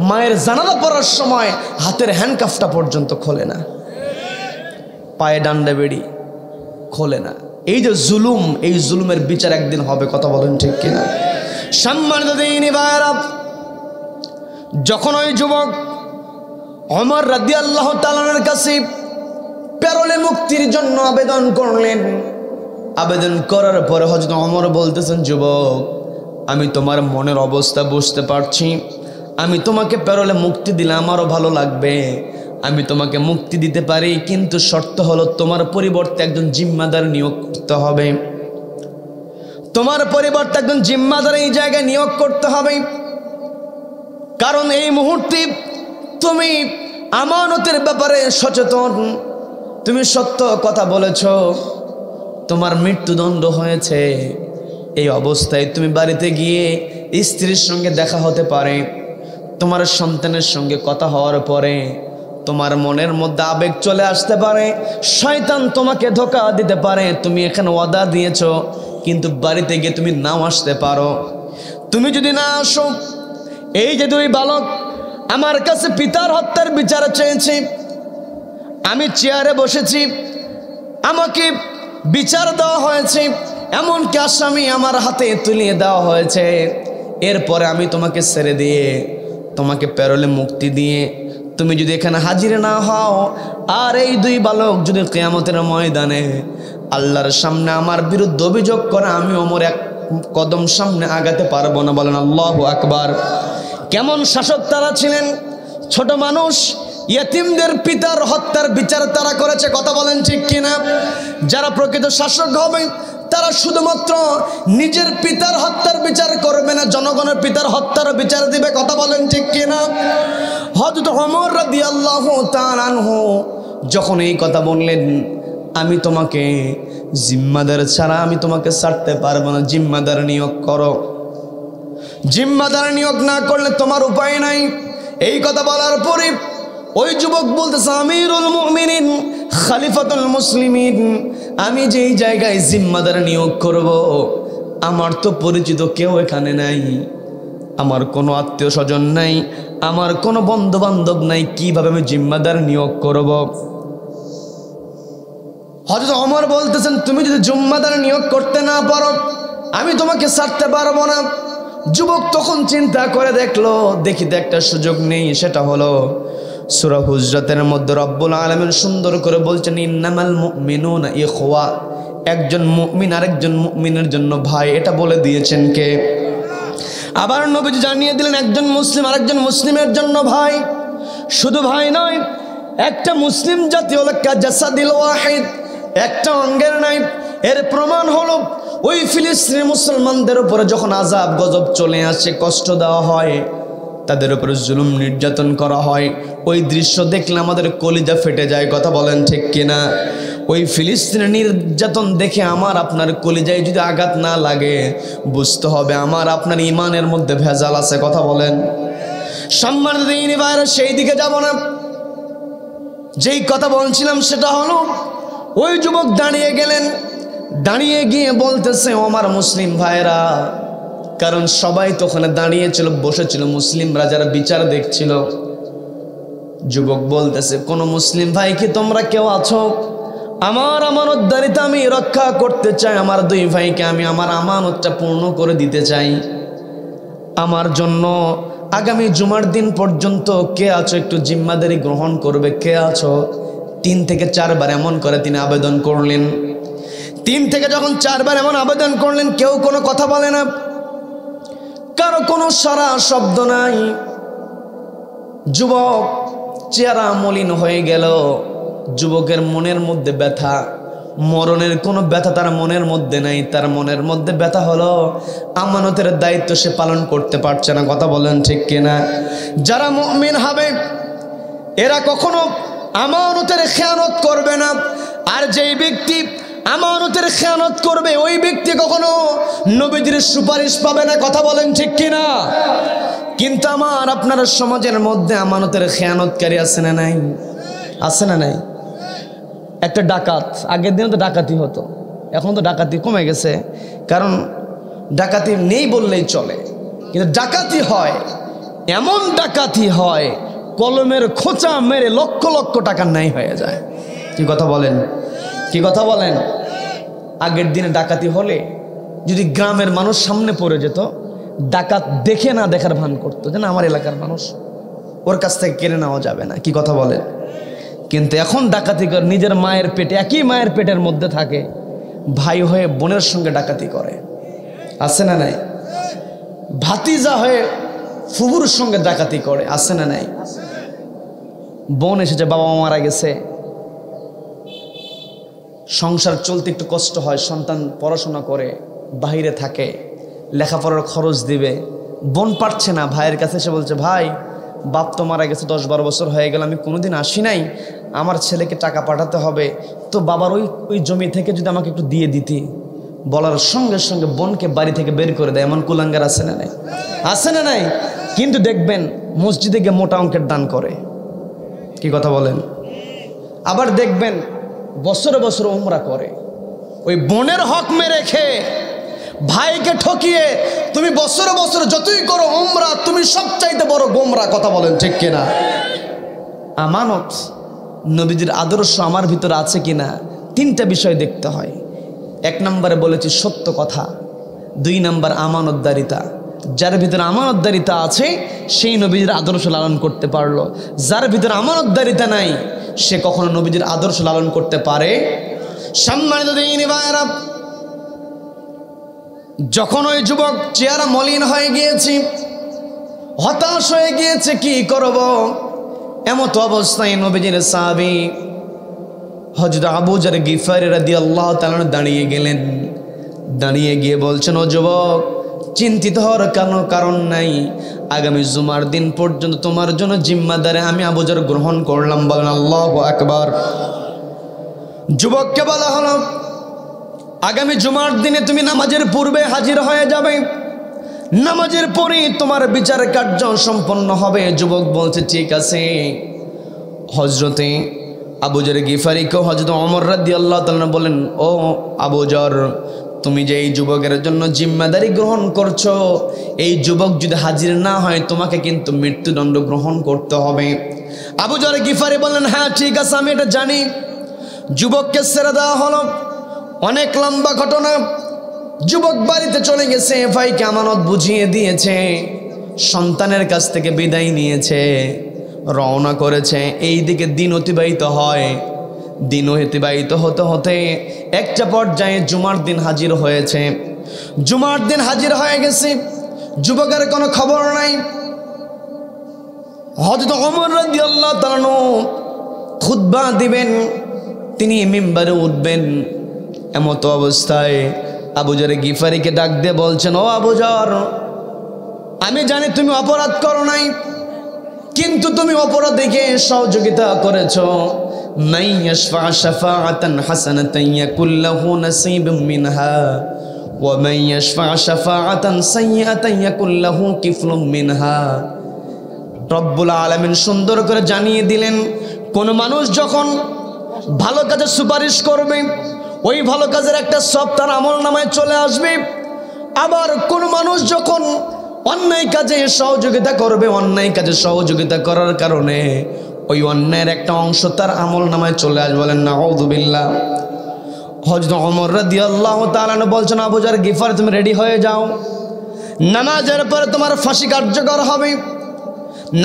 S1: মায়ের জানাজা পড়ার সময় হাতের হ্যান্ডকাফটা পর্যন্ত খোলে না, পায়ে ডান্ডা বেড়ি খোলে না। এই যে জুলুম, এই জুলুমের বিচার একদিন হবে। কথা বলেন ঠিক কিনা? সম্মানিত দিনী ভাইরা, যখন ওই যুবক ওমর রাদিয়াল্লাহু তাআলার কাছে প্যারোলে মুক্তির জন্য আবেদন করলেন, আবেদন করার পরে হযরত ওমর বলতেছেন, যুবক, আমি তোমার মনের অবস্থা বুঝতে পারছি, আমি তোমাকে প্যারোলে মুক্তি দিলে আমারও ভালো লাগবে, আমি তোমাকে মুক্তি দিতে পারি, কিন্তু শর্ত হলো তোমার পরিবর্তে একজন জিম্মাদার নিয়োগ করতে হবে। তোমার পরিবর্তে একজন জিম্মাদার এই জায়গায় নিয়োগ করতে হবে, কারণ এই মুহূর্তে তুমি আমানতের ব্যাপারে সচেতন, তুমি সত্য কথা বলেছ, তোমার মৃত্যুদণ্ড হয়েছে। এই অবস্থায় তুমি বাড়িতে গিয়ে স্ত্রীর সঙ্গে দেখা হতে পারে, তোমার সন্তানের সঙ্গে কথা হওয়ার পরে তোমার মনের মধ্যে আবেগ চলে আসতে পারে, শয়তান তোমাকে ধোঁকা দিতে পারে, তুমি এখানে ওয়াদা দিয়েছ, কিন্তু বাড়িতে গিয়ে তুমি নাও আসতে পারো। তুমি যদি না আসো, এই যে দুই বালক আমার কাছে পিতার হত্যার বিচার চেয়েছে, আমি চেয়ারে বসেছি, আমাকে বিচার দেওয়া হয়েছে, এমনকি আসামি আমার হাতে তুলিয়ে দেওয়া হয়েছে। এরপরে আমি তোমাকে ছেড়ে দিয়ে, তোমাকে প্যারোলে মুক্তি দিয়ে তুমি যদি এখানে হাজির না হও, আর এই দুই বালক যদি কিয়ামতের ময়দানে আল্লাহর সামনে আমার বিরুদ্ধে অভিযোগ করে, আমি ওমর এক কদম সামনে আগাতে পারবো না। বলেন আল্লাহু আকবার। কেমন শাসক তারা ছিলেন! ছোট মানুষ, ইয়েতিমদের পিতার হত্যার বিচার তারা করেছে। কথা বলেন ঠিক কিনা? যারা প্রকৃত শাসক হবে তারা শুধুমাত্র নিজের পিতার হত্যার বিচার করবে না, জনগণের পিতার হত্যার বিচার দিবে। কথা বলেন ঠিক কিনা? হযরত ওমর রাদিয়াল্লাহু তাআলা আনহু যখন এই কথা বললেন, আমি তোমাকে জিম্মাদার ছাড়া আমি তোমাকে ছাড়তে পারবো না, জিম্মাদার নিয়োগ করো, জিম্মাদার নিয়োগ না করলে তোমার উপায় নাই। এই কথা বলার পরে ওই যুবক বলতেছে, আমিরুল মুমিনিন খলিফাতুল মুসলিমিন, আমি যেই জায়গায় জিম্মাদার নিয়োগ করব, আমার তো পরিচিত কেউ এখানে নাই, আমার কোনো আত্মীয় স্বজন নাই, আমার কোনো বন্ধু বান্ধব নাই, কিভাবে আমি জিম্মাদার নিয়োগ করব? হযরত ওমর বলতেছেন, তুমি যদি জিম্মাদার নিয়োগ করতে না পারো, আমি তোমাকে ছাড়তে পারবো না। যুবক তখন চিন্তা করে দেখলো, দেখিতে একটা সুযোগ নেই, সেটা হলো সূরা হুজরাতের মধ্যে রব্বুল আলামিন সুন্দর করে বলছেন, ইন্নামাল মুমিনুনা ইখওয়া, একজন মুমিন আরেকজন মুমিনের জন্য ভাই। এটা বলে দিয়েছেন কে? আবার নবীজি জানিয়ে দিলেন, একজন মুসলিম আরেকজন মুসলিমের জন্য ভাই। শুধু ভাই নয়, একটা মুসলিম জাতি হলো কাজাসাদিল ওয়াহিদ, একটা অঙ্গের নাই। এর প্রমাণ হলো ওই ফিলিস্তিনি মুসলমানদের উপরে যখন আযাব গজব চলে আসে, কষ্ট দেওয়া হয়, তাদের উপরে জুলুম নির্যাতন করা হয়, ওই দৃশ্য দেখলে আমাদের কলিজা ফেটে যায়। কথা বলেন ঠিক কিনা? ওই ফিলিস্তিনের নির্যাতন দেখে আমার আপনার কলিজায় যদি আঘাত না লাগে, বুঝতে হবে আমার আপনার ইমানের মধ্যে ভেজাল আছে। কথা বলেন। সম্মানিত দিনী ভাইরা, সেই দিকে যাব না। যেই কথা বলছিলাম সেটা হলো, ওই যুবক দাঁড়িয়ে গেলেন, দাঁড়িয়ে গিয়ে বলতেছে, আমার মুসলিম ভাইরা, কারণ সবাই তো ওখানে দাঁড়িয়েছিল, বসেছিল, মুসলিমরা যারা বিচার দেখছিল। যুবক বলতেছে, কোন মুসলিম ভাই কি তোমরা কেউ আছো? আমার আমানতদারিতা আমি রক্ষা করতে চাই, আমার দুই ভাইকে আমি আমার আমানতটা পূর্ণ করে দিতে চাই। আমার জন্য আগামী জুমার দিন পর্যন্ত কে আছো একটু জিম্মাদারি গ্রহণ করবে? কে আছো? 3 থেকে 4 বার এমন করে তিনি আবেদন করলেন। 3 থেকে যখন 4 বার এমন আবেদন করলেন, কেউ কোনো কথা বলে না, কারো কোনো সারা শব্দ নাই। যুবক চেহারা মলিন হয়ে গেল। যুবকের মনের মধ্যে ব্যথা, মরণের কোনো ব্যথা তার মনের মধ্যে নাই। তার মনের মধ্যে ব্যথা হলো আমানতের দায়িত্ব সে পালন করতে পারছে না। কথা বলেন ঠিক কিনা? যারা মুমিন হবে এরা কখনো আমানতের খেয়ানত করবে না। আর যেই ব্যক্তি আমানতের খেয়ানত করবে, ওই ব্যক্তি কখনো নবীজির সুপারিশ পাবে না। কথা বলেন ঠিক কিনা? কিন্তু আমার আপনার সমাজের মধ্যে আমানতের খেয়ানতকারী আছে না নাই? আছে না নাই? একটা ডাকাত, আগের দিনে তো ডাকাতি হতো, এখন তো ডাকাতি কমে গেছে, কারণ ডাকাতি নেই বললেই চলে। কিন্তু ডাকাতি হয়, এমন ডাকাতি হয় কলমের খোঁচা মেরে লক্ষ লক্ষ টাকা ন্যায় হয়ে যায়। কি কথা বলেন? কি কথা বলেন? আগের দিনে ডাকাতি হলে যদি গ্রামের মানুষ সামনে পড়ে যেত, ডাকাত দেখে না দেখার ভান করতো, যে না আমার এলাকার মানুষ, ওর কাছ থেকে কেড়ে নেওয়া যাবে না। কি কথা বলেন? কিন্তু এখন ডাকাতি করে নিজের মায়ের পেটে, একই মায়ের পেটের মধ্যে থাকে, ভাই হয়ে বোনের সঙ্গে ডাকাতি করে। আছে না নাই? ভাতিজা হয়ে ফুবুর সঙ্গে ডাকাতি করে। আছে না নাই? বোন এসেছে, বাবা মা মারা গেছে, সংসার চলতে একটু কষ্ট হয়, সন্তান পড়াশোনা করে, বাইরে থাকে, লেখাপড়ার খরচ দিবে, বোন পারছে না, ভাইয়ের কাছে এসে বলছে, ভাই বাপ তো মারা গেছে 10-12 বছর হয়ে গেল, আমি কোনোদিন আসি নাই, আমার ছেলেকে টাকা পাঠাতে হবে, তো বাবার ওই জমি থেকে যদি আমাকে একটু দিয়ে দিতি। বলার সঙ্গে সঙ্গে বোনকে বাড়ি থেকে বের করে দেয়। এমন কুলাঙ্গার আছে না নাই? আছে না নাই? কিন্তু দেখবেন মসজিদে গিয়ে মোটা অঙ্কের দান করে। কি কথা বলেন? আবার দেখবেন বছরে বছরে উমরা করে। ওই বোনের হক মেরে খেয়ে, ভাইকে ঠকিয়ে তুমি বছরে বছরে যতই করো উমরা, তুমি সবচাইতে বড় গোমরা। কথা বলেন ঠিক কিনা? আমানত নবীজির আদর্শ আমার ভিতরে আছে কিনা, তিনটা বিষয় দেখতে হয়। এক নম্বরে বলেছি সত্য কথা, 2 নম্বর আমানতদারিতা। যার ভিতরে আমানতদারিতা আছে সেই নবীজির আদর্শ লালন করতে পারলো। যার ভিতরে আমানতদারিতা নাই সে কখনো নবীজির আদর্শ লালন করতে পারে। সম্মানিত দিনী ভাইরা, যখন ওই যুবক চেহারা মলিন হয়ে গিয়েছে, হতাশ হয়ে গিয়েছে, কি করব, এমত অবস্থায় নবীজির সাহাবী হযরত আবু যর গিফারী রাদিয়াল্লাহু তাআলা দাঁড়িয়ে গেলেন। দাঁড়িয়ে গিয়ে বলছেন, ও যুবক, চিন্তিত হওয়ার কারণ নাই। আগামী জুমার দিন পর্যন্ত তোমার জন্য জিম্মাদারি আমি আবু যর গ্রহণ করলাম। বলেন আল্লাহু আকবার। যুবককে বলা হলো, আগামী জুমার দিনে তুমি নামাজের পূর্বে হাজির হয়ে যাবে, নামাজের পরে তোমার বিচার কার্য সম্পন্ন হবে। যুবক বলছে ঠিক আছে। হযরতে আবু যর গিফারীকে হযরত ওমর রাদিয়াল্লাহু তাআলা বলেন, ও আবু যর, তুমি যে এই যুবকের জন্য জিম্মাদারি গ্রহণ করছো, এই যুবক যদি হাজির না হয় তোমাকে কিন্তু মৃত্যুদণ্ড গ্রহণ করতে হবে। আবু যর গিফারী বলেন, হ্যাঁ ঠিক আছে, আমি এটা জানি। যুবককে ছেড়ে দেওয়া হলো। অনেক লম্বা ঘটনা। যুবক বাড়িতে চলে গেছে, ভাইকে আমানত বুঝিয়ে দিয়েছে, সন্তানের কাছ থেকে বিদায় নিয়েছে, রওনা করেছে। এই দিকে দিন অতিবাহিত হয়। দিন অতিবাহিত হতে হতে একটা পর্যায়ে জুমার দিন হাজির হয়েছে। জুমার দিন হাজির হয়ে গেছে, যুবকের কোনো খবর নাই। হযরত ওমর রাদিয়াল্লাহু তাআলা খুতবা দিবেন, তিনি মিম্বারে উঠবেন। এমত অবস্থায় আবু যর গিফারীকে ডাক দিয়ে বলছেন, ও আবু যর, আমি জানি তুমি অপরাধ করো নাই, কিন্তু তুমি অপরাধীকে সহযোগিতা করেছো। মান ইয়াশফা শাফাআতান হাসানাতান ইয়াকুল লাহু নাসীবুম মিনহা ওয়া মান ইয়াশফা শাফাআতান সাইয়্যাতান ইয়াকুল লাহু কিফলুম মিনহা। রব্বুল আলামিন সুন্দর করে জানিয়ে দিলেন, কোন মানুষ যখন ভালো কাজে সুপারিশ করবে, ওই ভালো কাজের একটা সব তার আমল নামায় চলে আসবে। আবার কোন মানুষ যখন অন্যায় কাজে সহযোগিতা করবে, অন্যায় কাজে সহযোগিতা করার কারণে ওই অন্যায়ের একটা অংশ তার আমল নামায় চলে আসবে। বলেন নাউযুবিল্লাহ। হযরত ওমর রাদিয়াল্লাহু তাআলা বলছেন, আবু যর গিফারী, তুমি রেডি হয়ে যাও, নামাজের পরে তোমার ফাঁসি কার্যকর হবে।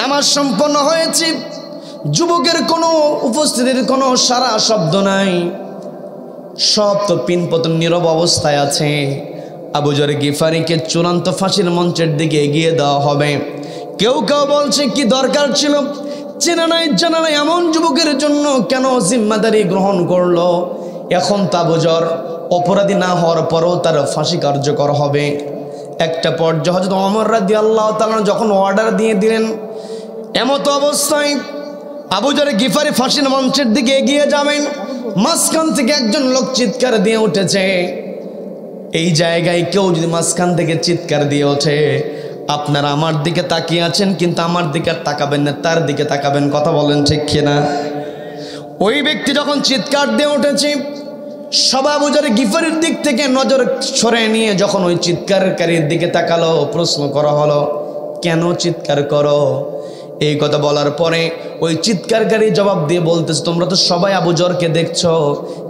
S1: নামাজ সম্পন্ন হয়েছে। যুবকের কোনো উপস্থিতির কোনো সারা শব্দ নাই, সব তো পিনপতন নীরব অবস্থায় আছে। আবু যর গিফারীকে চূড়ান্ত ফাঁসির মঞ্চের দিকে এগিয়ে দেওয়া হবে। কেউ কেউ বলছে, কি দরকার ছিল, চেনা নাই জানা নাই এমন যুবকের জন্য কেন জিম্মাদারি গ্রহণ করলো? এখন তো আবু যর অপরাধী না হওয়ার পরও তার ফাঁসি কার্যকর হবে। একটা পর্যায়ে হযরত ওমর রাদিয়াল্লাহু তাআলা যখন অর্ডার দিয়ে দিলেন, এমত অবস্থায় আবু যর গিফারী ফাঁসির মঞ্চের দিকে এগিয়ে যাবেন। মাঝখান থেকে একজন লোক চিৎকার দিয়ে উঠেছে। এই জায়গায় কেউ যদি মাঝখান থেকে চিৎকার দিয়ে ওঠে, আপনারা আমার দিকে তাকিয়ে আছেন, কিন্তু আমার দিকে আর তাকাবেন না, তার দিকে তাকাবেন। কথা বলেন ঠিক কিনা? ওই ব্যক্তি যখন চিৎকার দিয়ে উঠেছে, সবাই আবু যর গিফারীর দিক থেকে নজর সরিয়ে নিয়ে যখন ওই চিৎকারকারীর দিকে তাকালো, প্রশ্ন করা হলো, কেন চিৎকার করো? এই কথা বলার পরে ওই চিৎকারকারী জবাব দিয়ে বলতেছে, তোমরা তো সবাই আবু যরকে দেখছো,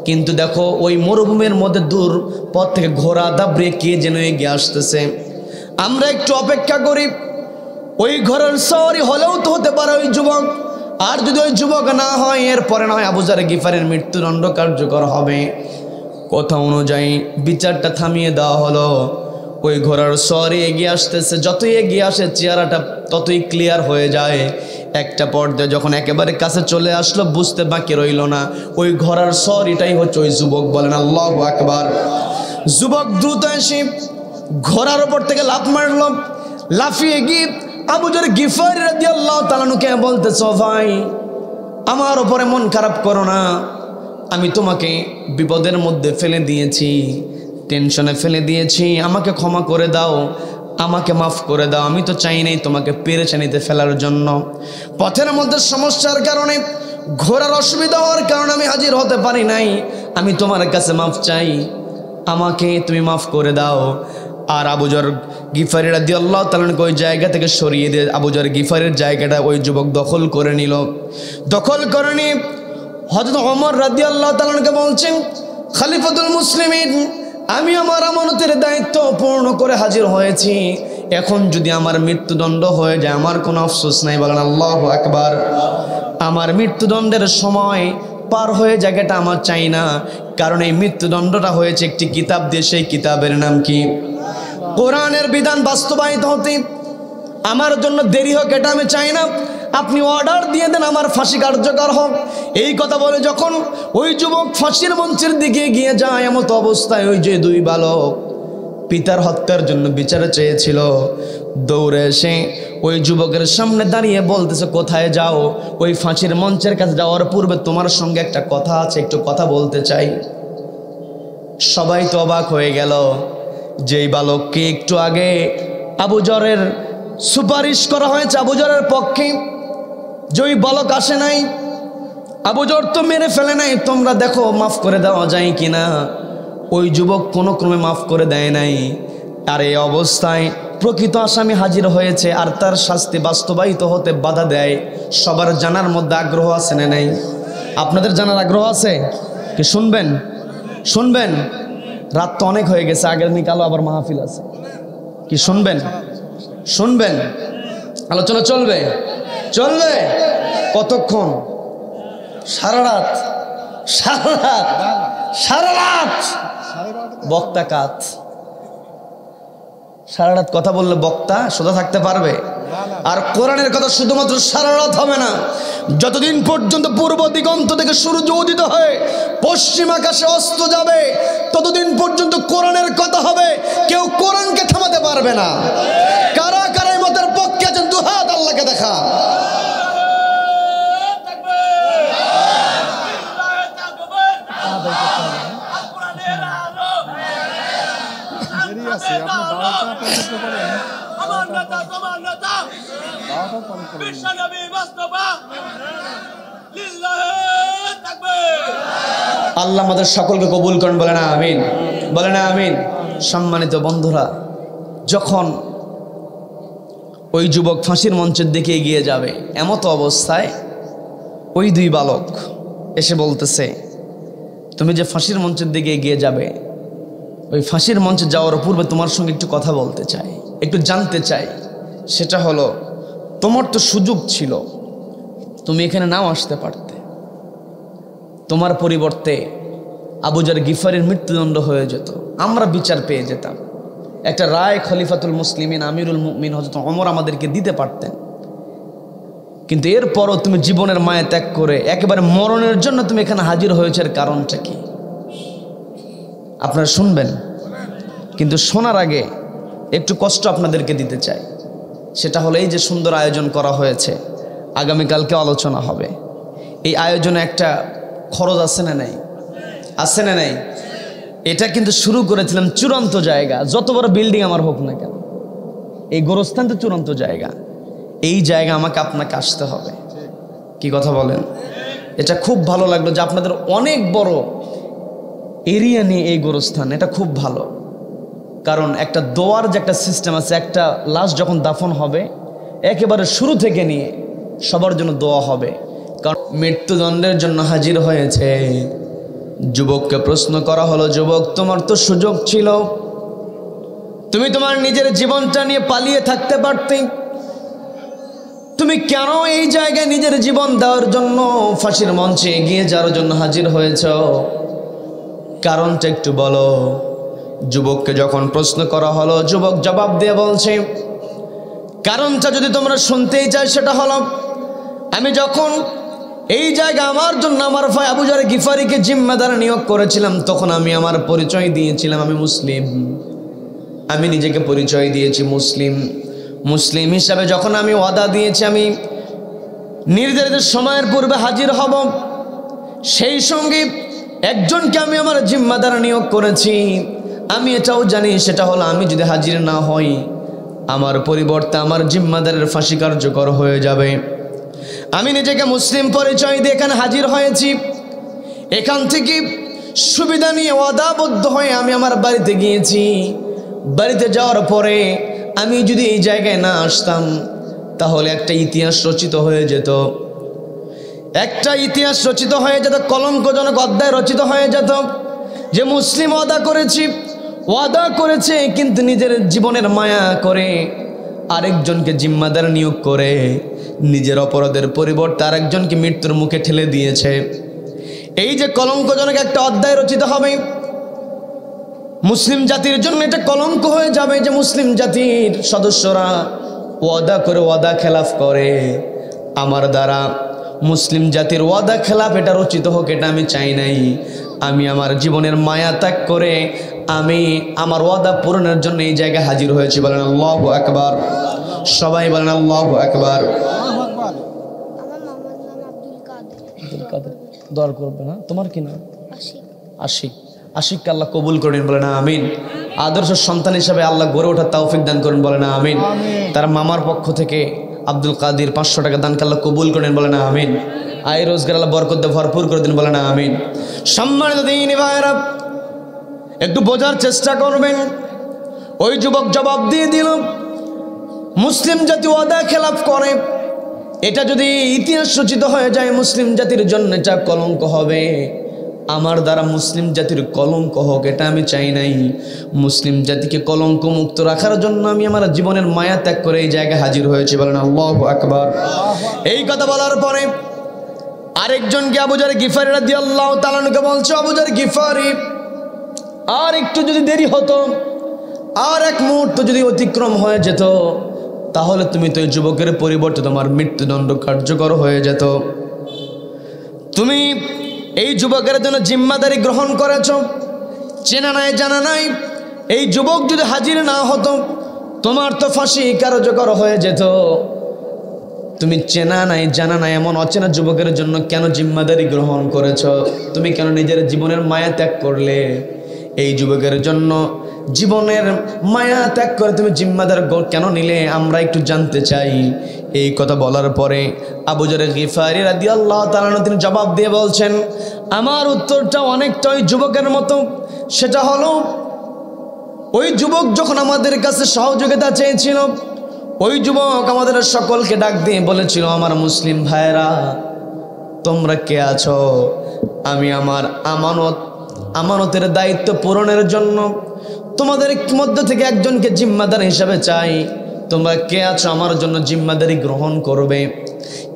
S1: কিন্তু দেখো ওই মরুভূমির মধ্যে দূর পথ থেকে ঘোড়া দাবড়িয়ে কে যেন এগিয়ে আসতেছে, আমরা একটু অপেক্ষা করি। ওই ঘোড়ার সওয়ারি হলেও তো হতে পারে ওই যুবক, আর যদি ওই যুবক না হয়, এরপরে নয় আবু যর গিফারীর মৃত্যুদণ্ড কার্যকর হবে। কথা অনুযায়ী বিচারটা থামিয়ে দেওয়া হলো। ওই ঘোড়ার সওয়ারি এগিয়ে আসতেছে, যতই এগিয়ে আসে চেহারাটা ততই ক্লিয়ার হয়ে যায়। একটা পর্যায়ে যখন একেবারে কাছে চলে আসলো, বুঝতে বাকি রইল না ওই ঘোড়ার সওয়ারিটাই হচ্ছে ওই যুবক। বলেন আল্লাহু আকবার। যুবক দ্রুত এসে ঘোড়ার উপর থেকে লাফ মারল। লাফিয়ে গিয়ে আবু যর গিফারী রাদিয়াল্লাহু তাআলা কে বলতেছে, ভাই আমার উপরে মন খারাপ করো না, আমি তোমাকে বিপদের মধ্যে ফেলে দিয়েছি, টেনশনে ফেলে দিয়েছি, আমাকে ক্ষমা করে দাও, আমাকে মাফ করে দাও। আমি তো চাই নাই তোমাকে পেরেশানিতে ফেলার জন্য। পথের মধ্যে সমস্যার কারণে, ঘোড়ার অসুবিধা হওয়ার কারণে আমি হাজির হতে পারি নাই। আমি তোমার কাছে মাফ চাই, আমাকে তুমি মাফ করে দাও। আর আবু যর গিফারী রাদিয়াল্লাহু তাআলা ওই জায়গা থেকে সরিয়ে দিয়ে আবু যর গিফারীর জায়গাটা ওই যুবক দখল করে নিল। দখল করে নিয়ে হযরত ওমর রাদিয়াল্লাহু তাআলা আনহুকে বলছেন, খলিফাতুল মুসলিমিন, আমি আমার আমানতের দায়িত্ব পূর্ণ করে হাজির হয়েছি, এখন যদি আমার মৃত্যুদণ্ড হয়ে যায় আমার কোনো আফসোস নাই। বলেন আল্লাহু আকবার। আমার মৃত্যুদণ্ডের সময় পার হয়ে জায়গাটা আমার চাই না, কারণ এই মৃত্যুদণ্ডটা হয়েছে একটি কিতাব দিয়ে, সেই কিতাবের নাম কি? কোরআনের বিধান বাস্তবায়িত হতে আমার জন্য দেরি হোক এটা আমি চাই না, আপনি অর্ডার দিয়ে দেন আমার ফাঁসি কার্যকর হোক। এই কথা বলে যখন ওই যুবক ফাঁসির মঞ্চের দিকে এগিয়ে যায়, এমত অবস্থায় ওই যে দুই বালক পিতার হত্যার জন্য বিচারে চেয়েছিল, দৌড়ে এসে ওই যুবকের সামনে দাঁড়িয়ে বলতেছে, কোথায় যাও? ওই ফাঁসির মঞ্চের কাছে যাওয়ার পূর্বে তোমার সঙ্গে একটা কথা আছে, একটু কথা বলতে চাই। সবাই তো অবাক হয়ে গেল, যেই বালককে একটু আগে আবু জরের সুপারিশ করা হয়েছে, আবু জরের পক্ষে, যে ওই বালক আসে নাই, আবু জর তো মেরে ফেলে নাই, তোমরা দেখো মাফ করে দেওয়া যায় কিনা। ওই যুবক কোনো ক্রমে মাফ করে দেয় নাই। আর এই অবস্থায় প্রকৃত আসামি হাজির হয়েছে, আর তার শাস্তি বাস্তবায়িত হতে বাধা দেয়। সবার জানার মধ্যে আগ্রহ আছে না নাই? আপনাদের জানার আগ্রহ আছে কি? শুনবেন শুনবেন? রাত তো অনেক হয়ে গেছে, আগামীকালও আবার মাহফিল আছে, কি শুনবেন? শুনবেন? আলোচনা চলবে চলবে কতক্ষণ? সারা রাত? সারা রাত? সারা রাত বক্তা কাত? সারা রাত কথা বললে বক্তা সোজা থাকতে পারবে? আর কোরআনের কথা শুধুমাত্র সারা রাত হবে না, যতদিন পর্যন্ত পূর্ব দিগন্ত থেকে সূর্য উদিত হয়ে পশ্চিম আকাশে অস্ত যাবে ততদিন পর্যন্ত কোরআনের কথা হবে। কেউ কোরআনকে থামাতে পারবে না। কারা কারা এই মতের পক্ষে আছেন? দুহাত আল্লাহকে দেখা। আল্লাহ আমাদের সকলকে কবুল করেন, বলে না আমিন, বলে না আমিন। সম্মানিত বন্ধুরা, যখন ওই যুবক ফাঁসির মঞ্চের দিকে এগিয়ে যাবে, এমত অবস্থায় ওই দুই বালক এসে বলতেছে, তুমি যে ফাঁসির মঞ্চের দিকে এগিয়ে যাবে, ওই ফাঁসির মঞ্চে যাওয়ার পূর্বে তোমার সঙ্গে একটু কথা বলতে চাই, একটু জানতে চাই। সেটা হলো, তোমার তো সুযোগ ছিল, তুমি এখানে নাও আসতে পারতে, তোমার পরিবর্তে আবু যর গিফারির মৃত্যুদণ্ড হয়ে যেত, আমরা বিচার পেয়ে যেতাম, একটা রায় খলিফাতুল মুসলিমিন আমিরুল মুমিনিন হযরত ওমর আমাদেরকে দিতে পারতেন। কিন্তু এরপরও তুমি জীবনের মায়া ত্যাগ করে একেবারে মরণের জন্য তুমি এখানে হাজির হয়েছে, এর কারণটা কি? আপনারা শুনবেন, কিন্তু শোনার আগে একটু কষ্ট আপনাদেরকে দিতে চাই। সেটা হলো, এই যে সুন্দর আয়োজন করা হয়েছে, আগামীকালকে আলোচনা হবে, এই আয়োজনে একটা খরচ আছে না নাই? আছে না নাই? এটা কিন্তু শুরু করেছিলাম চূড়ান্ত জায়গা, যত বড় বিল্ডিং আমার হোক না কেন, এই গোরস্থান তো চূড়ান্ত জায়গা। এই জায়গা আমাকে আপনাকে আসতে হবে। কি কথা বলেন? এটা খুব ভালো লাগলো যে আপনাদের অনেক বড় এরিয়া নিয়ে এই গোরস্থান, এটা খুব ভালো। কারণ একটা দোয়ার যে একটা সিস্টেম আছে, একটা লাশ যখন দাফন হবে একেবারে শুরু থেকে নিয়ে সবার জন্য দোয়া হবে। কারণ মৃত্যুদণ্ডের জন্য হাজির হয়েছে। যুবককে প্রশ্ন করা হলো, যুবক তোমার তো সুযোগ ছিল, তুমি তোমার নিজের জীবনটা নিয়ে পালিয়ে থাকতে পারতে, তুমি কেন এই জায়গায় নিজের জীবন দেওয়ার জন্য ফাঁসির মঞ্চে এগিয়ে যাওয়ার জন্য হাজির হয়েছ? কারণটা একটু বলো। যুবককে যখন প্রশ্ন করা হলো, যুবক জবাব দিয়ে বলছে, কারণটা যদি তোমরা শুনতেই চাই সেটা হলো, আমি যখন এই জায়গা আমার জন্য আমার ভাই আবু যর গিফারিকে জিম্মেদার নিয়োগ করেছিলাম, তখন আমি আমার পরিচয় দিয়েছিলাম আমি মুসলিম। আমি নিজেকে পরিচয় দিয়েছি মুসলিম। মুসলিম হিসাবে যখন আমি ওয়াদা দিয়েছি আমি নির্ধারিত সময়ের পূর্বে হাজির হব, সেই সঙ্গে একজনকে আমি আমার জিম্মেদার নিয়োগ করেছি। আমি এটাও জানি, সেটা হলো আমি যদি হাজির না হই আমার পরিবর্তে আমার জিম্মেদারের ফাঁসি কার্যকর হয়ে যাবে। আমি নিজেকে মুসলিম পরিচয় দিয়ে এখানে হাজির হয়েছি। এখান থেকে সুবিধা নিয়ে ওয়াদাবদ্ধ হয়ে আমি আমার বাড়িতে গিয়েছি। বাড়িতে যাওয়ার পরে আমি যদি এই জায়গায় না আসতাম তাহলে একটা ইতিহাস রচিত হয়ে যেত। একটা ইতিহাস রচিত হয়ে যেত, কলঙ্কজনক অধ্যায় রচিত হয়ে যেত যে মুসলিম ওয়াদা করেছে কিন্তু নিজের জীবনের মায়া করে আরেকজনকে জিম্মাদার নিয়োগ করে নিজের অপরাধের পরিবর্তে আরেকজনকে মৃত্যুর মুখে ঠেলে দিয়েছে। এই যে কলঙ্কজনক একটা অধ্যায় রচিত হবে, মুসলিম জাতির জন্য এটা কলঙ্ক হয়ে যাবে যে মুসলিম জাতির সদস্যরা ওয়াদা খেলাফ করে। আমার দ্বারা মুসলিম জাতির ওয়াদা খেলাফ এটা রচিত হোক, এটা আমি চাই নাই। আমি আমার জীবনের মায়া ত্যাগ করে আমি আমার ওয়াদা পূরণের জন্য এই জায়গায় হাজির হয়েছি। বলেন আল্লাহু আকবার, সবাই বলেন আল্লাহু আকবার। দর করবে না, তোমার কি নাম? আশিককে আল্লাহ কবুল করেন, বলে না আমিন। আদর্শ সন্তান হিসাবে আল্লাহ গড়ে ওঠার তৌফিক দান করেন, বলে না আমিন। তার মামার পক্ষ থেকে আব্দুল কাদির 500 টাকা দানকে আল্লাহ কবুল করেন, বলে না আমিন। আয় রোজগার আল্লাহ বরকত দিয়ে ভরপুর করে দিন, বলে না আমিন। সম্মানিত দ্বীনি ভাইরা, একটু বোঝার চেষ্টা করবেন। ওই যুবক জবাব দিয়ে দিল, মুসলিম জাতি ওয়াদা খেলাফ করে, এটা যদি ইতিহাস রচিত হয়ে যায় মুসলিম জাতির জন্য এটা কলঙ্ক হবে। আমার দ্বারা মুসলিম জাতির কলঙ্ক হোক এটা আমি চাই নাই। মুসলিম জাতিকে কলঙ্ক মুক্ত রাখার জন্য আমি আমার জীবনের মায়া ত্যাগ করে এই জায়গায় হাজির হয়েছি। বলেন আল্লাহু আকবার। এই কথা বলার পরে আরেকজনকে আবু যার গিফারি রাদিয়াল্লাহু তাআলা আনহুকে বলছে, আবু যার গিফারি, আর একটু যদি দেরি হতো, আর এক মুহূর্ত যদি অতিক্রম হয়ে যেত, তাহলে তুমি তো এই যুবকের পরিবর্তে তোমার মৃত্যুদণ্ড কার্যকর হয়ে যেত। তুমি এই যুবকের জন্য জিম্মাদারি গ্রহণ করেছ, চেনা নাই জানা নাই। এই যুবক যদি হাজির না হতো তোমার তো ফাঁসি কার্যকর হয়ে যেত। তুমি চেনা নাই জানা নাই এমন অচেনা যুবকের জন্য কেন জিম্মাদারি গ্রহণ করেছ? তুমি কেন নিজের জীবনের মায়া ত্যাগ করলে? এই যুবকের জন্য জীবনের মায়া ত্যাগ করে তুমি জিম্মাদার কেন নিলে? আমরা একটু জানতে চাই। এই কথা বলার পরে আবু যার গিফারি রাদিয়াল্লাহু তাআলা আনহু তিনি জবাব দিয়ে বলছেন, আমার উত্তরটা অনেকটা ওই যুবকের মতো। সেটা হলো, ওই যুবক যখন আমাদের কাছে সহযোগিতা চেয়েছিল, ওই যুবক আমাদের সকলকে ডাক দিয়ে বলেছিল, আমার মুসলিম ভাইরা তোমরা কে আছো? আমি আমার আমানতের দায়িত্ব পূরণের জন্য তোমাদের মধ্য থেকে একজনকে জিম্মাদার হিসাবে চাই। তোমরা কে আছো আমার জন্য জিম্মাদারি গ্রহণ করবে?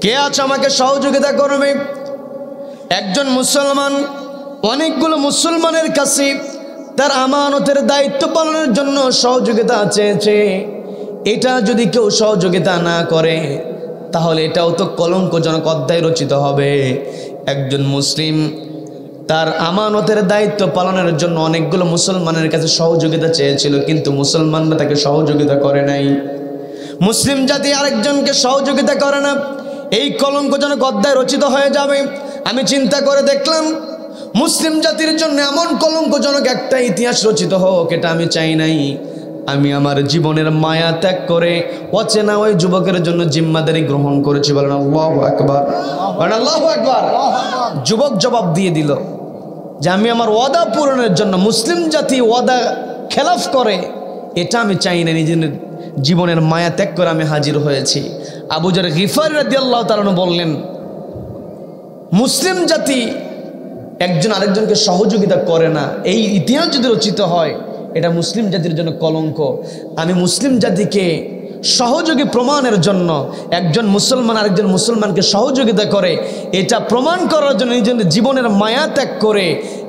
S1: কে আছো আমাকে সহযোগিতা করবে? একজন মুসলমান অনেকগুলো মুসলমানের কাছে তার আমানতের দায়িত্ব পালনের জন্য সহযোগিতা চেয়েছে। এটা যদি কেউ সহযোগিতা না করে তাহলে এটাও তো কলঙ্কজনক অধ্যায় রচিত হবে। একজন মুসলিম তার আমানতের দায়িত্ব পালনের জন্য অনেকগুলো মুসলমানের কাছে সহযোগিতা চেয়েছিল, কিন্তু মুসলমানরা তাকে সহযোগিতা করে নাই। মুসলিম জাতি আরেকজনকে সহযোগিতা করে না, এই কলঙ্কজনক অধ্যায় রচিত হয়ে যাবে। আমি চিন্তা করে দেখলাম, মুসলিম জাতির জন্য এমন কলঙ্কজনক একটা ইতিহাস রচিত হোক এটা আমি চাই নাই। আমি আমার জীবনের মায়া ত্যাগ করে অচেনা ওই যুবকের জন্য জিম্মাদারি গ্রহণ করেছি। বলেন আল্লাহু আকবার, বলেন আল্লাহু আকবার। যুবক জবাব দিয়ে দিল যে আমি আমার ওয়াদা পূরণের জন্য, মুসলিম জাতি ওয়াদা খেলাফ করে এটা আমি চাই না, নিজের জীবনের মায়া ত্যাগ করে আমি হাজির হয়েছি। আবু যার গিফারি রাদিয়াল্লাহু তাআলা আনহু বললেন, মুসলিম জাতি একজন আরেকজনকে সহযোগিতা করে না, এই ইতিহাস যদি রচিত হয় এটা মুসলিম জাতির জন্য কলঙ্ক। আমি মুসলিম জাতিকে সহযোগী প্রমাণের জন্য, একজন মুসলমান আরেকজন মুসলমানকে সহযোগিতা করে এটা প্রমাণ করার জন্য নিজের জীবনের মায়া ত্যাগ করে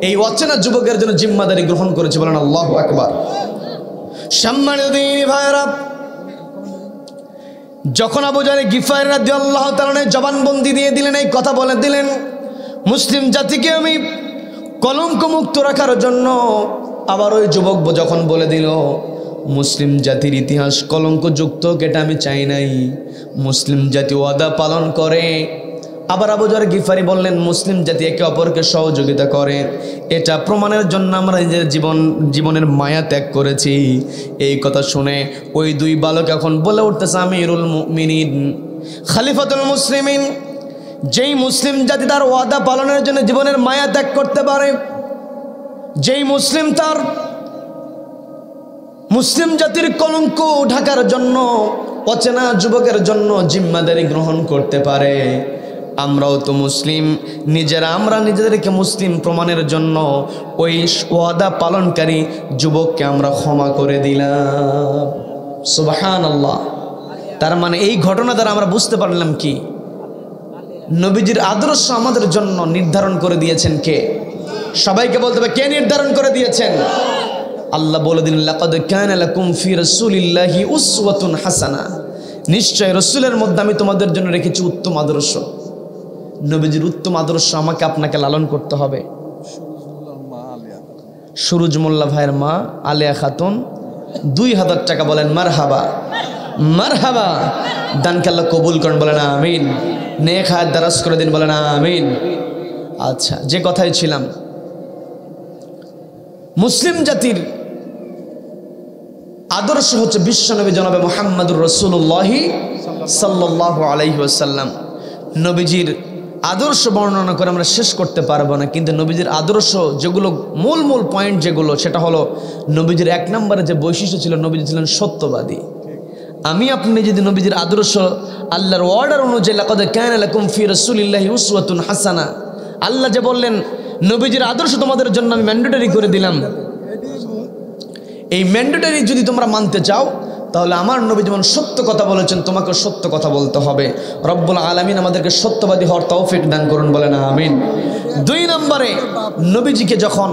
S1: এই অচেনা যুবকের জন্য জিম্মাদারি গ্রহণ করেছে। বলেন আল্লাহু আকবার। সম্মানিত দ্বীনি ভাইরা, যখন আবু যার গিফারি রাদিয়াল্লাহু তাআলা জবানবন্দি দিয়ে দিলেন, এই কথা বলে দিলেন, মুসলিম জাতিকে আমি কলঙ্ক মুক্ত রাখার জন্য, আবার ওই যুবক যখন বলে দিল মুসলিম জাতির ইতিহাস কলঙ্কযুক্ত, এটা আমি চাই নাই। মুসলিম জাতি ওয়াদা পালন করে। আবার আবু যার গিফারি বললেন, মুসলিম জাতি একে অপরকে সহযোগিতা করে, এটা প্রমাণের জন্য আমরা নিজের জীবনের মায়া ত্যাগ করেছি। এই কথা শুনে ওই দুই বালক এখন বলে উঠতেছে, আমিরুল মুমিনিন, খলিফাতুল মুসলিমিন, যেই মুসলিম জাতি তার ওয়াদা পালনের জন্য জীবনের মায়া ত্যাগ করতে পারে, যেই মুসলিম তার মুসলিম জাতির কলঙ্ক ঢাকার জন্য অচেনা যুবকের জন্য জিম্মাদারি গ্রহণ করতে পারে, আমরাও তো মুসলিম, আমরা নিজেদেরকে মুসলিম প্রমাণের জন্য ওই ওয়াদা পালনকারী যুবককে আমরা ক্ষমা করে দিলাম। সুবহানাল্লাহ। তার মানে এই ঘটনা দ্বারা আমরা বুঝতে পারলাম কি, নবীজির আদর্শ আমাদের জন্য নির্ধারণ করে দিয়েছেন কে? সবাইকে বলতে হবে, কে নির্ধারণ করে দিয়েছেন? আল্লাহ বলে দিন, লাকাদ কানা লাকুম ফি রাসূলিল্লাহি উসওয়াতুন হাসানা। নিশ্চয় রাসূলের মধ্যে আমি তোমাদের জন্য রেখেছি উত্তম আদর্শ। নবীজির উত্তম আদর্শ আমাকে আপনাকে লালন করতে হবে। সুরুজ মোল্লা ভাইয়ের মা আলেয়া খাতুন 2000 টাকা, বলেন মারহাবা মারহাবা। দানকে আল্লাহ কবুল করেন, বলেন আমিন। নেক হায়াত দারাজ করে দিন, বলেন আমিন। আচ্ছা, যে কথাই ছিলাম, মুসলিম জাতির আদর্শ হচ্ছে বিশ্বনবী জনাবে মুহাম্মদুর রাসূলুল্লাহি সাল্লাল্লাহু আলাইহি ওয়াসাল্লাম। নবীজির আদর্শ বর্ণনা করে আমরা শেষ করতে পারবো না, কিন্তু নবীজির আদর্শ যেগুলো মূল পয়েন্ট যেগুলো, সেটা হলো নবীজির 1 নম্বরে যে বৈশিষ্ট্য ছিল, নবীজি ছিলেন সত্যবাদী। আমি আপনি যদি নবীজির আদর্শ, আল্লাহর অর্ডার অনুযায়ী লাকাদ কানা লাকুম ফি রাসূলিল্লাহি উসওয়াতুন হাসানা, আল্লাহ যে বললেন নবীজির আদর্শ তোমাদের জন্য আমি ম্যান্ডেটরি করে দিলাম, এই ম্যান্ডেটরি যদি তোমরা মানতে চাও, তাহলে আমার নবী যেমন সত্য কথা বলেছেন, তোমাকে সত্য কথা বলতে হবে। রব্বুল আলামিন আমাদেরকে সত্যবাদী হওয়ার তৌফিক দান করুন, বলেন আমিন। 2 নম্বরে, নবীজিকে যখন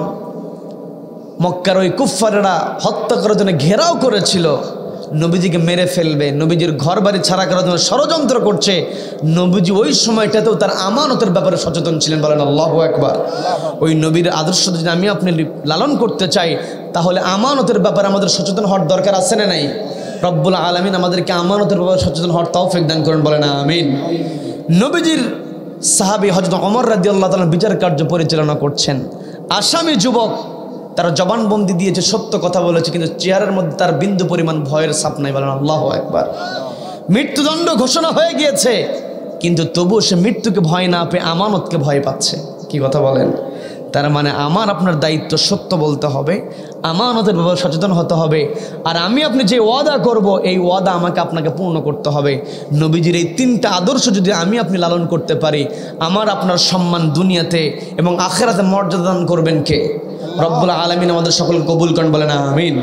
S1: মক্কার ওই কুফফারেরা হত্যা করার জন্য ঘেরাও করেছিল, নবীজিকে মেরে ফেলবে, নবীজির ঘর বাড়ি ছাড়া করার জন্য ষড়যন্ত্র করছে, নবীজি ওই সময়টাতেও তার আমানতের ব্যাপারে সচেতন ছিলেন, বলেন আল্লাহু আকবার। ওই নবীর আদর্শ যদি আমি আপনি লালন করতে চাই, তাহলে আমানতের ব্যাপারে আমাদের সচেতন হওয়ার দরকার আছে না নাই? রব্বুল আলামিন আমাদেরকে আমানতের ব্যাপারে সচেতন হওয়ার তৌফিক দান করেন, বলেন আমিন। নবীজির সাহাবী হযরত ওমর রাদিয়াল্লাহু তাআলা বিচার কার্য পরিচালনা করছেন, আসামি যুবক, তারা জবানবন্দি দিয়েছে, সত্য কথা বলেছে, কিন্তু চেহারার মধ্যে তার বিন্দু পরিমাণ ভয়ের ছাপ নাই, বলেন আল্লাহু আকবার। মৃত্যুদণ্ড ঘোষণা হয়ে গিয়েছে, কিন্তু তবুও সে মৃত্যুকে ভয় না পেয়ে আমানতকে ভয় পাচ্ছে। কি কথা বলেন? তার মানে আমার আপনার দায়িত্ব সত্য বলতে হবে, আমানতের ব্যাপারে সচেতন হতে হবে, আর আমি আপনি যে ওয়াদা করব, এই ওয়াদা আমাকে আপনাকে পূর্ণ করতে হবে। নবীজির এই 3টা আদর্শ যদি আমি আপনি লালন করতে পারি, আমার আপনার সম্মান দুনিয়াতে এবং আখিরাতে মর্যাদা দান করবেন কে? রব্বুল আলামিন আমাদের সকলকে কবুল করেন, বলেন আমিন।